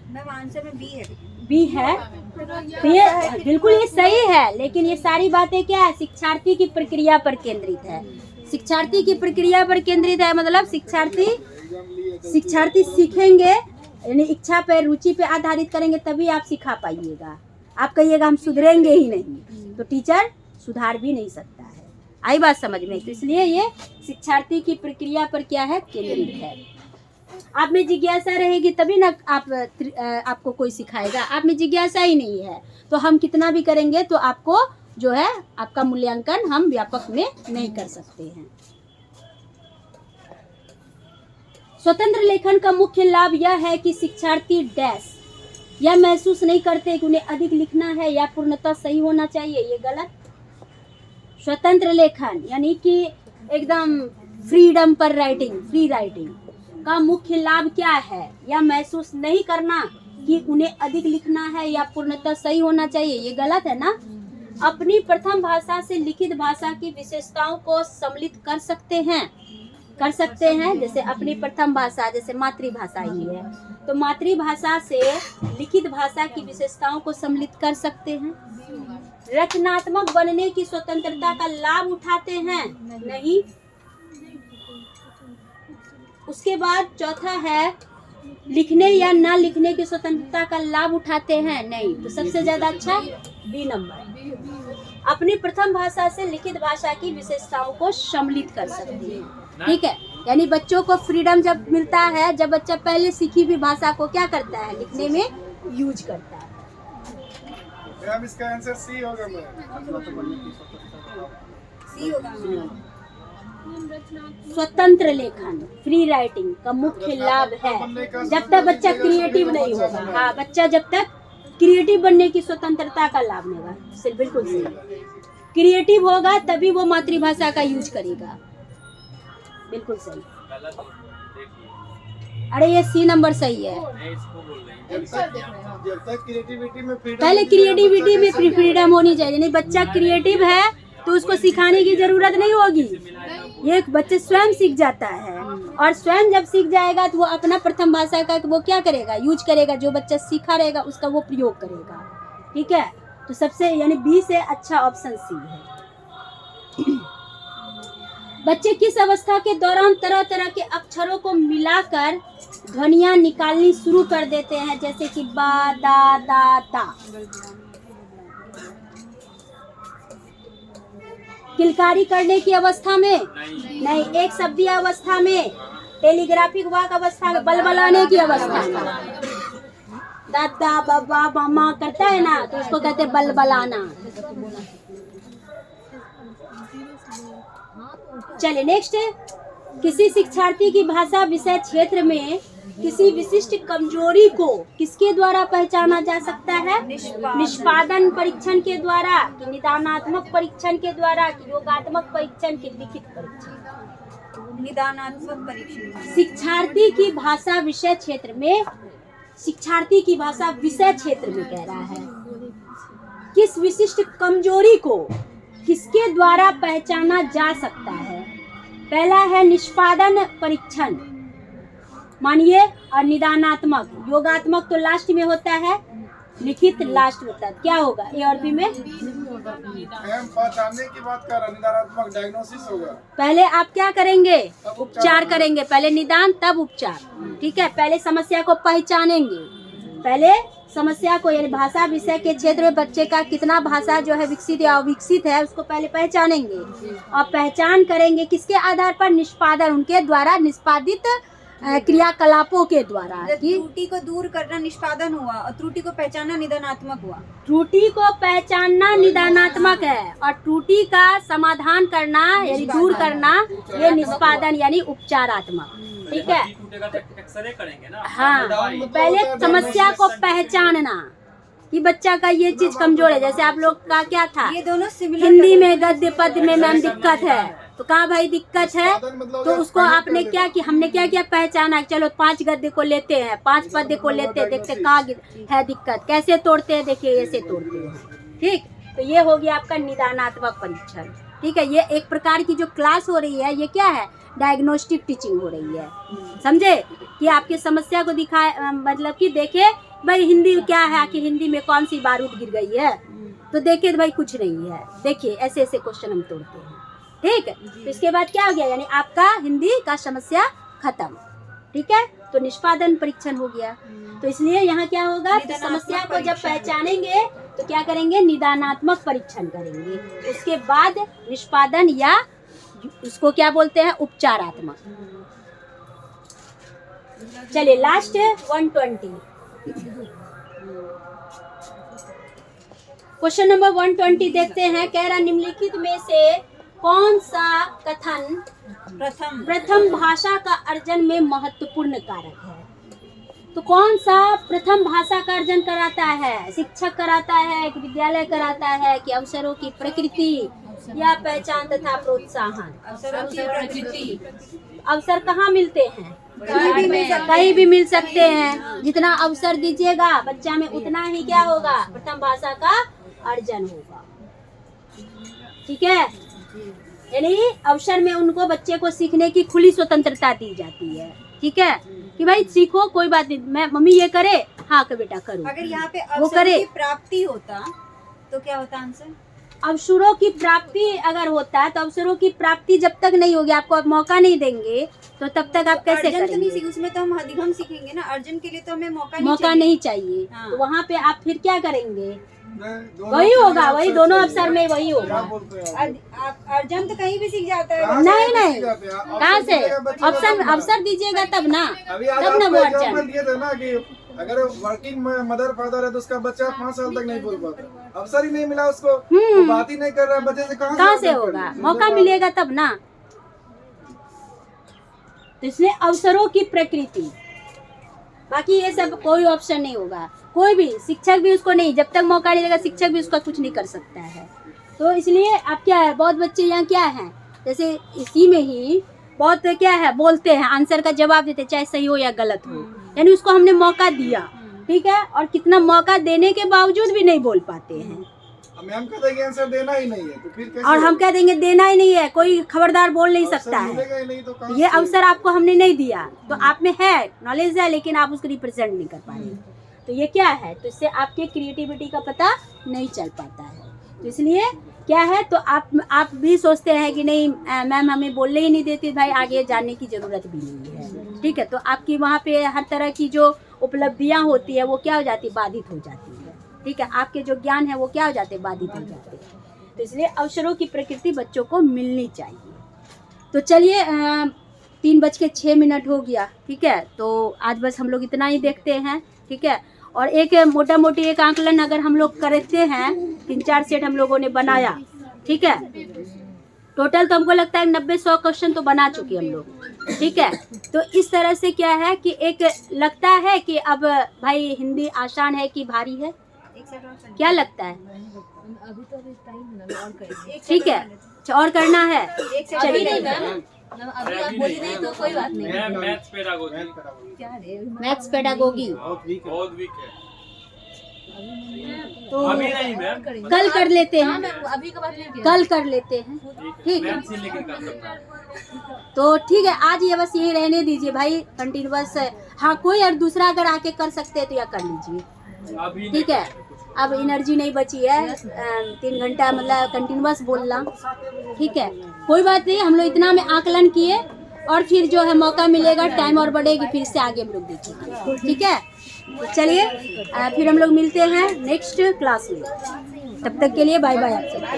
मैम आंसर में बी है। बी है तो ये बिल्कुल ये सही है, लेकिन ये सारी बातें क्या है? शिक्षार्थी की प्रक्रिया पर केंद्रित है। शिक्षार्थी की प्रक्रिया पर केंद्रित है मतलब शिक्षार्थी सीखेंगे, यानी इच्छा पे, रुचि पे आधारित करेंगे तभी आप सिखा पाइएगा। आप कहिएगा हम सुधरेंगे ही नहीं, तो टीचर सुधार भी नहीं सकता है। आई बात समझ में? तो इसलिए ये शिक्षार्थी की प्रक्रिया पर क्या है? केंद्रित है। आप में जिज्ञासा रहेगी तभी ना आपको कोई सिखाएगा। आप में जिज्ञासा ही नहीं है तो हम कितना भी करेंगे तो आपको जो है आपका मूल्यांकन हम व्यापक में नहीं कर सकते हैं। स्वतंत्र लेखन का मुख्य लाभ यह है कि शिक्षार्थी डैश यह महसूस नहीं करते कि उन्हें अधिक लिखना है या पूर्णतः सही होना चाहिए, ये गलत। स्वतंत्र लेखन यानी कि एकदम फ्रीडम पर राइटिंग, फ्री राइटिंग का मुख्य लाभ क्या है? यह महसूस नहीं करना कि उन्हें अधिक लिखना है या पूर्णतः सही होना चाहिए, ये गलत है ना। अपनी प्रथम भाषा से लिखित भाषा की विशेषताओं को सम्मिलित कर सकते हैं, जैसे अपनी प्रथम भाषा, जैसे मातृभाषा ही है तो मातृभाषा से लिखित भाषा की विशेषताओं को सम्मिलित कर सकते हैं। रचनात्मक बनने की स्वतंत्रता का लाभ उठाते हैं, नहीं। उसके बाद चौथा है लिखने या ना लिखने की स्वतंत्रता का लाभ उठाते हैं, नहीं। तो सबसे ज्यादा अच्छा बी नंबर। अपनी प्रथम भाषा से लिखित भाषा की विशेषताओं को सम्मिलित कर सकते हैं। ठीक है, यानी बच्चों को फ्रीडम जब मिलता है, जब बच्चा पहले सीखी हुई भाषा को क्या करता है? लिखने में यूज करता है। मैम इसका आंसर सी होगा। सी होगा। स्वतंत्र लेखन, फ्री राइटिंग का मुख्य लाभ है जब तक बच्चा क्रिएटिव नहीं होगा। हाँ, बच्चा जब तक क्रिएटिव बनने की स्वतंत्रता का लाभ नहीं होगा। बिल्कुल सही। क्रिएटिव होगा तभी वो मातृभाषा का यूज करेगा। बिल्कुल सही। अरे ये सी नंबर सही है। जब तक क्रिएटिविटी में फ्रीडम, पहले क्रिएटिविटी में फ्रीडम होनी चाहिए। नहीं, बच्चा क्रिएटिव है तो उसको सिखाने की जरूरत नहीं होगी, ये बच्चे स्वयं सीख जाता है। और स्वयं जब सीख जाएगा तो वो अपना प्रथम भाषा का वो क्या करेगा? यूज करेगा। जो बच्चा सीखा रहेगा उसका वो प्रयोग करेगा। ठीक है, तो सबसे यानी बी से अच्छा ऑप्शन सी है। बच्चे किस अवस्था के दौरान तरह तरह के अक्षरों को मिलाकर ध्वनियां निकालनी शुरू कर देते हैं, जैसे कि बा, दा, दा, ता। किलकारी करने की अवस्था में नहीं, एक शब्दीय अवस्था में, टेलीग्राफिक वाक अवस्था में, बलबलाने की अवस्था में। दादा बाबा मामा करता है ना तो उसको कहते हैं बलबलाना। चलिए नेक्स्ट है, किसी शिक्षार्थी की भाषा विषय क्षेत्र में किसी विशिष्ट कमजोरी को किसके द्वारा पहचाना जा सकता है? निष्पादन परीक्षण के द्वारा, कि निदानात्मक परीक्षण के द्वारा, कि योगात्मक परीक्षण, की लिखित परीक्षण। निदानात्मक परीक्षण। शिक्षार्थी की भाषा विषय क्षेत्र में, शिक्षार्थी की भाषा विषय क्षेत्र में कह रहा है किस विशिष्ट कमजोरी को किसके द्वारा पहचाना जा सकता है? पहला है निष्पादन परीक्षण मानिए, और निदानात्मक। योगात्मक तो लास्ट में होता है, लिखित लास्ट होता है। क्या होगा ए और बी में? पहचानने की बात कर रहा, निदानात्मक डायग्नोसिस होगा। पहले आप क्या करेंगे? उपचार करेंगे। पहले निदान तब उपचार। ठीक है, पहले समस्या को पहचानेंगे पहले समस्या को यानी भाषा विषय के क्षेत्र में बच्चे का कितना भाषा जो है विकसित या अविकसित है उसको पहले पहचानेंगे और पहचान करेंगे किसके आधार पर, निष्पादन, उनके द्वारा निष्पादित क्रियाकलापों के द्वारा। कि त्रुटि को दूर करना निष्पादन हुआ और त्रुटि को पहचानना निदानात्मक हुआ। त्रुटि को पहचानना निदानात्मक है और त्रुटि का समाधान करना यानी दूर करना ये निष्पादन यानी उपचारात्मक। ठीक है, एक्सरे करेंगे ना। हाँ, पहले समस्या को पहचानना कि बच्चा का ये चीज कमजोर है। जैसे आप लोग का क्या था, ये दोनों सिमिलर हिंदी में गद्य पद्य में मैम दिक्कत है, तो कहा भाई दिक्कत है, तो उसको आपने क्या कि हमने क्या किया, पहचाना। चलो 5 गद्य को लेते हैं, 5 पद्य को लेते हैं, देखते कहाँ है दिक्कत, कैसे तोड़ते हैं, देखिए ऐसे तोड़ते हैं। ठीक, तो ये हो गया आपका निदानात्मक परीक्षण। ठीक है, ये एक प्रकार की जो क्लास हो रही है ये क्या है, डायग्नोस्टिक टीचिंग हो रही है। समझे कि आपकी समस्या को दिखाए, मतलब कि देखे भाई हिंदी क्या है, आखिर हिंदी में कौन सी बारूद गिर गई है, तो देखिए भाई कुछ नहीं है, देखिए ऐसे ऐसे क्वेश्चन हम तोड़ते हैं। ठीक है, तो इसके बाद क्या हो गया, यानी आपका हिंदी का समस्या खत्म। ठीक है, तो निष्पादन परीक्षण हो गया। तो इसलिए यहाँ क्या होगा, तो समस्या को जब पहचानेंगे तो क्या करेंगे, निदानात्मक परीक्षण करेंगे, उसके बाद निष्पादन या उसको क्या बोलते हैं, उपचारात्मक। चलिए लास्ट 120 क्वेश्चन नंबर 120 देखते हैं। कह रहा निम्नलिखित में से कौन सा कथन प्रथम भाषा का अर्जन में महत्वपूर्ण कारक है। तो कौन सा प्रथम भाषा का अर्जन कराता है, शिक्षक कराता है कि विद्यालय कराता है कि अवसरों की प्रकृति या पहचान तथा प्रोत्साहन। अवसर कहाँ मिलते हैं, कहीं भी मिल सकते हैं। जितना अवसर दीजिएगा बच्चा में उतना ही क्या होगा, प्रथम भाषा का अर्जन होगा। ठीक है, यानी अवसर में उनको बच्चे को सीखने की खुली स्वतंत्रता दी जाती है। ठीक है, कि भाई सीखो, कोई बात नहीं, मैं मम्मी ये करे, हाँ कि बेटा करो। अगर यहाँ पे वो करे, की प्राप्ति होता तो क्या होता आंसर। अवसरों की प्राप्ति अगर होता है तो अवसरों की प्राप्ति जब तक नहीं होगी, आपको आप मौका नहीं देंगे तो तब तक आप कैसे अर्जन तो नहीं करेंगे। सीख, उसमें तो हम अधिगम सीखेंगे ना, अर्जन के लिए तो हमें मौका नहीं चाहिए। हाँ। तो वहाँ पे आप फिर क्या करेंगे, दोनों वही होगा, अवसर वही से दोनों चाहिए। अवसर में वही क्या होगा। बोलते हैं आप? अर्जन तो कहीं भी सीख जाता है। कहाँ से नहीं सीख नहीं, जाते हैं? अवसर कहाँ से दीजिएगा बच्चे को अवसर तब ना। अवसर दीजिएगा तब ना, अभी आज तब ना आपको वो एग्जाम्पल अर्जन। दिए थे ना कि अगर वर्किंग मदर फादर है तो उसका बच्चा 5 साल तक नहीं बोल पाता, अवसर ही नहीं मिला उसको, वो बात ही नहीं कर रहा है, बच्चे से कहाँ से होगा, मौका मिलेगा तब ना। तो इसलिए अवसरों की प्रकृति, बाकी ये सब कोई ऑप्शन नहीं होगा। कोई भी शिक्षक भी उसको नहीं, जब तक मौका नहीं देगा शिक्षक भी उसका कुछ नहीं कर सकता है। तो इसलिए अब क्या है, बहुत बच्चे यहाँ क्या है, जैसे इसी में ही बहुत क्या है बोलते हैं, आंसर का जवाब देते चाहे सही हो या गलत हो, यानी उसको हमने मौका दिया। ठीक है, और कितना मौका देने के बावजूद भी नहीं बोल पाते हैं। मैम कहते हैं कि आंसर देना ही नहीं है, तो फिर कैसे और हम कह देंगे देना ही नहीं है, कोई खबरदार बोल नहीं अवसर सकता है। मिलेगा ही नहीं तो कहाँ ये से? अवसर आपको हमने नहीं दिया, तो आप में है नॉलेज है लेकिन आप उसको रिप्रेजेंट नहीं कर पा रहे। तो ये क्या है, तो इससे आपके क्रिएटिविटी का पता नहीं चल पाता है। तो इसलिए क्या है, तो आप भी सोचते हैं कि नहीं मैम हमें बोलने ही नहीं देती, भाई आगे जाने की जरूरत भी नहीं है। ठीक है, तो आपकी वहाँ पे हर तरह की जो उपलब्धियाँ होती है वो क्या हो जाती है, बाधित हो जाती है। ठीक है, आपके जो ज्ञान है वो क्या हो जाते हैं, बाधित हो जाते हैं। तो इसलिए अवसरों की प्रकृति बच्चों को मिलनी चाहिए। तो चलिए 3:06 हो गया। ठीक है, तो आज बस हम लोग इतना ही देखते हैं। ठीक है, और एक मोटा मोटी एक आंकलन अगर हम लोग करते हैं, 3-4 सेट हम लोगों ने बनाया। ठीक है, टोटल तो हमको लगता है 90-100 क्वेश्चन तो बना चुके हम लोग। ठीक है, तो इस तरह से क्या है कि एक लगता है कि अब भाई हिंदी आसान है कि भारी है, क्या लगता है? अभी तो अभी टाइम है ना, और करेंगे। ठीक है, और करना है, चलिए अभी आप बोली नहीं तो कोई बात नहीं। मैथ्स पेडागोजी क्या रे, मैथ्स पेडागोगी बहुत वीक है। तो अभी नहीं मैम, कल कर लेते हाँ हैं, मैं अभी का बात नहीं किया। कल कर लेते हैं। ठीक है, मैथ्स ही लेकिन कर सकता है। तो ठीक है, आज ये बस यही रहने दीजिए भाई, कंटिन्यूअस। हाँ, कोई और दूसरा अगर आके कर सकते हैं तो या कर लीजिए। अभी ठीक है, अब एनर्जी नहीं बची है 3 घंटा मतलब कंटिन्यूअस बोलना। ठीक है, कोई बात नहीं, हम लोग इतना में आकलन किए और फिर जो है मौका मिलेगा, टाइम और बढ़ेगी, फिर से आगे हम लोग देखेंगे। ठीक है, चलिए फिर हम लोग मिलते हैं नेक्स्ट क्लास में, तब तक के लिए बाय बाय आप सबको।